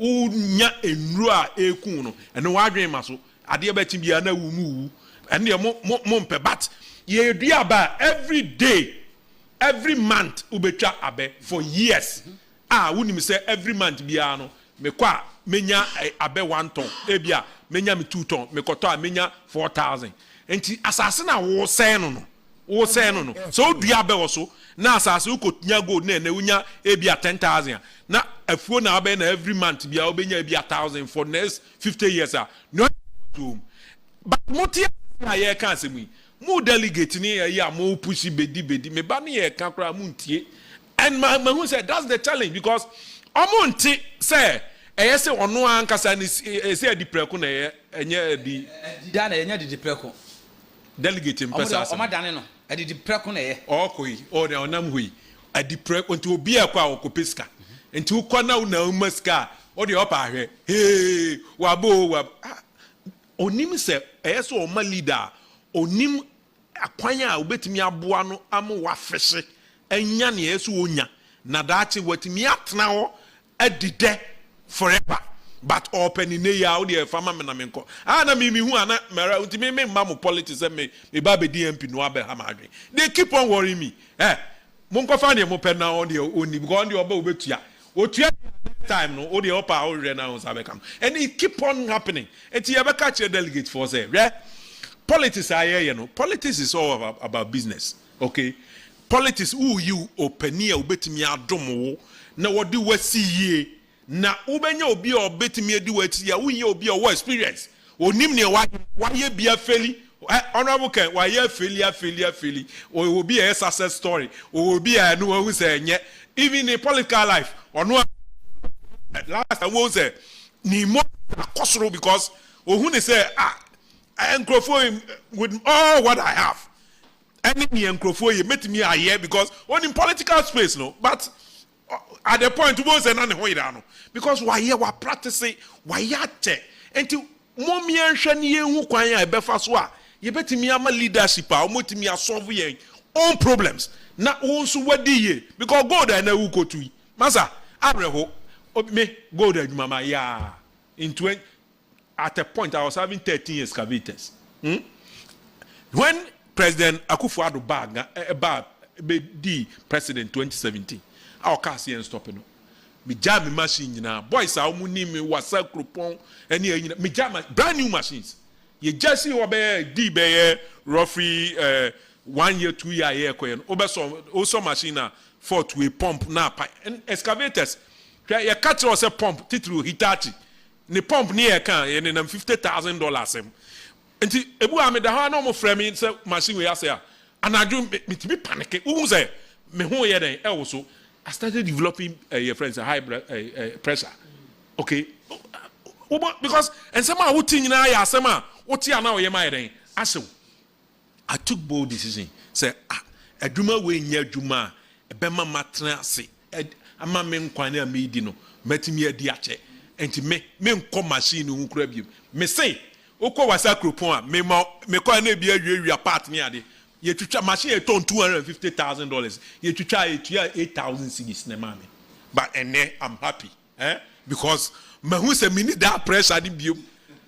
unya enrua ekun no and no adwen maso ade beche bia na wu mu and ye mo mpe but ye dua ba every day. Every month ubetwa abe for years. Wouldn't say every month biano me kwa menya abe 1 ton ebia menya me 2 ton me koto menya 4,000. Enti asase na wo say no no so dua abe wo so na asase ukotunya gold na unya ebia 10,000 na afuo na abe na every month bia obenya ebia 1,000 for next 50 years no but motia na ye kan semu mu delegate ni ya mo push bedi me ba ni e kan kra mu ntie and my who said that's the challenge because omonti say say ono ankasa ni say di preko na enye di da na enye di preko delegate mpesa o ma dane no di preko na okoi o na onam hui di preko nti obi akwa okopeska nti ukọ na una umaska o de opa ahwe hey wabo onim say say o ma leader onim akwanya obetimi aboa no amu wafehye enya ne yeso onya na daache watimi atena ho adide forever but open in ya o de fama me na me nko ana me hu ana mera unti me mamu politics me ba be DMP no abe ha madwe they keep on worrying me mo nko fa ne mo pe na on de oni because on de oba obetua otua time no o de opa o re na on sabe kam and it keep on happening enti ye be catch a delegate for say politics aye no politics is all about business okay politics who you openia obetimi adom wo na wodi wasi yie na ubenya obi obetimi edi wati ya unye obi o experience onim ne wa ye bia feli honorable Ken wa ye feli o obi a success story o obi a no hu say enye even in political life ono last time we say ni mo akosoro because ohun ne say enkrofo with all what I have any me enkrofo ye metimi aye because on in political space no but at the point we say na ne ho ira no because why ye wa practice why ya che enti momi enhwe ne hu kwan ya ebefa so a ye betimi ama leadership a omotimi solve ye own problems na wonso wadi ye because God na hu kotu masa abreho me God adwuma ma ya in 20 at a point I was having 13 excavators when President Akufo-Addo be president 2017 our car see and stop no me jam machine na boys a omuni me wasa kropon eni me jam brand new machines ye just see obe di be roughly 1 year 2 year here ko obe so also machine na for to a pump na and excavators ye catch us a pump titru Hitachi ni pump ni e kan ye na $50,000 em enti ebu ameda ha na mo frame me say machine we ase a anadwo me tibi panic who say me ho ye den e wo so I started developing your friends a high pressure. Okay. Because and some are who na ya some what ya now ye my then. I took bold decision. Say adwuma we nya adwuma e be ma matena se ama me nkwane a me di no metimi adi ache enti me nko machine hu kura biem me say okọ wasa kropon a me ko na bia wiawia part ni ade ye twitwa machine ton $250,000 ye twitwa etua 8,000 cedis na mame but ene I'm happy because me hu se me need that pressure di biom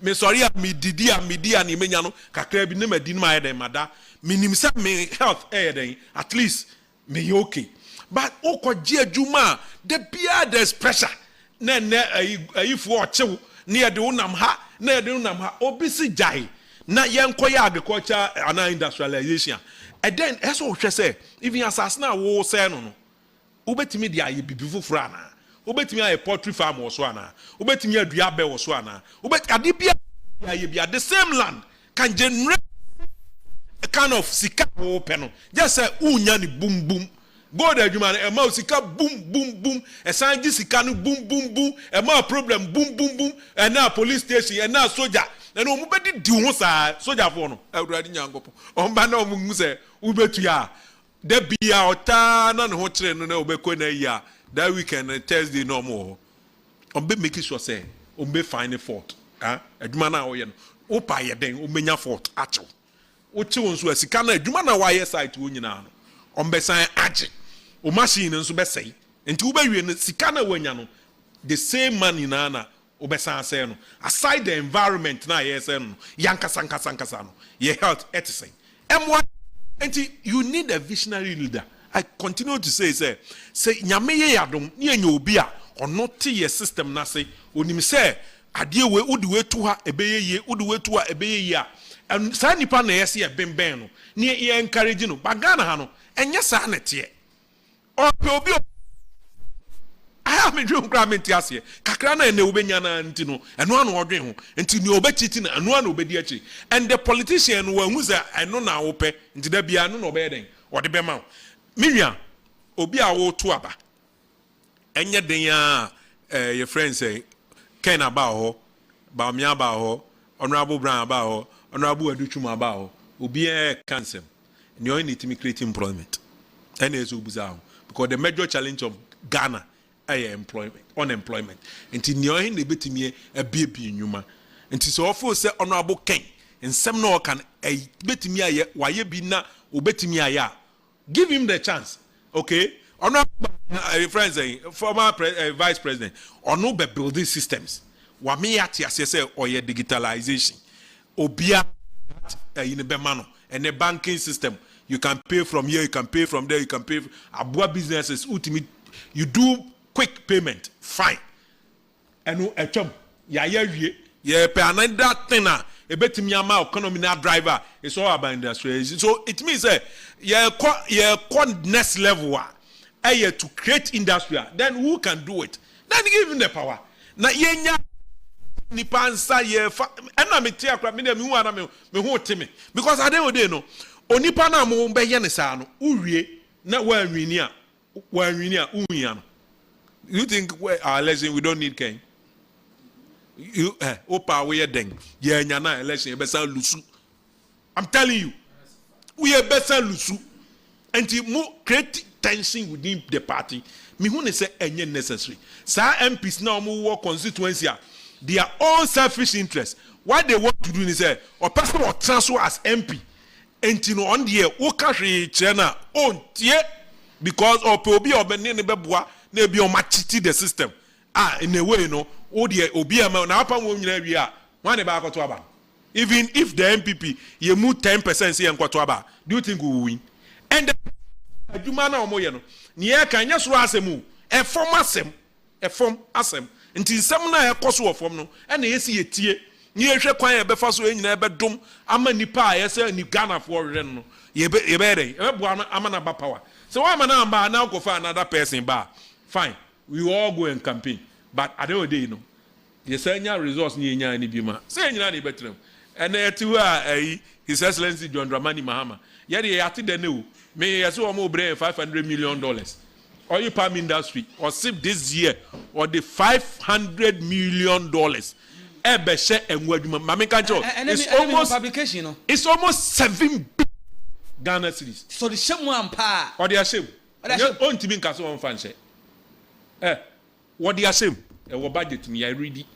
me sorry a me didi a me dia na menya no kakra bi na madi na ma den mada minim se me health den at least me okay but okoje adwuma the bia there's pressure na ayifu ochew na ye de unam ha na ye de unam ha obi si jai na yenkoya agriculture and industrialization and then eso hwe say even asas na wo say no obetimi dia ye bibi fufura ana obetimi aye poultry farm wo so ana obetimi adua be wo so ana obet ade bia ye bia the same land can generate a kind of sika wo pe no just say unya ni boom boom God adwuma na ma sika boom boom boom e san gi sika no boom boom boom e ma problem boom boom boom and na police station and na soldier and omu bedi di ho sa soldier for no awurade nyangopo omba na omu se ubetu ya de bia ota na ne ho kire no na obekọ na ya that weekend Thursday no more ombe make sure say ombe find fault adwuma na wo ye no opa ye den omenya fault achew oche won so sika na adwuma na wa ye site wo nyina no ombe san age o machine nso be sei enti wo be wie no sika na wanya no the same money na obesan say no aside the environment na yes no yankasa no your health etisen emwa enti you need a visionary leader. I continue to say nyame ye yadom ne anya obi a ono te ye system na say onim say ade we udi we to ha ebeye ye udi we to ha ebeye ye and sa nipa na yes ye benben no ne ye encourage no bagana ha no enye sa na te obi I have a dream cramming ase kakra na ene obenya na ntino eno anu odwen ho nti ni obetiti na eno anu obedi achi and the politician wa hu za eno na wo pe nti da bia no obey den ode be ma minwa obi a wo to aba enye den ya your friend say Ken aba ho ba mi aba ho honorable Brown aba ho honorable Adutwum aba ho obi e cancel ni o need to create employment and ezo buza ho because the major challenge of Ghana unemployment nti neo hin de betimi abie nyuma nti so ofo se honorable Ken nsem no kan betimi aye waye bi na obetimi aye give him the chance okay honorable friends former vice president ono be building systems wa me ati ase say oye digitalization obia in the and the banking system you can pay from here, you can pay from there, you can pay abua businesses ultimate you do quick payment fine and a chum ya pay another thing a bit me ama economy na driver it's all about industry so it means next level to create industry then who can do it then give him the power na yenya nipa ansa ye na me tia kra me na me hu ana me hu teme because ade ode no onipa na mo be ye ne sa no uwie na wa anwini a unya no you think our election we don't need king you opa we den ye nya na election e be sa lusu I'm telling you we e be sa lusu and mo create tension within the party me hu ne say enye necessary sa MPs na mo wo constituency a their own selfish interest. What they want to do is say, or person or transfer as MP, and you know on the Okashi China on tie because or Pobi or Benin Beboa, they be on matchiti the system. In a way, you know, oh dear, Obiama now upon women area, one about Kotuaba. Even if the MPP you move 10% say in Kotuaba, do you think we will win? And the Jumana Omoyano, near Kanyas Rasemu, a form asem. Until some na ekoso ofom no na yesi etie ni ehwe kwan e be fa so enyina e be dom ama nipa a yese ni Ghana for ren no ye be bo ama na ba power so why man na ba na go for another person ba fine we all go and campaign but at the end of the day no ye say nya resource ni nya ni bi ma say enyina na betrem and etu a His Excellency John Dramani Mahama ye de yate de ne o me yese o mo bre $500 million oil palm industry or sip this year or the $500 million ebe she enwaduma mama kancho it's almost publication no it's almost 7 billion Ghana cedis so the shame one pa or the shame on timi nkaso on fanche what the shame e wo budget me I read it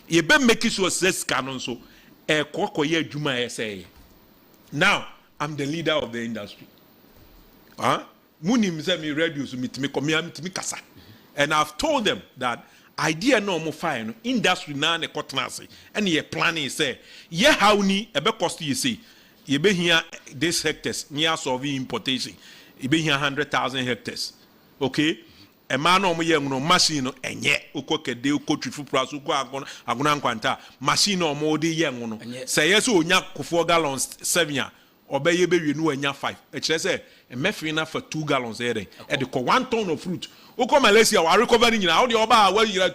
ye be make sure says canon so e kokoye adwuma e say now I'm the leader of the industry Munim say me reduce me kasa. And I've told them that idea no more fine industry na ne kotnase and ye planning say ye how ni ebe cost you say ye be here this hectares near solving importation ye be here 100,000 hectares okay a man no ye no machine no enye ukokede ukotwifu price uko agona nkwanta machine no mo de ye no say yes onya kofo gallons 7 obey be we no anya 5 e kire say e mefiri na for 2 gallons e dey e de 1 ton of fruit uko Malaysia wa recover nyina how de oba wa yira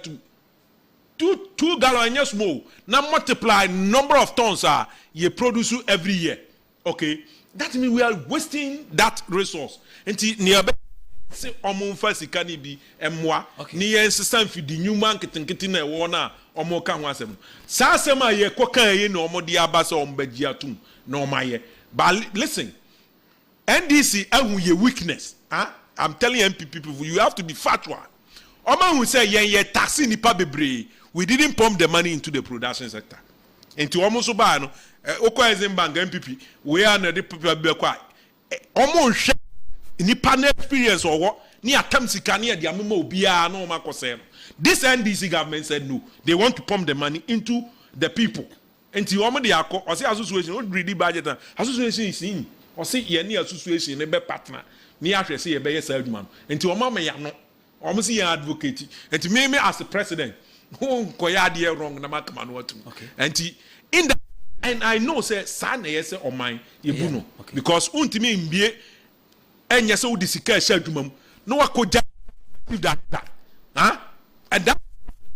2 gallons anya small na multiply number of tons you produce every year okay that means we are wasting that resource enti near say Omanfm sika ni bi emwa ni yen system fi di nyuma nketenkete na e wo na omo ka ho asem sa asem a ye kokan ye na omo de aba se ombaji atum na omaye but listen NDC ahu ye weakness I'm telling MPP people you have to be factual Oman who say ye taxi nipa bebre we didn't pump the money into the production sector into almost so ba no okwa Bank MPP we are na the people be kwa omo hwe nipa na experience owo ni atam sika na de amema obia na o makose this NDC government said no they want to pump the money into the people enti omo de akọ o say association o ready budget association is in o say ye ni association ne be partner ni ahwe say ye be yes adwuma enti omo ma ya no omo say ya advocate enti me as the president who koya de wrong na makama no atum enti in the and I know say sa na yes o man ye bu no because untimi mbie enye se udi sika sha adwuma no wakoja that and that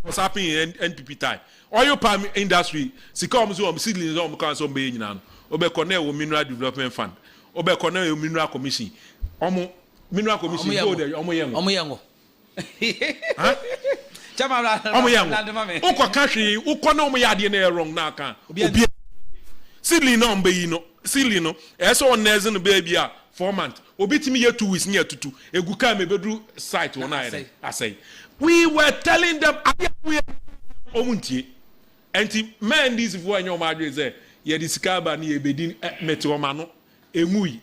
was happening in NPP time oil palm industry sika omo seedlings omo kan so be nyina no obekọ na wo mineral development fund obekọ na wo mineral commission omo mineral commission go there omo yengo chama omo yengo ukọ kahwe ukọ na omo yade na wrong na aka obi seedling na ombe yi no seedling no eso on next no baby 4 months obitimi ye 2 weeks near tutu eguka mebedru site won I say we were telling them omuntie enti men this for anyo madwe say ye diskaba na ye bedin metoma no emui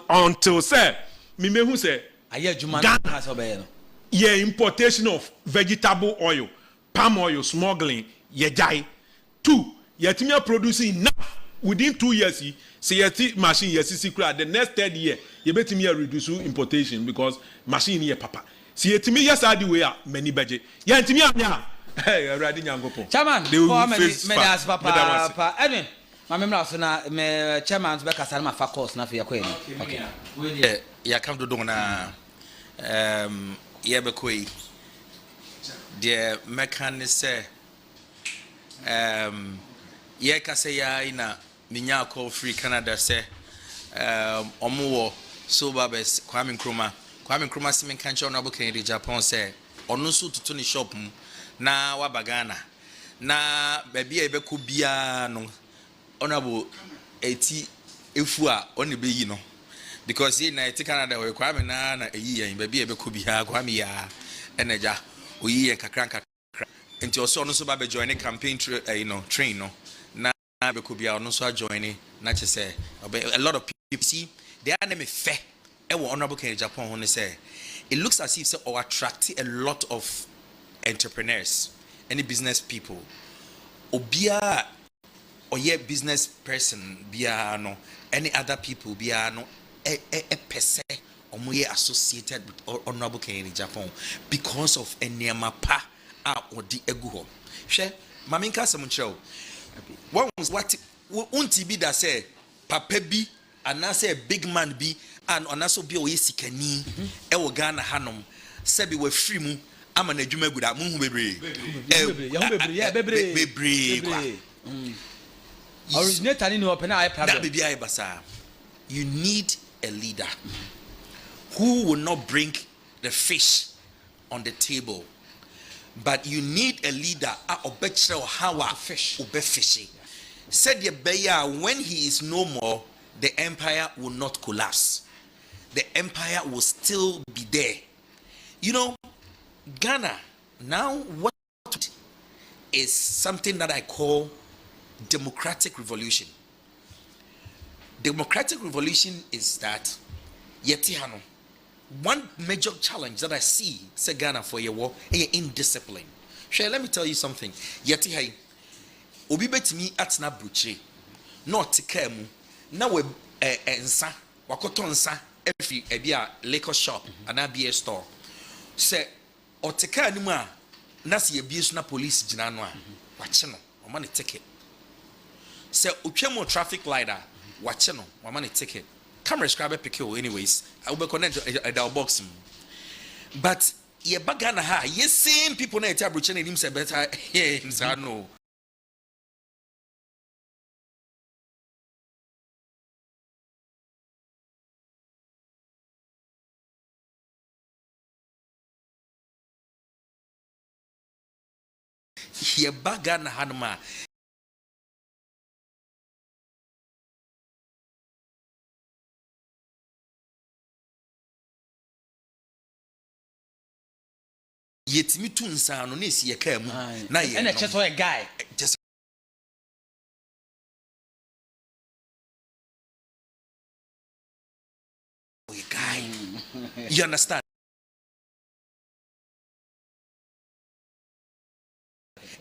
until say me mehu say aye adwuma na has obey no ye importation of vegetable oil palm oil smuggling ye jai. 2 yetimi producing enough within 2 years say yeti machine yesi the next 3rd year you betimi reduce importation because machine here papa see yetimi yes adi way many budget yentimi anya hey already nyangopo chairman they will many face as papa edwin my member so na me chairman be kasa na fa course na for yakwe ni okay we ya come do na ye be koi the mechanic say ye ka say ya ina minya call free Canada say omo so babes Kwame Nkrumah simen kancho na boken di Japan say onu so tutu ni shop mu na wabagana na baby e be ko bia no honorable eti efu a oni be yi no because ye na eti Canada we Kwame na eyi yen baby e be ko bia Kwame ya eneja oyi yen kakra nti also no so ba be join campaign train no na be ko bia no so join na che say a lot of people see they are name fair e wo honorable Ken Japan ho say it looks as if say or attract a lot of entrepreneurs any business people obia or ye business person bia no any other people bia no pese omo ye associated with honorable Ken Japan because of eniema pa a odi egu ho hwe maminka asem nkyerɛw what unti bi da say papa bi anase big man bi and onaso bi o yesikani e wo Ghana hanom sebi wa free mu ama na adwuma guda mu hu bebre originator ni open eye problem that baby eye basa you need a leader who will not bring the fish on the table. But you need a leader or how fish ube fishy. Said ye beya when he is no more, the empire will not collapse. The empire will still be there. You know, Ghana now what is something that I call democratic revolution. Democratic revolution is that yetihano. One major challenge that I see say Ghana for your war is indiscipline. Sure, let me tell you something. Yeti hai obi betimi atna bruche not kemu na we ensa wakoto nsa efi ebia liquor shop and a store say oteka animu a na se ebie so na police gina no a wache no o ma ne ticket say otwemo traffic light a wache no o ma ne ticket camera scribe pick you anyways I will connect a box but ye bagana ha ye same people na etia broche na him say better him say no ye bagana hanma yetimi tu nsa no na esi ye ka mu na ye na che so a guy just a guy you understand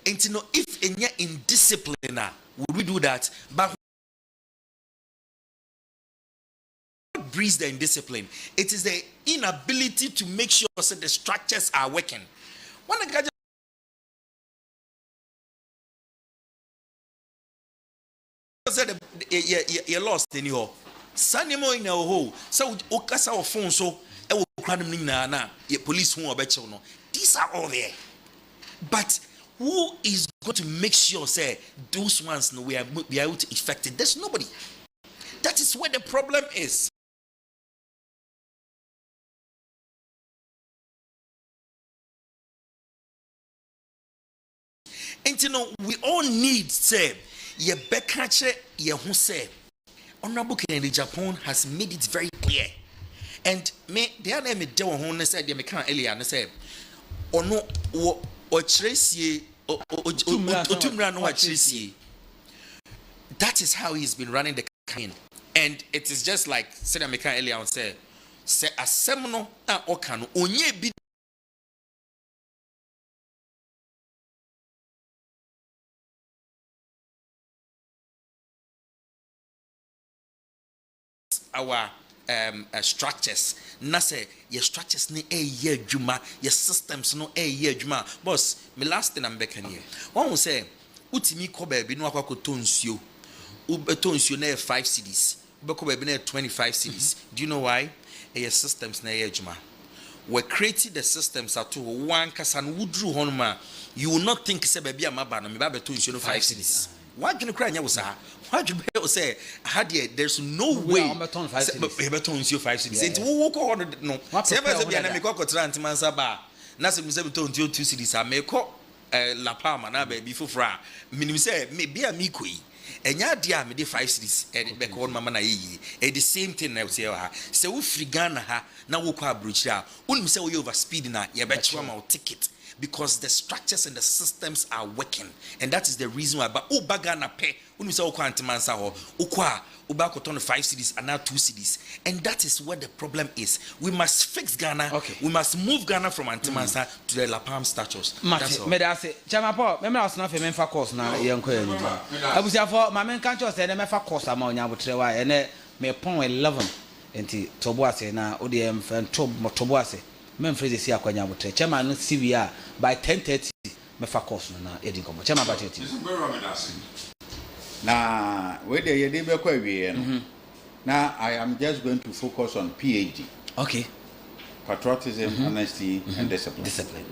and you know if enya indiscipline would we do that but what breeds the indiscipline it is the inability to make sure that the structures are working. When I got said you lost in your sanimo in our hole so okasa of phone so e wo kradum na police who obeche no these are all there but who is going to make sure say those ones no we are able to effect it? There's nobody. That is where the problem is. And you know, we all need say ye bekache ye hu say Honorable Kennedy Japan has made it very clear. And me the other me de ho said me kan earlier and say ono o chresie otumra no chresie. That is how he's been running the campaign. And it is just like said me kan earlier and say asem no a oka no onye bi our structures. Na say your structures ni year juma, your systems no year juma. Boss, me last thing I'm back here. One will say, utimi ko baby no akwa tonsio. Tonsio na 5 cedis. Beko baby na 25 cedis. Do you know why? Your systems na year juma. We're creating the systems at one kasan wudru honma. You will not think say baby amaba no me ba beto nsuo no 5 cedis. Why do you cry nya wo sa? Why do you say there's no way beto nsuo 5 cedis. Enti wo ko hono no. Say ba say bia na me ko kotra ntimansa ba. Na se me say beto nsuo 2 cedis a me ko La Palma na ba bi fofora. Minim say me bia me koi. Enya dia me de 5 cities e be ko mama na yeyi e the same thing na say ha say wo free Ghana ha na wo kwa abrochi a unim say wo over speed na ye be chewa ma ticket because the structures and the systems are working and that is the reason why but o baga na pe unim say wo kwa antimansa ho wo kwa uba ko ton 5 cities and now 2 cities and that is where the problem is. We must fix Ghana. Okay. We must move Ghana from antimansa to the La Palm status. That's all. Me da say chama po me na so na fe me fa course na ye nko ye ni abusia for ma me kan cho say na me fa course ama onya botre wa ye na me pon 11 enti tobo ase na o de em fa tobo ase me mfreze si akwanya botre chama no CV a by 10:30 me fa course na ye di nko chama ba tete na we dey ye dey be kwa wie no. Now I am just going to focus on PhD. Okay. Patriotism, honesty, and discipline.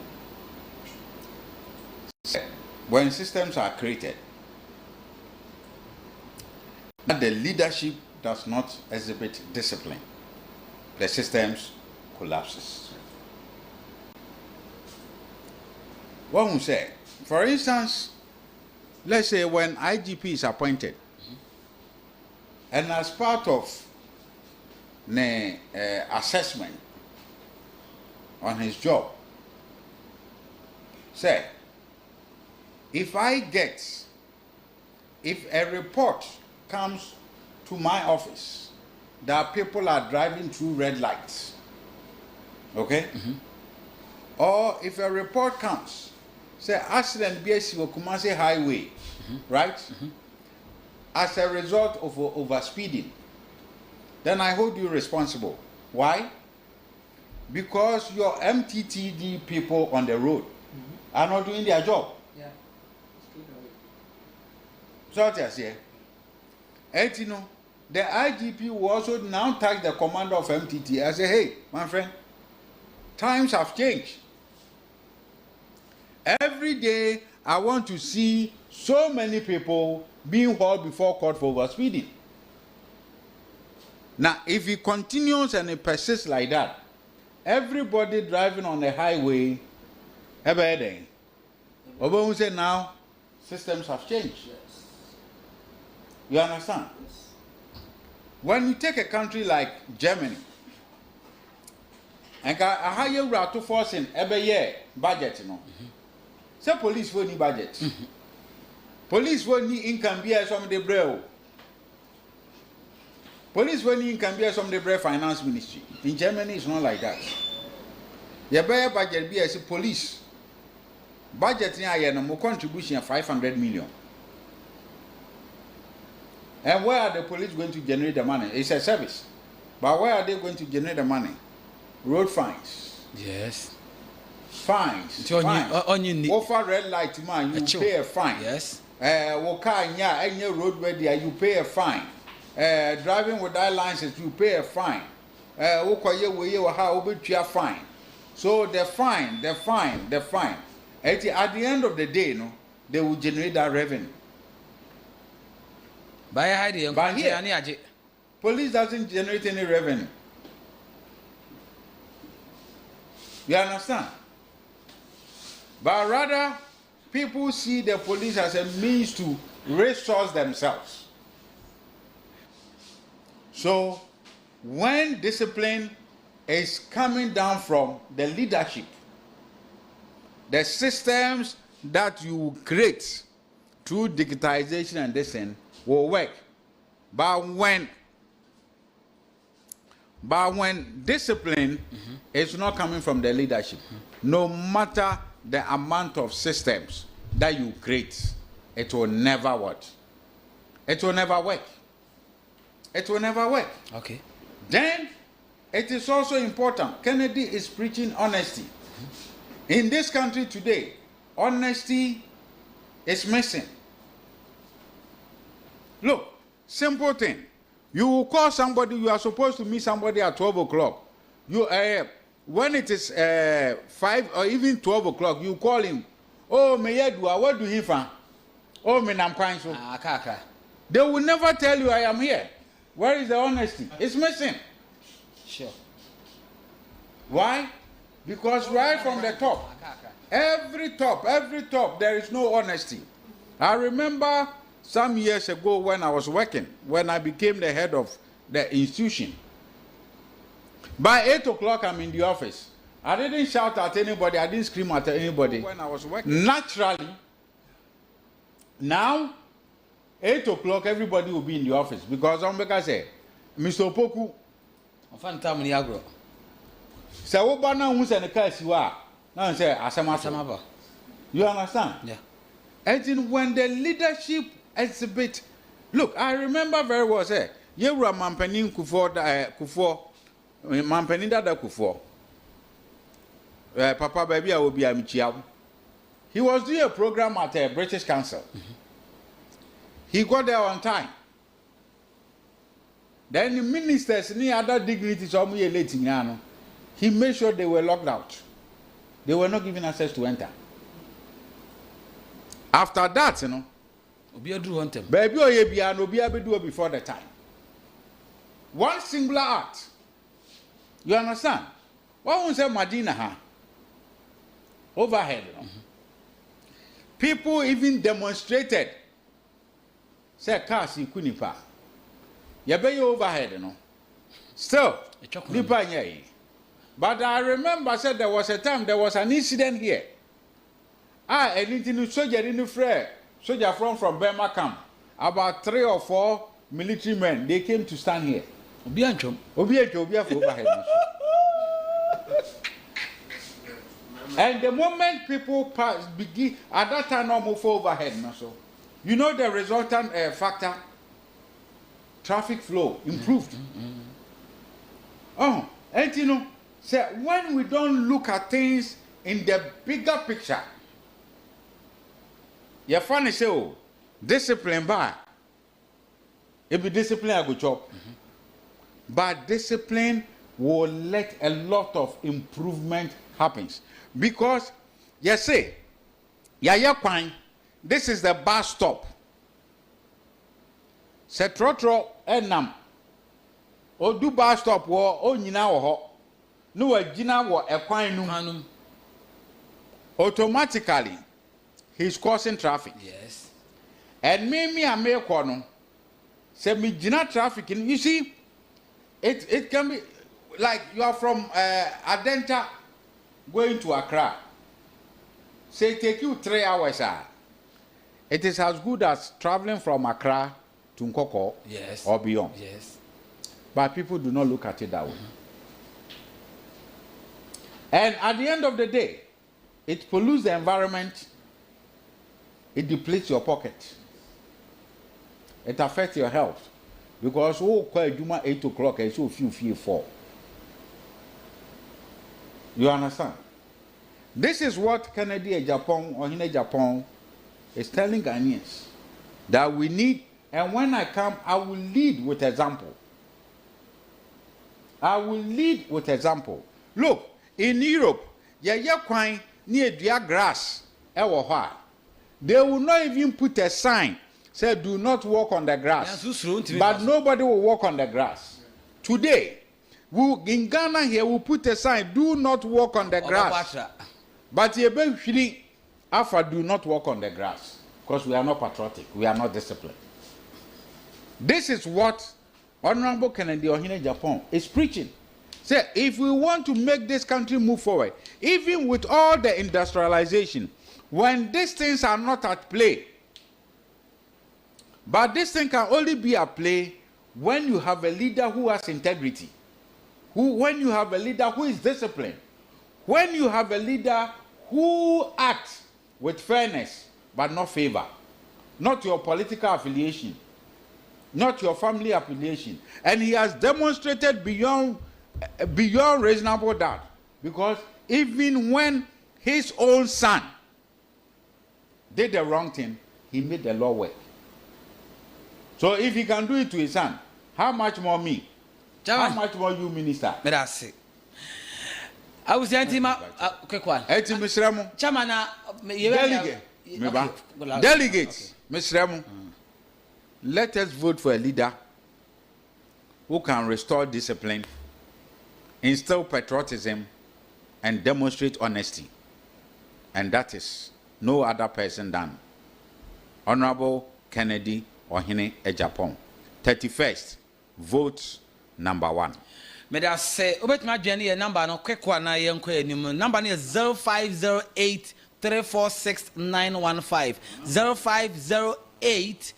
When systems are created, but the leadership does not exhibit discipline, the systems collapses. One will say, for instance, let's say when IGP is appointed, and as part of the assessment on his job, say, if a report comes to my office that people are driving through red lights, okay? Or if a report comes, say accident BSC Kumasi Highway, right? As a result of overspeeding, then I hold you responsible. Why? Because your MTTD people on the road are not doing their job. Yeah. So what I say, and you know, the IGP will also now tag the commander of MTT and say, hey, my friend, times have changed. Every day, I want to see so many people being hauled before court for overspeeding. Now, if it continues and it persists like that, everybody driving on the highway, everything. But we say now, systems have changed. Yes. You understand? Yes. When you take a country like Germany, and a higher rate to force in every year budget, you know. Say police will need budget. Police will need income be as some the brew. Police will need income be as some the brew finance ministry. In Germany, it's not like that. Your bear budget be as a police. Budget near no contribution of 500 million. And where are the police going to generate the money? It's a service. But where are they going to generate the money? Road fines. Yes. Fines. Offer red light man, you pay a fine. Yes. Any road where there, you pay a fine. Driving without license, you pay a fine. Fine. So the fine. At the end of the day, no, they will generate that revenue. But here, police doesn't generate any revenue. You understand? But rather, people see the police as a means to resource themselves. So, when discipline is coming down from the leadership, the systems that you create through digitization and this thing will work. But when discipline is not coming from the leadership, no matter the amount of systems that you create, it will never work. It will never work. It will never work. Okay. Then it is also important. Kennedy is preaching honesty. In this country today, honesty is missing. Look, simple thing. You will call somebody, you are supposed to meet somebody at 12 o'clock. You when it is 5 or even 12 o'clock, you call him. Oh, Mayedua, what do you find? Oh, Menamkwanso. They will never tell you I am here. Where is the honesty? It's missing. Sure. Why? Because right from the top, every top, there is no honesty. I remember some years ago when I was working, when I became the head of the institution. By 8 o'clock, I'm in the office. I didn't shout at anybody. I didn't scream at anybody. When I was working. Naturally, now, 8 o'clock, everybody will be in the office. Because Ombeka said, Mr. Opoku, say, what banana who's in the car? Now say, Asamaba. You understand? Yeah. And then when the leadership exhibit, look, I remember very well, say, you were Mampenin Kufor, Mampenin Dada Kufor. Papa baby, I will be a Michiao. He was doing a program at the British Council. He got there on time. Then the ministers and the other dignitaries he made sure they were locked out. They were not given access to enter. After that, baby, do before the time. One singular act. You understand? What was Madina? Overhead. People even demonstrated. Say cars in Kunipa. You be overhead, Still, but I remember said there was a time there was an incident here. A little soldier in the fray, soldier from Burma camp. About 3 or 4 military men, they came to stand here. Obiancho for overhead. And the moment people begin at that time, no move overhead. So, you know the resultant factor. Traffic flow improved. Oh, and say when we don't look at things in the bigger picture, you're funny say, oh, discipline by. If be discipline, I go chop. But discipline will let a lot of improvement happens. Because, you say, this is the bus stop. Se trotro enam. O do bus stop wo o nyina wo ho. No wa gina wo ekwan num. Automatically he's causing traffic. Yes. And me ko no. Se me gina traffic, you see it can be like you are from Adenta going to Accra. Say it take you 3 hours. It is as good as traveling from Accra to Nkoko, yes, or beyond. Yes. But people do not look at it that way. And at the end of the day, it pollutes the environment, it depletes your pocket, it affects your health. Because quite 8 o'clock and so few 4. You understand? This is what Kennedy Japan or Hine Japan is telling Ghanaians that we need. And when I come, I will lead with example. I will lead with example. Look, in Europe, kwine near dear grass, they will not even put a sign say do not walk on the grass. But nobody will walk on the grass. Today, in Ghana here, we put a sign do not walk on the grass. But Alpha do not walk on the grass because we are not patriotic, we are not disciplined. This is what Honorable Kennedy Ohine Japan is preaching. Say, if we want to make this country move forward, even with all the industrialization, when these things are not at play, but this thing can only be at play when you have a leader who has integrity, when you have a leader who is disciplined, when you have a leader who acts with fairness but not favor, not your political affiliation. not your family affiliation. And he has demonstrated beyond reasonable doubt, because even when his own son did the wrong thing, he made the law work. So if he can do it to his son, how much more me? How much more you, minister? That's it. I was saying, quick one. Chairman, delegates, Mr. Remo, let us vote for a leader who can restore discipline, instill patriotism, and demonstrate honesty. And that is no other person than Honorable Kennedy Ohene Ejapong. 31st, vote number 1. May I say, my journey a number no quick one. I am number is 0508 346 915 0508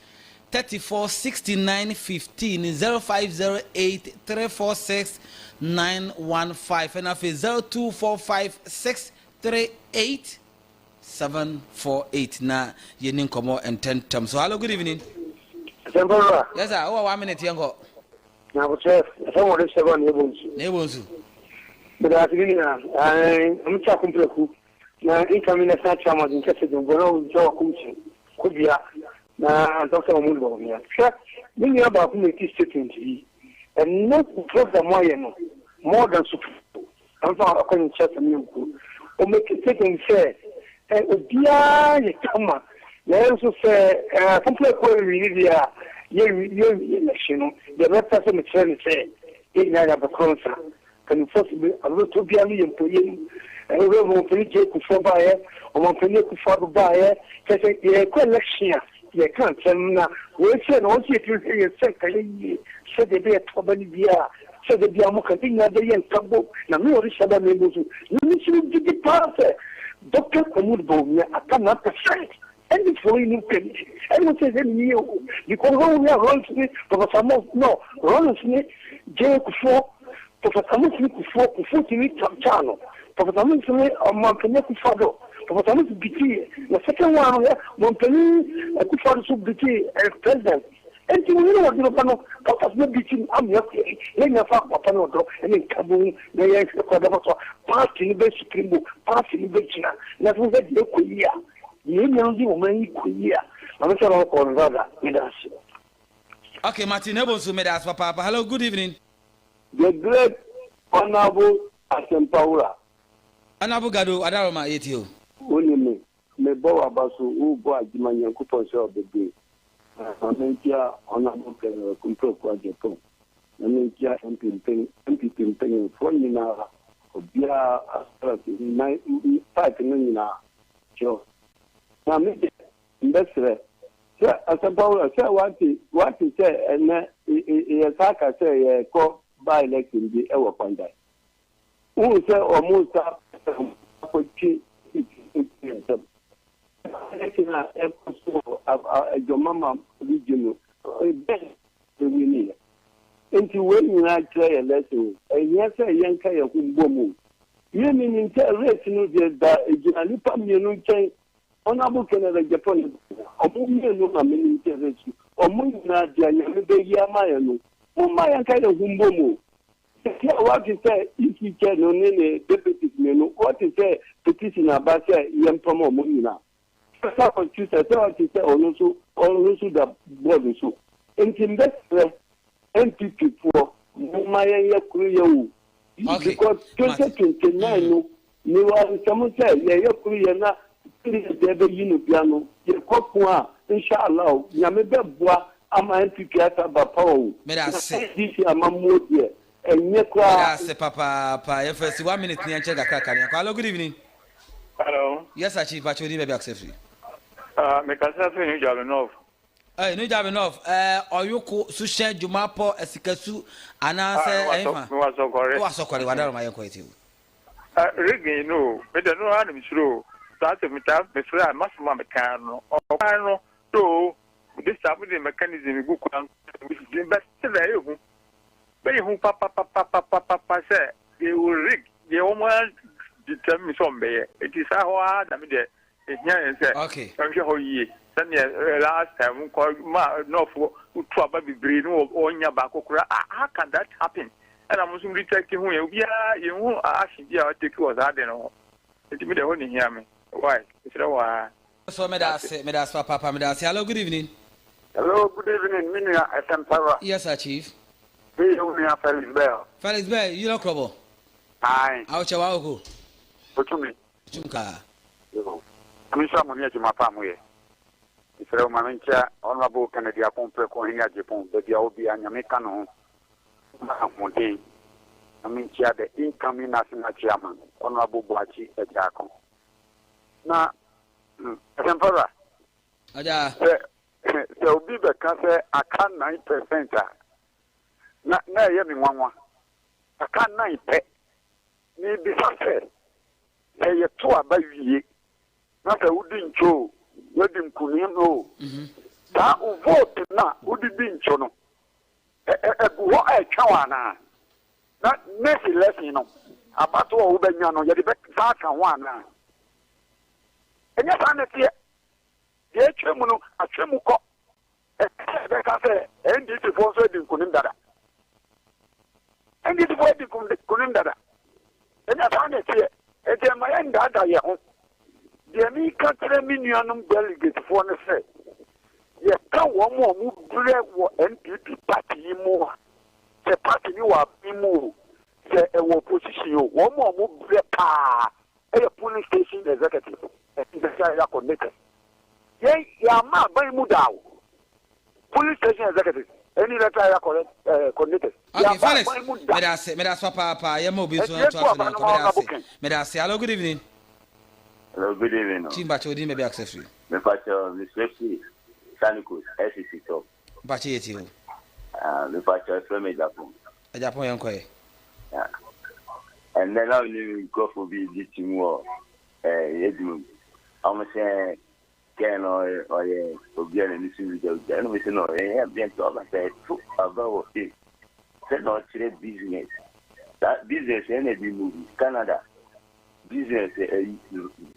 34 69 15 0508 346 915 and after 0245 638 748 na yenin komo and 10 terms. So hello, good evening. Yes sir, 1 minute yango. Na boche someone is 7 Nebonsu. But I think I'm talking to you. Na incoming na chairman in case you go to kumchi kubia na Dr. Omulbo ya. Mimi aba ku make statement yi. And not program more than super. I'm talking chat me ku. O make statement say obia ye kama. Na also say complex ko really ye election the rest of the trend say in na ba konsa can possibly a lot to be ali employee and we will finish ku for buy o mo finish ku for buy say ye election ye can't tell na we say no see to say kai say the be to ba ni bia say the bia mo kan tin na de yen tabo na me ori shaba me bozu ni si di part Dr. Omulbo me akana percent. And it's for you, and what says you because we are running to Professor no, running to J. Kufo, Professor Kufo, Kufo channel, Professor Montpellier Kufado, Professor BT, the second one, Montpellier Kufado sub BT as president. And you know what you know, Professor BT, I'm your let me fuck Papano, and in Kabul, they are party in the Supreme, party in the China, that was a year. Okay, Martin Nebonsu made us papa. Hello, good evening. The great Honorable Asempaura. Honorable Gado, Adaroma, Etio. Only me bow Abasu, who boy Jiman Coupon of the day. Amentia, Honorable Kumpro Quadjapo. Amentia, MP Pimping, 4 years, Bia, 5 million. Sure. Now, maybe that's right. Sir, as about what is say, and a saka say, call by election the ever conduct. Who say almost up for cheap? Your mama regional, the winner. Into when you are try a lesson, and yes, a young kaya who boom. You mean in tell race, no, that a Pam, you know, change. Honorable Canada Japan, or no interest, or Muna Diana Yamayano, or my kind of Humbomo. What is that if you can only deputy menu, what is that petition about Yampomo Munina? What is that also the body so. And in that NPP for Maya Kuya, because 2029, you are someone say, Yakuya. Piano, your cocoa, inshallah, Yameba, I'm anti-theatre by power. May I say, this year, Mamma, and Yakwa, Papa, first 1 minute, and check a crack. Hello, good evening. Hello. Yes, I chief, but you didn't be accepted. Make us have a new job enough. No job enough. Or you could share Jumapo, Esikasu, and I was so correct. Was so correct, whatever my equity. Really, no, but the no animal slow. That's a metal, the fly, must mamma cano, or cano, so this time with the mechanism, book one, which is the best today. But who papa said, they will rig, the woman determine some bay. It is how hard I mean, it's young and said, okay, I'm sure ye. Then last time no for to aba bibre no onya ba kokora. How can that happen? And I'm also detecting who you are, you know, actually, yeah, take was that, you know. It's me the only hear me. Why? It's why. So, Medas, Papa, Medas. Hello, good evening. Hello, good evening, Minia Power. Yes, sir, Chief. Be only a Felix Bell. Felix Bell, you know, Crobo. Aye. Out your walk. What to me? Chunka. I'm sure I'm here to my family. If you're my mentor, honorable Kennedy, I can't play calling at Japan, but there will be an American. I mean, the incoming national chairman, Honorable Boachi Ejako. Now, Emperor, there will be the cancer, I can't 9%. Not yet in 1 1. I can't 9%. Maybe success. Say you 2 about ye. Not a wooden show, wedding Kunino. That will vote now, would it be in Chono? What I can't. Not next lesson, about all Ubeniano, you bet that one. And yes, I'm not here. The Chemuno, a Chemuko, and this is also the Kunindada. And this is what the Kunindada. And yes, I'm not here. And then my end that I am. The American Minion delegate for the say. Yes, come one more move, NPP party more. The party you are moved. The opposition, one more move, a police station executive. The guy connected. Yea, Yama by Mudao. Police station executive. Any letter connected. Okay, Felix, Medas, Papa, Yamobi, Medas, hello, good evening. Hello, good evening. Chimbacho, didn't maybe access free. The patcher, Miss Leslie, Sanicus, SEC top. Bachi, the patcher, Flame Japan. A Japan, yeah. And then I will go for the teaching war. I'm saying, can or again, and this is the enemy. No, I have been told that took about it. Said not business. That business, energy movie, Canada. Business,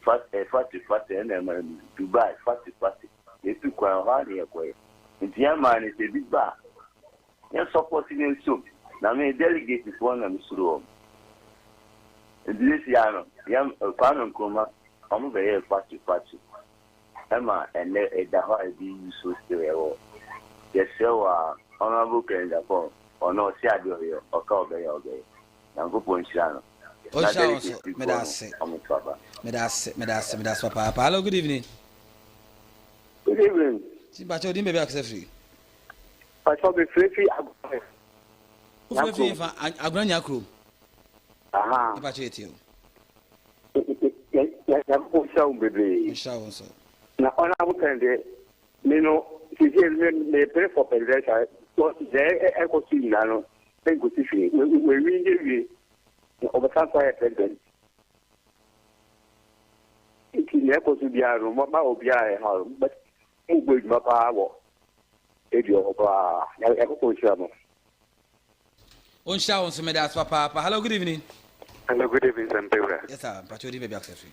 fast, and Dubai, fast. They took quite hard here. And the young man is a big bar. You're supporting him soon. Now, may delegate is one of the slow. This year, young Panon Coma, I'm very fast. Emma and the Dawa be so still. Yes, so honorable can Japan or no shadow or call the other. Now go point Shano. Medas, Papa. Hello, good evening. Good evening. Chimbacho, didn't maybe access free. I saw the free. Agrania crew. Aha. Pacheco. Now, honorable candidate, you know, they pray for presidential. There, I could see now. Thank you. We really over some president. It's never to be a room, but who will my power? If you're a On show some Medas, Papa. Hello, good evening. Hello, good evening, Sempera. Yes, sir. Pacho, maybe access free.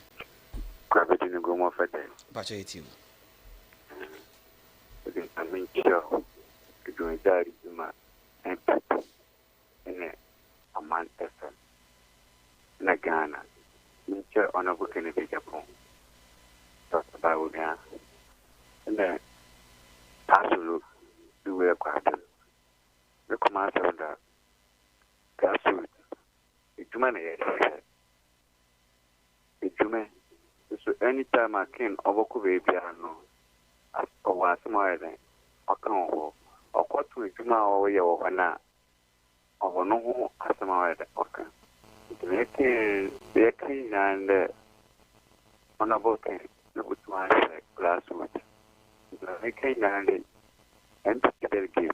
Gravity in Gomo Fete. Pacho, it's you. I mean, sure. Doing that is my empathy in a man FM. Nagana. Nature honorable Kennedy Japan. Talk about that. And then, absolute, do we acquire them? The commander of that. Grassroots. It's human. It's human. So anytime I can overcome baby, I know. Or was more than I can't hold. Or what to do now or you over now. Or no, as a more than okay. They clean and honorable can look to my grassroots. They clean and delegate.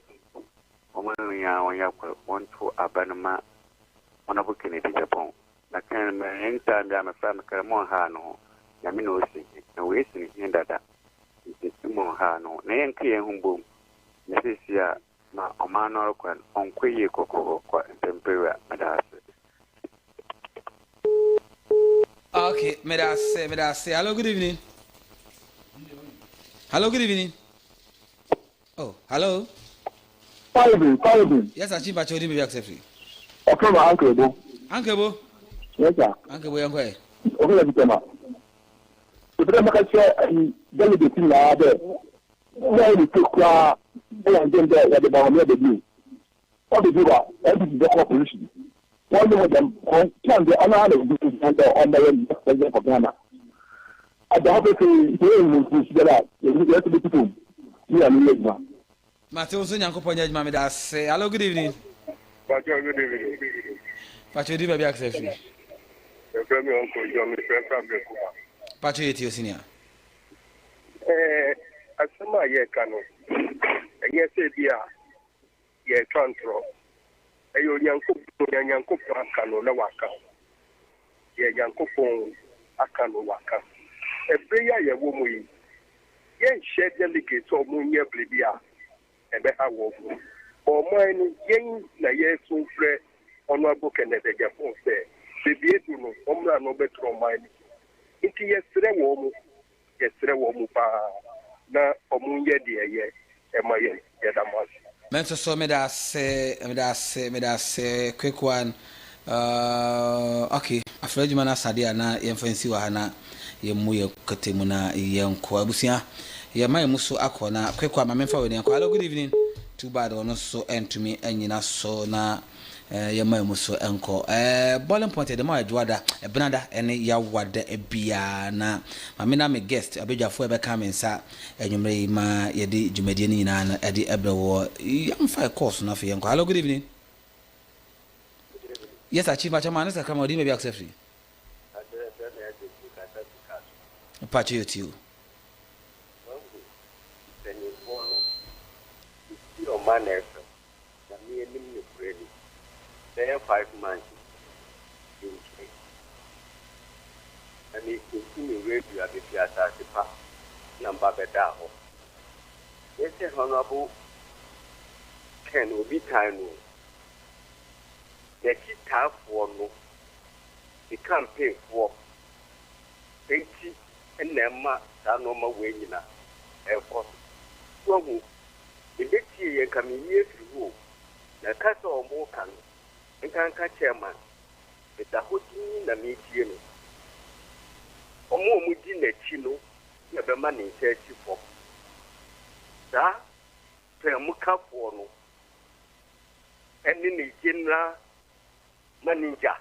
Only I want to abandon honorable Kennedy Japan. I can anytime I'm a family Hano, Yaminosi, and wasting in that. It's more Hano, Nayan Kia Humboom. This is ya, my Oman on Quay Coco, Tempera, Medas. Okay, Medas. Hello, good evening. Hello, good evening. Oh, hello. Pardon. Yes, I see Pacho Odi maybe accept free. Okay, my uncle Bo. Uncle Bo? Yes, sir. Uncle Bo, young way. Okay, let me tell you. The Democrat say delegate in there. Why we take and then there the Bahamian debut. What they do that? Every the corporation. One of them can the honor of this on the president of Ghana. At the office, the people. You are in Matthew Sunyanko Ponya Mamida say, hello, good evening. Pacho, good evening. Pacho Di Baby accept free. Your friend, Uncle John, Mr. Family. Pacho Etio Senior. Asama ye kano. Enye se bia ye control. Eyo nyanko akano na waka. Ye nyanko akano waka. Ebreya ye wo mu yi. Ye share delegate o mu nye blibia. Ebe ha wo. O man yen na ye so frɛ honorable Kenneth Ejafon say. Bibie du no omra no betro man. Nti ye srɛ wo mu pa. Na omunye de ye emaye yedamas Menso so me da say quick one. Okay, afraid man asadia na yemfansi wa na yemu ye katemu na yenko abusia ye mai muso akona quick one mamemfa we yenko. Hello, good evening. Too bad ono so entumi anyina so na ye mai muso enko bowling point de ma adwada benada ene ya wada ebia na mame na me guest abedwafo ebe ka mensa enwumre ma ye de dwumadie ni nyina na ede ebrewo yam fa course na fe yenko. Hello, good evening. Yes, achieve much man is come odi maybe accept free. Pacho you. There are 5 months in trade. And it continue radio at the Piazza number better. Yes, Honorable Ken will be time. The key tough for no. The campaign for 20 and Nema, that normal way in a airport. So, the next year coming years ago, the castle of Mokan. Nkanka chairman the hoti na meeting no omo mudi na chi no ya be ma ne nsechi fo da pemuka fo no eni ne general manager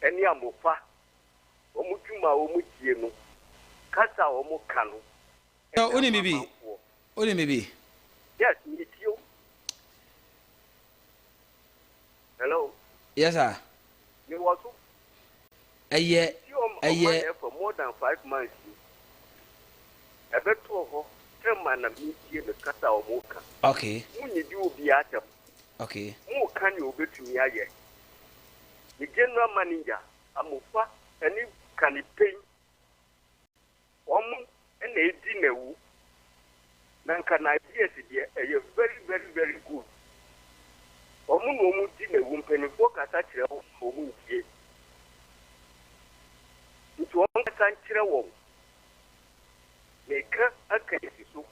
eni amofa omo tuma omo tie no kasa omo ka no Oni maybe yes me too. Hello. Yes, sir. You was a year for more than 5 months. A better 10 man and meet you the Kata or Moka. Okay. When you do be at them. Okay. More can you be to me again? The general manager, Amufa, and you can pay. And they didn't. Nan can I be a very, very, very good. Omu di na wumpeni fo kasa kire omu tie nti on kasa kire wo meka aka isi so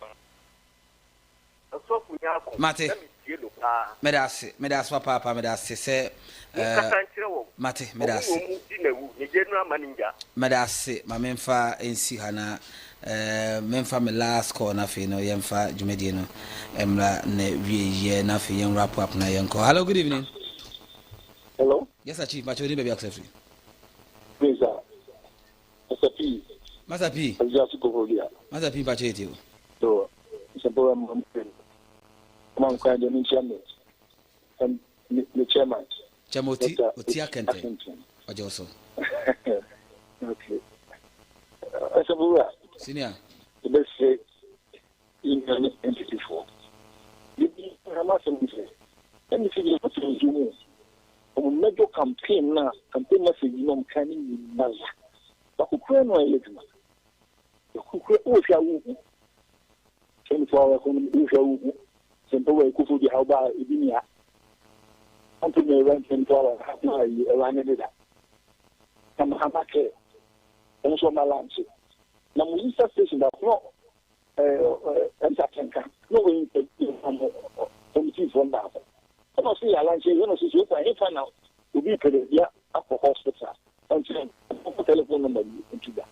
aso kunya ko mate medase papa medase se kasa kire wo mate medase omu di na wu ni general manager medase mamemfa ensi hana memfa me last call na fe no yemfa dwumedie no emra na wieye na fe yen wrap up na yenko. Hello, good evening. Hello. Yes, chief Pacho Odi baby accept free. Please, Master P. Just go here. Master P Pacho Etio. So, it's a problem. Come on, kind of chairman. And the chairman. Chamoti Otia Kente. Ojoso. Okay. As a boy. Senior. The best say in an entity for. You must say. Let me see what you do. On major campaign now, campaign message no can in Naza. But who can I let you? Who could also 24 hours on the simple way to the how about Ibinia. Until they run 24 hours, around it. Come back here. Also, my lunch. Now, we start station that no, entertainment. No way committee from that. I don't see a lunch. You know, so if I now to be paid, yeah, up for hospital. Until telephone number into that.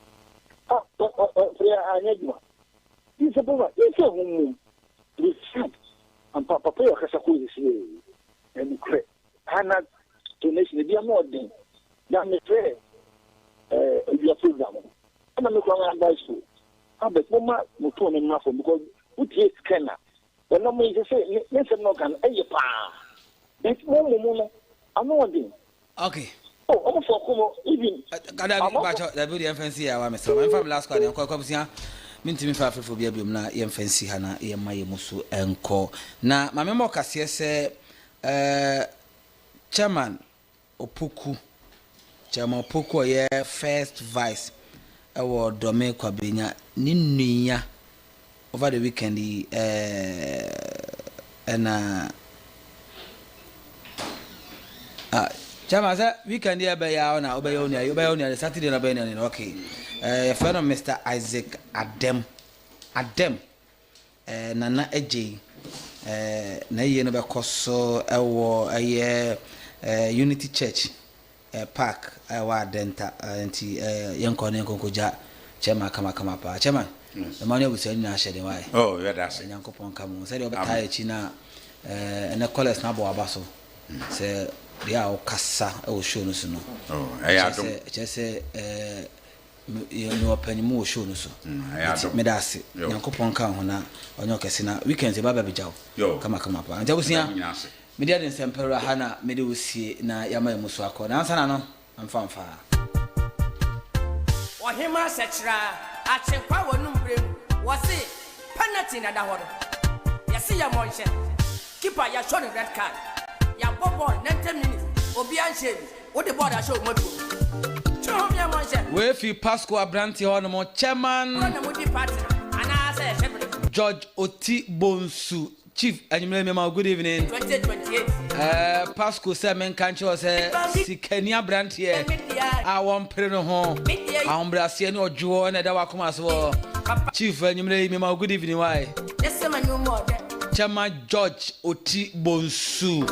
I need you. It's a boy. It's a woman. We shoot and Papa Pay has a cool here and credit. Hannah donation. They are more than the prayer. Your program. I'm not going to advise you. I bet Mama will turn enough because we take Kenna. The number is say, listen, no can a pa. That's more. I'm not doing. Okay. Oh, almost for even. Can I watch the beauty and fancy? I was from last quarter and call Minti fa for bia biom na ye mfansi ha na ye maye muso enko na mame mo kase se chairman Opoku ye first vice ewo dome kwabenya ni nuya over the weekend chairman say weekend e be ya na obeya Saturday na be na okay. Friend of Mr. Isaac Adem Nana Eji na ye no be koso ewo Unity Church park ewa denta anti yenko ne konkoja chema kama pa chema the money we say na shede why oh yeah that's yankopon kamo say dey obeta echi na na college na bo abaso say dia o kasa e show no so no oh I don't say you open mo show no so me da se yankopon ka ho na onyo kese na weekend baba be jaw kama pa nja busia me dia den sempera hana me de usie na yama emuso akọ na ansa na no amfa ohima sechra achenkwa wonum brem wo se penalty na da ho yesi ya monche keeper ya show red card ya ball 90 minutes obi anche wo the ball da show moto we fi Pasco Abranti hono mo chairman George Oti Bonsu chief anyimle mema good evening 2028 Pasco se men kanche se sikani Abranti e awon pre no ho awombrase ne ojo na da wakoma so chief anyimle mema good evening why yes man no more chairman George Oti Bonsu